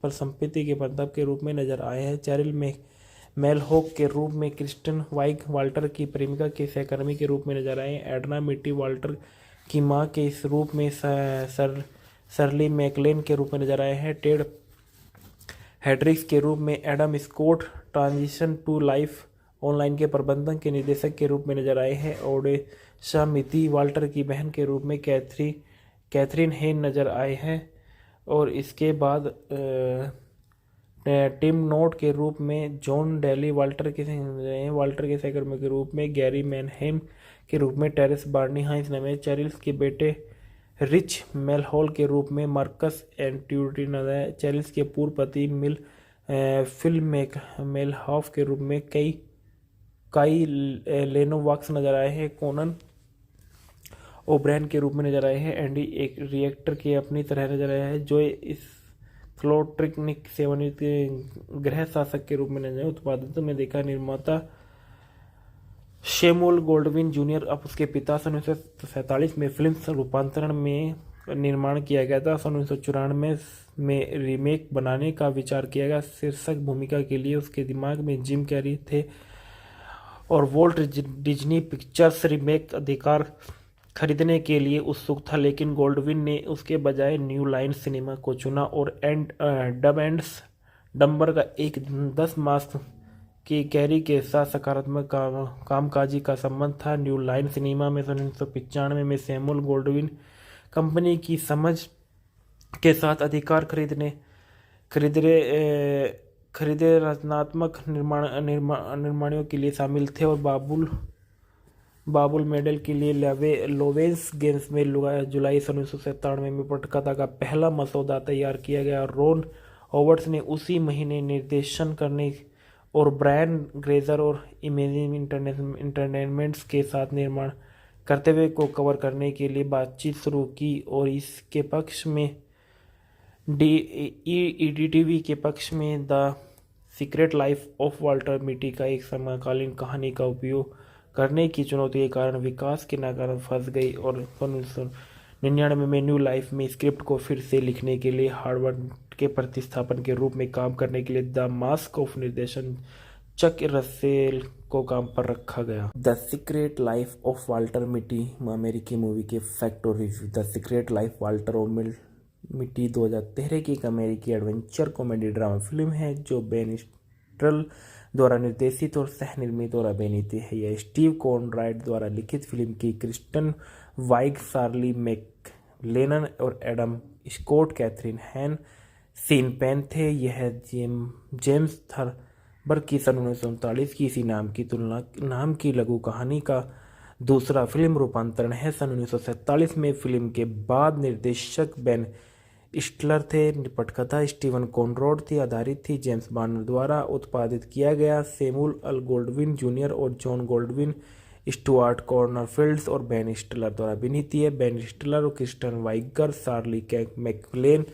पर संपत्ति के मतलब के रूप में नजर आए हैं। चैरिल में मेलहॉक के रूप में क्रिस्टन वाइग वाल्टर की प्रेमिका के सहकर्मी के रूप में नजर आए हैं। एडना मिट्टी वाल्टर की मां के इस रूप में सरली मैकलेन के रूप में नजर आए हैं। टेड हेड्रिक्स के रूप में Adam Scott transition to life online के प्रबंधन के निर्देशक के रूप में नजर आए हैं। ओडेशा मिति वाल्टर की बहन के रूप में कैथरीन हेन नज़र आए हैं और इसके बाद टिम नोट के रूप में जॉन डेली वाल्टर के सहकर्मी के रूप में गैरी मैनहेम के रूप में टेरेस बार्नी हाइंस ने चैरिल्स के बेटे रिच मेलहॉल के रूप में मार्कस एंट्यूटी नजर चैरिल्स के पूर्व पति फिल मेलहॉफ के रूप में काई लेनोवाक्स नजर आए हैं। कोनन ओब्रैन के रूप में नजर आए हैं। एंडी एक रिएक्टर के अपनी तरह नजर आया है जो इस फ्लोट्रिकनिक सेवानिवृत्त गृह शासक के रूप में नजर आए। उत्पादित में देखा निर्माता शेमुअल गोल्डविन जूनियर अब उसके पिता। सन 1947 में फिल्म रूपांतरण में निर्माण किया गया था। सन 1994 में रीमेक बनाने का विचार किया गया। शीर्षक भूमिका के लिए उसके दिमाग में जिम कैरी थे और वोल्ट डिज्नी पिक्चर्स रीमेक अधिकार खरीदने के लिए उत्सुक था, लेकिन गोल्डविन ने उसके बजाय न्यू लाइन सिनेमा को चुना और डब एंड डम्बर का एक 10 मास की कैरी के साथ सकारात्मक कामकाजी का संबंध था। न्यू लाइन सिनेमा में सन 1995 में सैमुअल गोल्डविन कंपनी की समझ के साथ अधिकार खरीदे रचनात्मक निर्माणों के लिए शामिल थे और बाबुल मेडल के लिए लोवेंस गेम्स में जुलाई सन 1997 में पटकथा का पहला मसौदा तैयार किया गया। रोन हॉवर्ड्स ने उसी महीने निर्देशन करने और ब्रायन ग्रेजर और इमेजिन इंटरटेनमेंट्स के साथ निर्माण करते हुए को कवर करने के लिए बातचीत शुरू की और इसके पक्ष में ईडीटीवी के पक्ष में the secret life of Walter मिटी का एक समकालीन कहानी का उपयोग करने की चुनौती के कारण विकास के नाकाम फंस गई और 1999 में न्यू लाइफ में स्क्रिप्ट को फिर से लिखने के लिए हार्वर्ड के प्रतिस्थापन के रूप में काम करने के लिए द मास्क ऑफ निर्देशन चक रसेल को काम पर रखा गया। The secret life of Walter मिटी अमेरिकी मूवी के फैक्ट और review. The secret life Walter मिटी 2013 की एक अमेरिकी एडवेंचर कॉमेडी ड्रामा फिल्म है जो बेन स्टिलर द्वारा निर्देशित और सह निर्मित और अभिनीत है। यह स्टीव कॉनराड द्वारा लिखित फिल्म की क्रिस्टन वाइग, शार्ली मैकलेनन और एडम स्कॉट, कैथरीन हैन, सीन पेन थे। यह जेम्स थर्बर की सन 1939 की इसी नाम की लघु कहानी का दूसरा फिल्म रूपांतरण है। सन 1947 में फिल्म के बाद निर्देशक बेन स्टिलर थे। पटकथा स्टीवन कॉनराड थी, आधारित थी जेम्स बार्नर द्वारा उत्पादित किया गया। सैमुअल एल गोल्डविन जूनियर और जॉन गोल्डविन, स्टुअर्ट कॉर्नरफील्ड और बेन स्टिलर द्वारा अभिनीत है। बेन स्टिलर और Kristen vigour, शार्ली McLaren,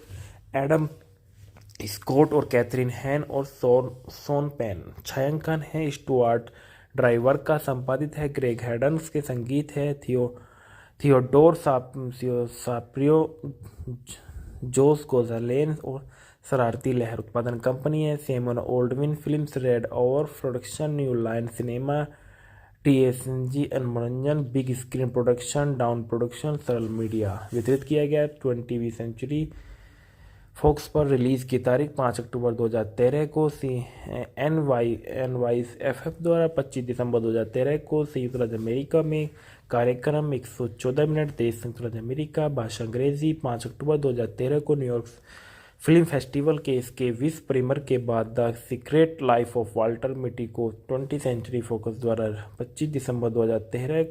Adam Scott और कैथरीन हैन और शॉन पेन। छायांकन है स्टुअर्ट ड्राइवर का, संपादित है ग्रेग हेडन्स के, संगीत है थियोडोर साप्रियो, जोस गोजालेन और शरारती लहर। उत्पादन कंपनी है Samuel ओल्डविन films, red over production, new line cinema, TSG मनोरंजन, big screen production, down production, सरल मीडिया। वितरित किया गया 20वीं सेंचुरी फॉक्स पर। रिलीज की तारीख 5 अक्टूबर 2013 को NYFF द्वारा, 25 दिसंबर 2013 को संयुक्त राज्य अमेरिका में। कार्यक्रम 114 मिनट, देश संयुक्त राज्य अमेरिका, भाषा अंग्रेजी। 5 अक्टूबर 2013 को न्यूयॉर्क फिल्म फेस्टिवल के इसके विश्व प्रीमियर के बाद the secret life of Walter मिटी को 20th सेंचुरी फोकस द्वारा 25 दिसंबर 2013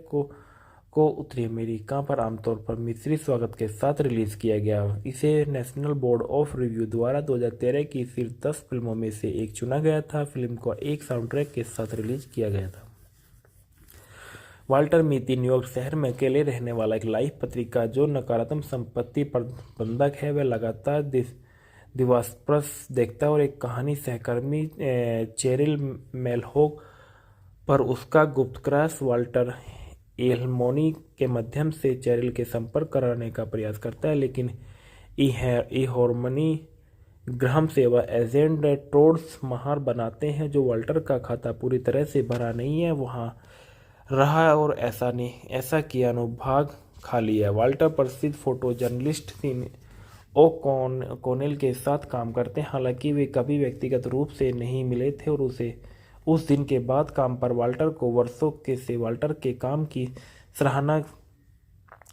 को उत्तरी अमेरिका पर आमतौर पर मिश्रित स्वागत के साथ रिलीज किया गया। इसे नेशनल बोर्ड ऑफ रिव्यू द्वारा 2013 की शीर्ष 10 फिल्मों में से एक चुना गया था। फिल्म को एक साउंड ट्रैक के साथ रिलीज किया गया था। वाल्टर मिटी न्यूयॉर्क शहर में अकेले रहने वाला एक लाइफ पत्रिका जो नकारात्मक संपत्ति प्रबंधक है। वह लगातार दिवास्प्रस देखता है और एक कहानी सहकर्मी चेरिल मेलहॉफ पर उसका गुप्त क्रश वाल्टर एल्मोनी के माध्यम से चेरिल के संपर्क कराने का प्रयास करता है, लेकिन हार्मनी ग्राहम सेवा एजेंट टोड्स महार बनाते हैं जो वाल्टर का खाता पूरी तरह से भरा नहीं है वहां रहा और ऐसा किया अनुभाग खाली है। वाल्टर प्रसिद्ध फोटो जर्नलिस्ट कोनेल के साथ काम करते हैं, हालांकि वे कभी व्यक्तिगत रूप से नहीं मिले थे और उस दिन के बाद काम पर वाल्टर को वर्षों से वाल्टर के काम की सराहना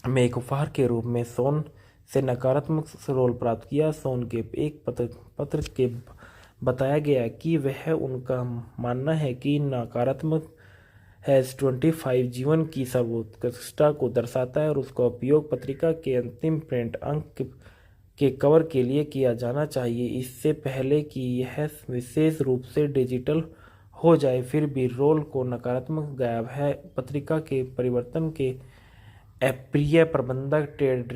में एक उपहार के रूप में शॉन से नकारात्मक रोल प्राप्त किया। सोन के एक पत्र के बताया गया कि वह उनका मानना है कि नकारात्मक -25 जीवन की सर्वोत्कृष्टता को दर्शाता है और उसका उपयोग पत्रिका के अंतिम प्रिंट अंक के कवर के लिए किया जाना चाहिए, इससे पहले कि यह विशेष रूप से डिजिटल हो जाए। फिर भी रोल को नकारात्मक गायब है। पत्रिका के परिवर्तन के अप्रिय प्रबंधक टेड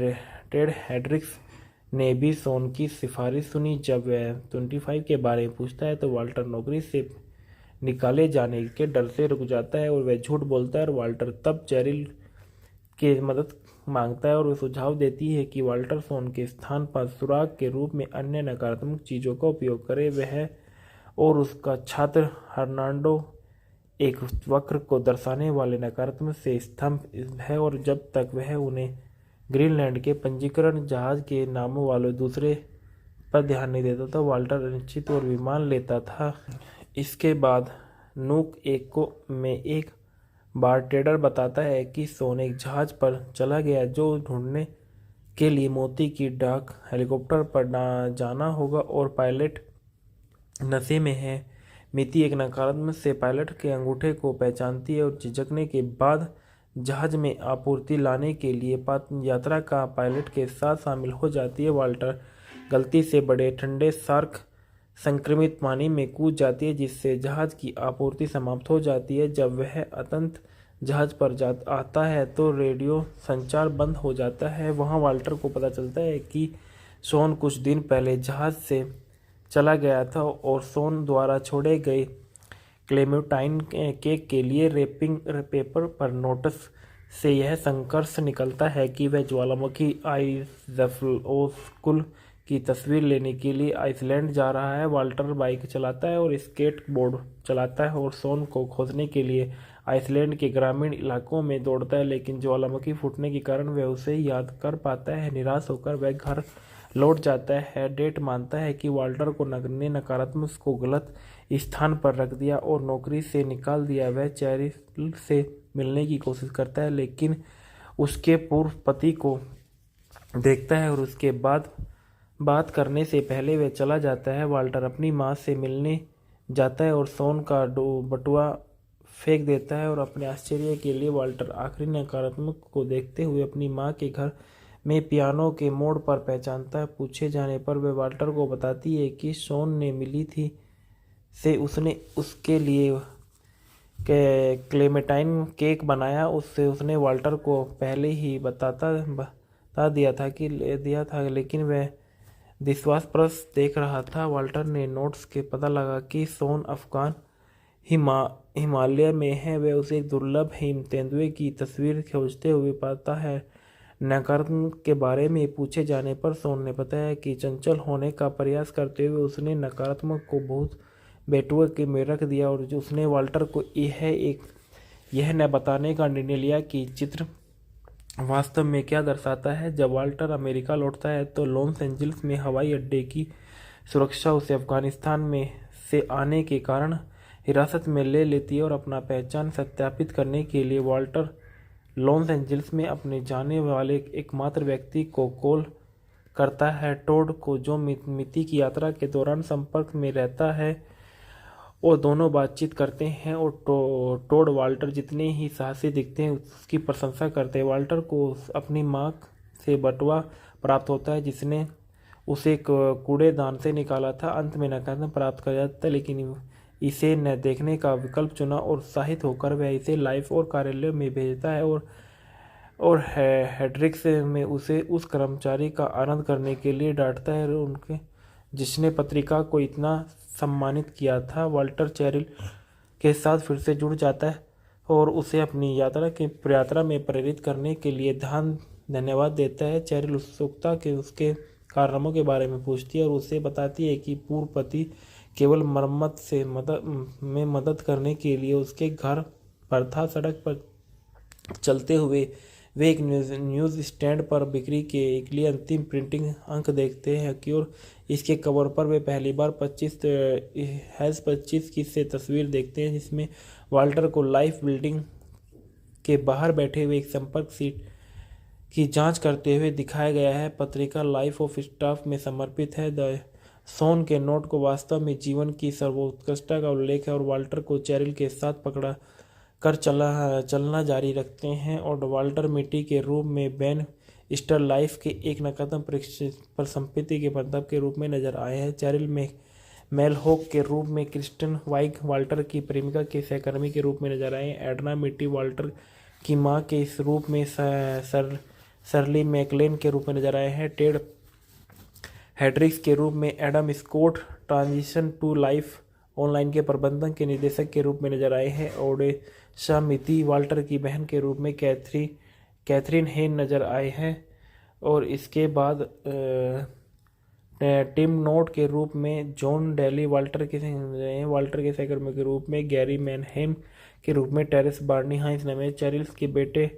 हेड्रिक्स ने भी सोन की सिफारिश सुनी। जब वह 25 के बारे में पूछता है तो वाल्टर नौकरी से निकाले जाने के डर से रुक जाता है और वह झूठ बोलता है और वाल्टर तब चेरिल की मदद मांगता है और वह सुझाव देती है कि वाल्टर सोन के स्थान पर सुराग के रूप में अन्य नकारात्मक चीज़ों का उपयोग करे। वह और उसका छात्र हर्नांडो एक वक्र को दर्शाने वाले नकारात्मक से स्तंभ है और जब तक वह उन्हें ग्रीनलैंड के पंजीकरण जहाज के नामों वाले दूसरे पर ध्यान नहीं देता था, वाल्टर अनिश्चित और विमान लेता था। इसके बाद नूक में एक बारटेंडर बताता है कि सोन एक जहाज पर चला गया जो ढूंढने के लिए मोती की डाक हेलीकॉप्टर पर जाना होगा और पायलट नशे में है। मिति एक नकारात्मक से पायलट के अंगूठे को पहचानती है और झिझकने के बाद जहाज में आपूर्ति लाने के लिए यात्रा का पायलट के साथ शामिल हो जाती है। वाल्टर गलती से बड़े ठंडे शार्क संक्रमित पानी में कूद जाती है जिससे जहाज की आपूर्ति समाप्त हो जाती है। जब वह अंततः जहाज पर आता है तो रेडियो संचार बंद हो जाता है। वहां वाल्टर को पता चलता है कि सोन कुछ दिन पहले जहाज से चला गया था और सोन द्वारा छोड़े गए क्लेमेंटाइन केक के लिए रैपिंग पेपर पर नोटिस से यह संकर्ष निकलता है कि वह ज्वालामुखी आइज़फ्लोकुल की तस्वीर लेने के लिए आइसलैंड जा रहा है। वाल्टर बाइक चलाता है और स्केट बोर्ड चलाता है और सोन को खोजने के लिए आइसलैंड के ग्रामीण इलाकों में दौड़ता है, लेकिन ज्वालामुखी फूटने के कारण वह उसे याद कर पाता है। निराश होकर वह घर लौट जाता है। डेट मानता है कि वाल्टर को ने नकारात्मक को गलत स्थान पर रख दिया और नौकरी से निकाल दिया। वह चेरिल से मिलने की कोशिश करता है लेकिन उसके पूर्व पति को देखता है और उसके बाद बात करने से पहले वह चला जाता है। वाल्टर अपनी माँ से मिलने जाता है और सोन का बटुआ फेंक देता है और अपने आश्चर्य के लिए वाल्टर आखिरी नकारात्मक को देखते हुए अपनी माँ के घर में पियानो के मोड़ पर पहचानता है। पूछे जाने पर वह वाल्टर को बताती है कि सोन ने मिली थी से उसने उसके लिए क्लेमेंटाइन केक बनाया। उसने वाल्टर को पहले ही बता दिया था लेकिन वह विश्वासप्रस देख रहा था। वाल्टर ने नोट्स के पता लगा कि सोन अफगान हिमालय में है। वह उसे दुर्लभ हिम तेंदुए की तस्वीर खोजते हुए पाता है। नकारात्मक के बारे में पूछे जाने पर सोन ने बताया कि चंचल होने का प्रयास करते हुए उसने नकारात्मक को बहुत बेटुए में रख दिया और उसने वाल्टर को यह न बताने का निर्णय लिया कि चित्र वास्तव में क्या दर्शाता है। जब वाल्टर अमेरिका लौटता है तो लॉस एंजल्स में हवाई अड्डे की सुरक्षा उसे अफगानिस्तान में से आने के कारण हिरासत में ले लेती है और अपना पहचान सत्यापित करने के लिए वाल्टर लॉस एंजल्स में अपने जाने वाले एकमात्र व्यक्ति को कॉल करता है, टोड को, जो मिति की यात्रा के दौरान संपर्क में रहता है और दोनों बातचीत करते हैं और टोड वाल्टर जितने ही साहसी दिखते हैं उसकी प्रशंसा करते हैं। वाल्टर को अपनी माँ से बटुआ प्राप्त होता है जिसने उसे कूड़ेदान से निकाला था। अंत में नकारात्मक प्राप्त कर जाता है लेकिन इसे न देखने का विकल्प चुना और उत्साहित होकर वह इसे लाइफ और कार्यालय में भेजता है और हेड्रिक्स में उसे उस कर्मचारी का आनंद करने के लिए डांटता है उनके जिसने पत्रिका को इतना सम्मानित किया था। वाल्टर चेरिल के साथ फिर से जुड़ जाता है और उसे अपनी यात्रा में प्रेरित करने के लिए धन्यवाद देता है। चेरिल उत्सुकता के उसके कारनामों के बारे में पूछती है और उसे बताती है कि पूर्व पति केवल मरम्मत में मदद करने के लिए उसके घर पर था। सड़क पर चलते हुए वे एक न्यूज़ स्टैंड पर बिक्री के एक लिए अंतिम प्रिंटिंग अंक देखते हैं कि और इसके कवर पर वे पहली बार 25 की से तस्वीर देखते हैं जिसमें वाल्टर को लाइफ बिल्डिंग के बाहर बैठे हुए एक संपर्क सीट की जांच करते हुए दिखाया गया है। पत्रिका लाइफ ऑफ स्टाफ में समर्पित है। द सोन के नोट को वास्तव में जीवन की सर्वोत्कृष्टता का उल्लेख है और वाल्टर को चैरिल के साथ पकड़ा कर चलना जारी रखते हैं और वाल्टर मिट्टी के रूप में बेन स्टर लाइफ के एक नकारात्मक परिसंपत्ति के मतलब के रूप में नजर आए हैं। चैरिल में मेलहोक के रूप में क्रिस्टन वाइग वाल्टर की प्रेमिका के सहकर्मी के रूप में नजर आए। एडना मिट्टी वाल्टर की मां के इस रूप में सरली मैकलेन के रूप में नजर आए हैं। टेड हेड्रिक्स के रूप में Adam Scott transition to life online के प्रबंधक के निर्देशक के रूप में नजर आए हैं। ओडेशा मिति वाल्टर की बहन के रूप में कैथरीन हेन नजर आए हैं और इसके बाद टिम नोट के रूप में जॉन डेली वाल्टर के सहकर्मी के रूप में गैरी मैनहेम के रूप में टेरेस बार्नी हाइंस ने चैरिल्स के बेटे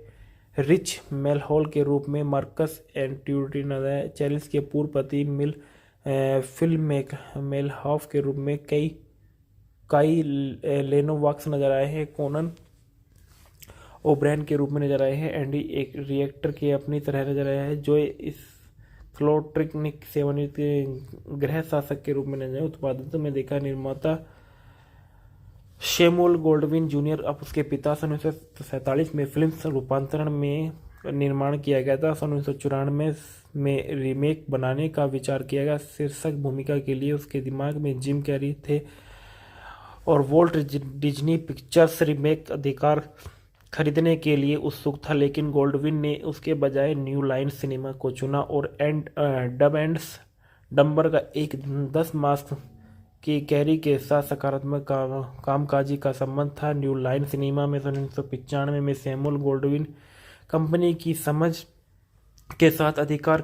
रिच मेलहॉल के रूप में मार्कस एंट्यूटी नजर आए। चैरिल्स के पूर्व पति फिल मेलहॉफ के रूप में काई लेनोवाक्स नजर आए हैं। कोनन ओब्रैन के रूप में नजर आए हैं। एंडी एक रिएक्टर के अपनी तरह नजर आया है जो इस फ्लोट्रिकनिक सेवानिवृत्त गृह शासक के रूप में नजर आए। उत्पादन में देखा निर्माता शेमुअल गोल्डविन जूनियर अब उसके पिता। सन 1947 में फिल्म रूपांतरण में निर्माण किया गया था। सन 1994 में रीमेक बनाने का विचार किया गया। शीर्षक भूमिका के लिए उसके दिमाग में जिम कैरी थे और वोल्ट डिज्नी पिक्चर्स रीमेक अधिकार खरीदने के लिए उत्सुक था, लेकिन गोल्डविन ने उसके बजाय न्यू लाइन सिनेमा को चुना और डब एंड डम्बर का एक 10 मास्क की कैरी के साथ सकारात्मक कामकाजी का संबंध था। न्यू लाइन सिनेमा में सन 1995 में सैमुअल गोल्डविन कंपनी की समझ के साथ अधिकार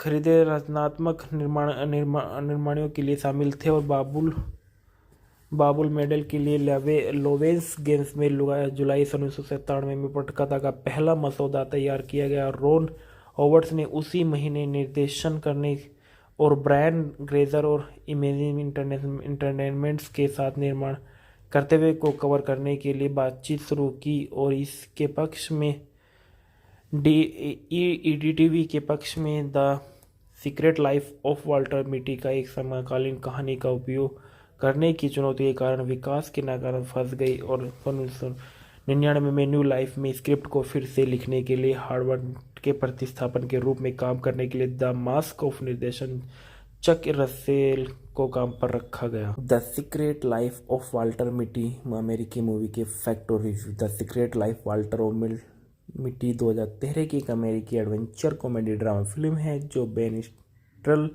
खरीदे रचनात्मक निर्माणों के लिए शामिल थे और बाबुल मेडल के लिए लोवेंस गेम्स में जुलाई सन 1997 में पटकथा का पहला मसौदा तैयार किया गया। रोन हॉवर्ड्स ने उसी महीने निर्देशन करने और ब्रायन ग्रेजर और इमेजिन इंटरटेनमेंट्स के साथ निर्माण करते हुए को कवर करने के लिए बातचीत शुरू की और इसके पक्ष में ईडीटीवी के पक्ष में the secret life of Walter मिटी का एक समकालीन कहानी का उपयोग करने की चुनौती के कारण विकास के नाकाम फंस गई और 1999 में न्यू लाइफ में स्क्रिप्ट को फिर से लिखने के लिए हार्वर्ड के प्रतिस्थापन के रूप में काम करने के लिए द मास्क ऑफ निर्देशन चक रसेल को काम पर रखा गया। The secret life of Walter मिटी अमेरिकी मूवी के फैक्ट और review. The secret life Walter मिटी 2013 की एक अमेरिकी एडवेंचर कॉमेडी ड्रामा फिल्म है जो बेन स्टिलर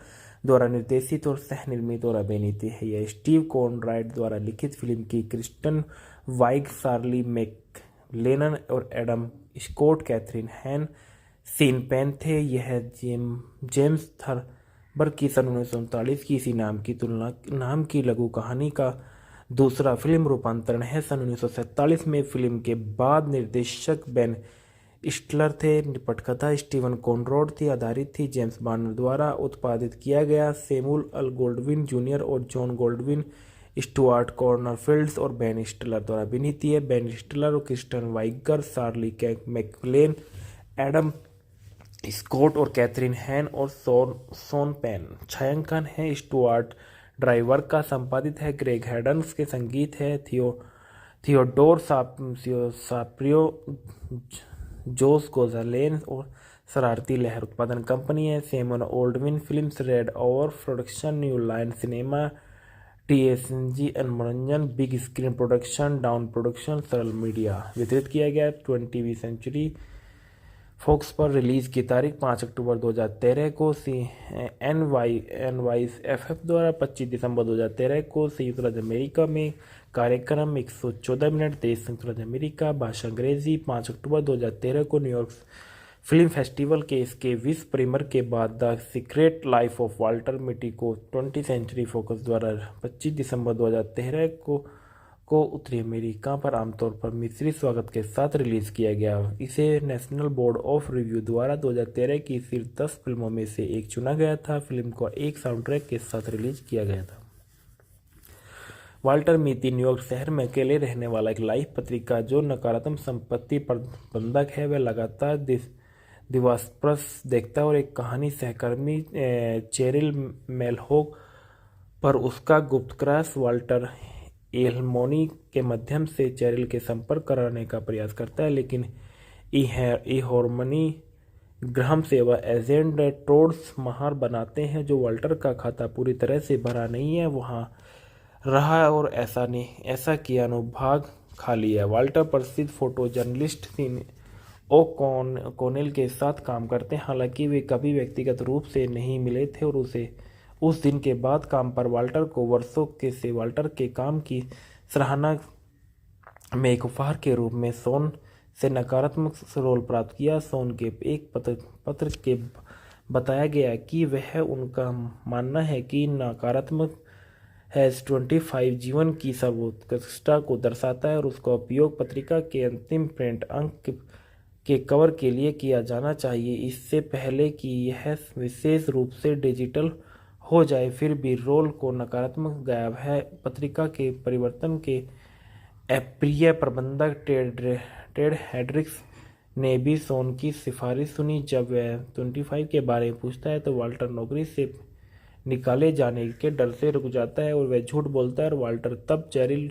द्वारा निर्देशित और सह निर्मित और अभिनीत है। यह स्टीव कॉनराड द्वारा लिखित फिल्म की क्रिस्टन वाइग, सार्ली मैकलेनन और एडम स्कॉट, कैथरीन हैन, सीन पेन थे। यह जेम्स थर्बर की सन 1939 की इसी नाम की लघु कहानी का दूसरा फिल्म रूपांतरण है। सन 1947 में फिल्म के बाद निर्देशक बेन स्टिलर थे। पटकथा स्टीवन कॉनराड थी, आधारित थी जेम्स बार्नर द्वारा उत्पादित किया गया। सैमुअल एल गोल्डविन जूनियर और जॉन गोल्डविन, स्टुअर्ट कॉर्नरफील्ड और बेन स्टिलर द्वारा अभिनीत है। बेन स्टिलर और Kristen vigour, Shirley MacLaine, Adam Scott और कैथरीन हैन और सोन पेन। छायांकन है स्टुअर्ट ड्राइवर का, संपादित है ग्रेग हेडन्स के, संगीत है थियोडोर साप्रियो, जोस गोजालेन और शरारती लहर। उत्पादन कंपनी है Samuel ओल्डविन films, red over production, new line cinema, TSG मनोरंजन, big screen production, down production, सरल मीडिया। वितरित किया गया 20वीं सेंचुरी फॉक्स पर। रिलीज की तारीख 5 अक्टूबर 2013 को NYFF द्वारा, 25 दिसंबर 2013 को संयुक्त राज्य अमेरिका में। कार्यक्रम 114 मिनट, देश संयुक्त राज्य अमेरिका, भाषा अंग्रेजी। 5 अक्टूबर 2013 को न्यूयॉर्क फिल्म फेस्टिवल के इसके विश्व प्रीमियर के बाद the secret life of Walter मिटी को 20th सेंचुरी फोकस द्वारा 25 दिसंबर 2013 को उत्तरी अमेरिका पर आमतौर पर मिश्रित स्वागत के साथ रिलीज किया गया। इसे नेशनल बोर्ड ऑफ रिव्यू द्वारा 2013 की शीर्ष 10 फिल्मों में से एक चुना गया था। फिल्म को एक साउंड ट्रैक के साथ रिलीज किया गया था। वाल्टर मिती न्यूयॉर्क शहर में अकेले रहने वाला एक लाइफ पत्रिका जो नकारात्मक संपत्ति प्रबंधक है। वह लगातार दिवास्प्रस देखता है और एक कहानी सहकर्मी चेरिल मेलहोग पर उसका गुप्त क्रश वाल्टर एल्मोनी के माध्यम से चेरिल के संपर्क कराने का प्रयास करता है, लेकिन इहोर्मनी ग्राहम से वह एजेंट टोड्स महार बनाते हैं जो वाल्टर का खाता पूरी तरह से भरा नहीं है वहाँ रहा और ऐसा किया अनुभाग खाली है। वाल्टर प्रसिद्ध फोटो जर्नलिस्ट कोनेल के साथ काम करते हैं। हालांकि वे कभी व्यक्तिगत रूप से नहीं मिले थे और उस दिन के बाद काम पर वाल्टर को वर्षों से वाल्टर के काम की सराहना में एक उपहार के रूप में सोन से नकारात्मक रोल प्राप्त किया। सोन के एक पत्र के बताया गया कि वह उनका मानना है कि नकारात्मक S25 जीवन की सर्वोत्कृष्टता को दर्शाता है और उसका उपयोग पत्रिका के अंतिम प्रिंट अंक के कवर के लिए किया जाना चाहिए इससे पहले कि यह विशेष रूप से डिजिटल हो जाए। फिर भी रोल को नकारात्मक गायब है। पत्रिका के परिवर्तन के अप्रिय प्रबंधक टेड हेड्रिक्स ने भी सोन की सिफारिश सुनी। जब वह 25 के बारे में पूछता है तो वाल्टर नौकरी से निकाले जाने के डर से रुक जाता है और वह झूठ बोलता है और वाल्टर तब चेरिल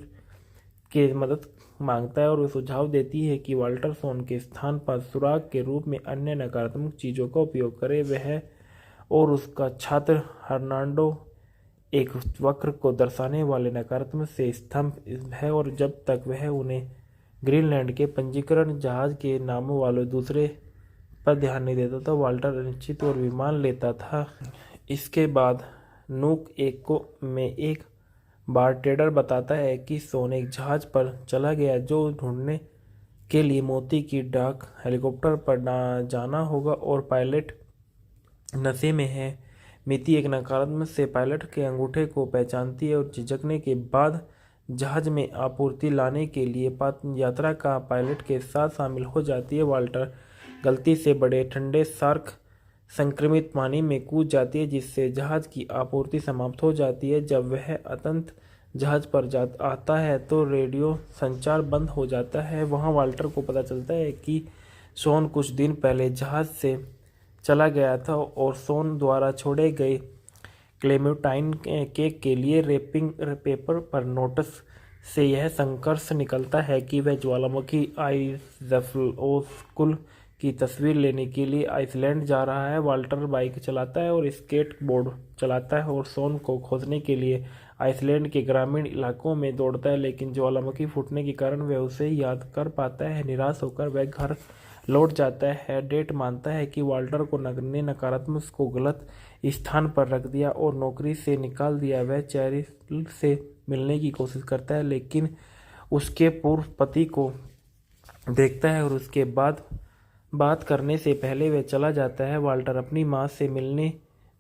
की मदद मांगता है और वह सुझाव देती है कि वाल्टर सोन के स्थान पर सुराग के रूप में अन्य नकारात्मक चीज़ों का उपयोग करे। वह और उसका छात्र हर्नांडो एक वक्र को दर्शाने वाले नकारात्मक से स्तंभ है और जब तक वह उन्हें ग्रीनलैंड के पंजीकरण जहाज के नामों वाले दूसरे पर ध्यान नहीं देता था, वाल्टर अनिश्चित और विमान लेता था। इसके बाद नूक में एक बारटेंडर बताता है कि सोन एक जहाज पर चला गया जो ढूंढने के लिए मोती की डाक हेलीकॉप्टर पर जाना होगा और पायलट नशे में है। मिती एक नकारात्मक से पायलट के अंगूठे को पहचानती है और झिझकने के बाद जहाज में आपूर्ति लाने के लिए यात्रा का पायलट के साथ शामिल हो जाती है। वाल्टर गलती से बड़े ठंडे शार्क संक्रमित पानी में कूद जाती है जिससे जहाज की आपूर्ति समाप्त हो जाती है। जब वह अतंत जहाज पर आता है तो रेडियो संचार बंद हो जाता है। वहां वाल्टर को पता चलता है कि सोन कुछ दिन पहले जहाज से चला गया था और सोन द्वारा छोड़े गए क्लेमेंटाइन केक के लिए रैपिंग पेपर पर नोटिस से यह संकर्ष निकलता है कि वह ज्वालामुखी आइज़फ्लोस्कुल की तस्वीर लेने के लिए आइसलैंड जा रहा है। वाल्टर बाइक चलाता है और स्केट बोर्ड चलाता है और सोन को खोजने के लिए आइसलैंड के ग्रामीण इलाकों में दौड़ता है, लेकिन ज्वालामुखी फूटने के कारण वह उसे याद कर पाता है। निराश होकर वह घर लौट जाता है। डेट मानता है कि वाल्टर को ने नकारात्मक को गलत स्थान पर रख दिया और नौकरी से निकाल दिया। वह चेरिल से मिलने की कोशिश करता है लेकिन उसके पूर्व पति को देखता है और उसके बाद बात करने से पहले वह चला जाता है। वाल्टर अपनी माँ से मिलने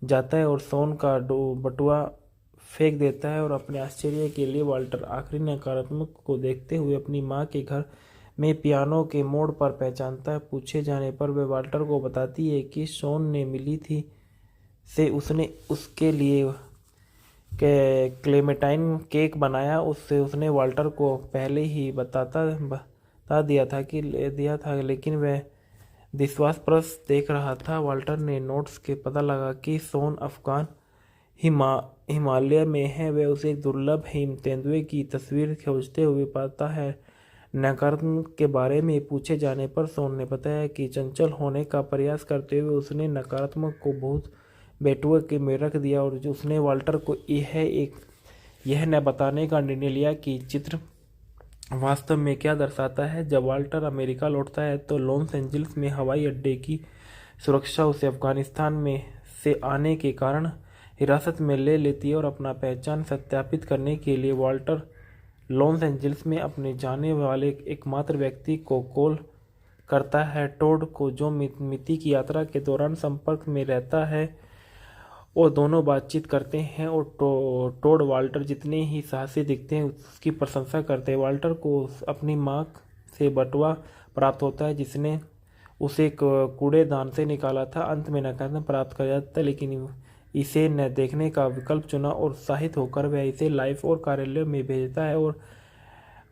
जाता है और सोन का बटुआ फेंक देता है और अपने आश्चर्य के लिए वाल्टर आखिरी नकारात्मक को देखते हुए अपनी माँ के घर में पियानो के मोड़ पर पहचानता है। पूछे जाने पर वह वाल्टर को बताती है कि सोन ने मिली थी से उसने उसके लिए क्लेमेंटाइन केक बनाया। उसने वाल्टर को पहले ही बता दिया था लेकिन वह विश्वासप्रस देख रहा था। वाल्टर ने नोट्स के पता लगा कि सोन अफगान हिमालय में है। वह उसे एक दुर्लभ हिम तेंदुए की तस्वीर खोजते हुए पाता है। नकारात्मक के बारे में पूछे जाने पर सोन ने बताया कि चंचल होने का प्रयास करते हुए उसने नकारात्मक को बहुत बेटुए में रख दिया और उसने वाल्टर को यह न बताने का निर्णय लिया कि चित्र वास्तव में क्या दर्शाता है। जब वाल्टर अमेरिका लौटता है तो लॉस एंजल्स में हवाई अड्डे की सुरक्षा उसे अफगानिस्तान में से आने के कारण हिरासत में ले लेती है और अपना पहचान सत्यापित करने के लिए वाल्टर लॉस एंजल्स में अपने जाने वाले एकमात्र व्यक्ति को कॉल करता है, टोड को, जो मिती की यात्रा के दौरान संपर्क में रहता है और दोनों बातचीत करते हैं और टोड वाल्टर जितने ही साहसी दिखते हैं उसकी प्रशंसा करते हैं। वाल्टर को अपनी माँ से बटुआ प्राप्त होता है जिसने उसे कूड़ेदान से निकाला था। अंत में नकारात्मक प्राप्त कर जाता है लेकिन इसे न देखने का विकल्प चुना और उत्साहित होकर वह इसे लाइफ और कार्यालय में भेजता है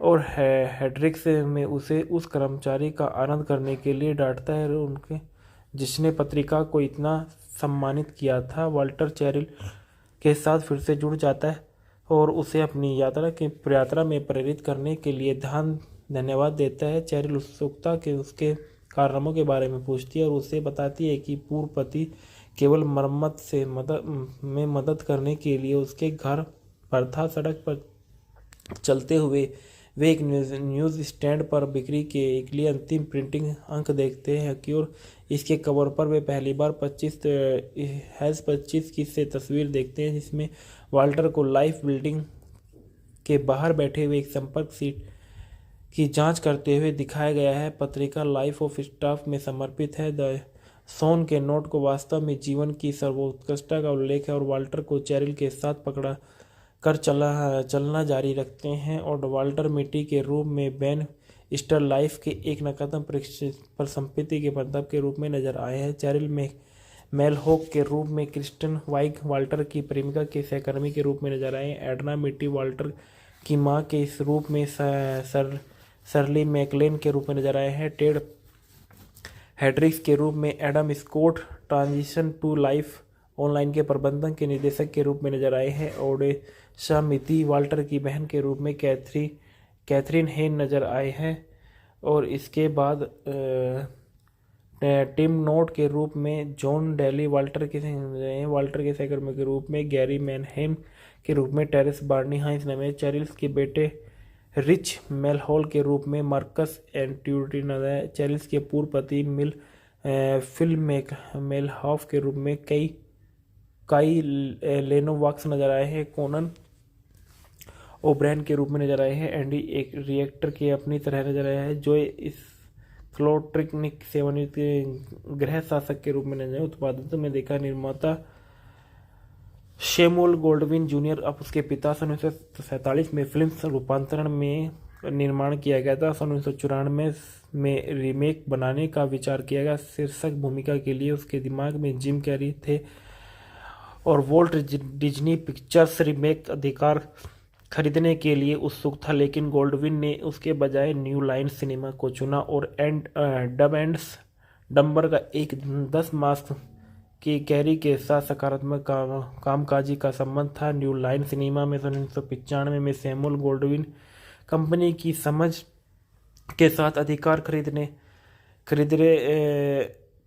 और हेड्रिक्स में उसे उस कर्मचारी का आनंद करने के लिए डांटता है उनके जिसने पत्रिका को इतना सम्मानित किया था। वाल्टर चैरिल के साथ फिर से जुड़ जाता है और उसे अपनी यात्रा में प्रेरित करने के लिए धन्यवाद देता है। चैरिल उत्सुकता के उसके कारनामों के बारे में पूछती है और उसे बताती है कि पूर्व पति केवल मरम्मत में मदद करने के लिए उसके घर पर था। सड़क पर चलते हुए वे एक न्यूज़ स्टैंड पर बिक्री के एक लिए अंतिम प्रिंटिंग अंक देखते हैं कि और इसके कवर पर वे पहली बार 25 की से तस्वीर देखते हैं जिसमें वाल्टर को लाइफ बिल्डिंग के बाहर बैठे हुए एक संपर्क सीट की जांच करते हुए दिखाया गया है। पत्रिका लाइफ ऑफ स्टाफ में समर्पित है। द सोन के नोट को वास्तव में जीवन की सर्वोत्कृष्टता का उल्लेख है और वाल्टर को चैरिल के साथ पकड़ा कर चलना जारी रखते हैं और वाल्टर मिट्टी के रूप में बैन स्टर लाइफ के एक नकारात्मक पर संपत्ति के बंधक के रूप में नजर आए हैं। चैरिल में मेलहॉक के रूप में क्रिस्टन वाइग वाल्टर की प्रेमिका के सहकर्मी के रूप में नजर आए हैं। एडना मिट्टी वाल्टर की मां के इस रूप में सरली मैकलेन के रूप में नजर आए हैं। टेड हेड्रिक्स के रूप में Adam Scott transition to life online के प्रबंधक के निर्देशक के रूप में नजर आए हैं। ओडेशा मिति वाल्टर की बहन के रूप में कैथरीन हेन नजर आए हैं और इसके बाद टिम नोट के रूप में जॉन डेली वाल्टर के सहकर्मी के रूप में गैरी मैनहेम के रूप में टेरेस बार्नी हाइंस ने चैरिल्स के बेटे रिच मेलहॉल के रूप में मार्कस एंट्यूटी नजर आए। चैरिल्स के पूर्व पति फिल मेलहॉफ के रूप में काई लेनोवाक्स नजर आए हैं। कोनन ओब्रैन के रूप में नजर आए हैं। एंडी एक रिएक्टर के अपनी तरह नजर आया है जो इस फ्लोट्रिकनिक सेवानिवृत्त गृह शासक के रूप में नजर आए। उत्पादन में देखा निर्माता शेमुअल गोल्डविन जूनियर अब उसके पिता। सन 1947 में फिल्म रूपांतरण में निर्माण किया गया था। सन 1994 में रीमेक बनाने का विचार किया गया। शीर्षक भूमिका के लिए उसके दिमाग में जिम कैरी थे और वॉल्ट डिज्नी पिक्चर्स रीमेक अधिकार खरीदने के लिए उत्सुक था, लेकिन गोल्डविन ने उसके बजाय न्यू लाइन सिनेमा को चुना और डब एंड डम्बर का एक 10 मास की कैरी के साथ सकारात्मक कामकाजी का संबंध था। न्यू लाइन सिनेमा में सन 1995 में सैमुअल गोल्डविन कंपनी की समझ के साथ अधिकार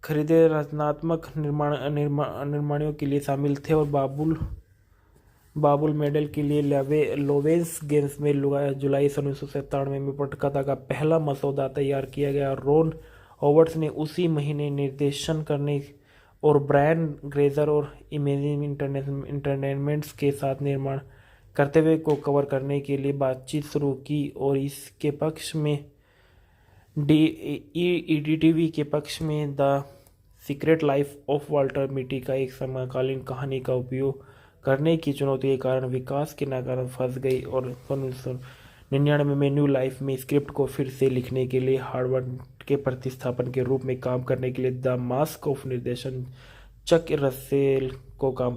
खरीदे रचनात्मक निर्माणों के लिए शामिल थे और बाबुल मेडल के लिए लोवेंस गेम्स में जुलाई सन 1997 में पटकथा का पहला मसौदा तैयार किया गया। रोन हॉवर्ड्स ने उसी महीने निर्देशन करने और ब्रायन ग्रेजर और इमेजिन इंटरटेनमेंट्स के साथ निर्माण करते हुए को कवर करने के लिए बातचीत शुरू की और इसके पक्ष में ईडीटीवी के पक्ष में the secret life of Walter मिटी का एक समकालीन कहानी का उपयोग करने की चुनौती के कारण विकास के नाकाम फंस गई और 1999 में न्यू लाइफ में स्क्रिप्ट को फिर से लिखने के लिए हार्वर्ड के प्रतिस्थापन के रूप में काम करने के लिए द मास्क ऑफ निर्देशन चक रसेल को काम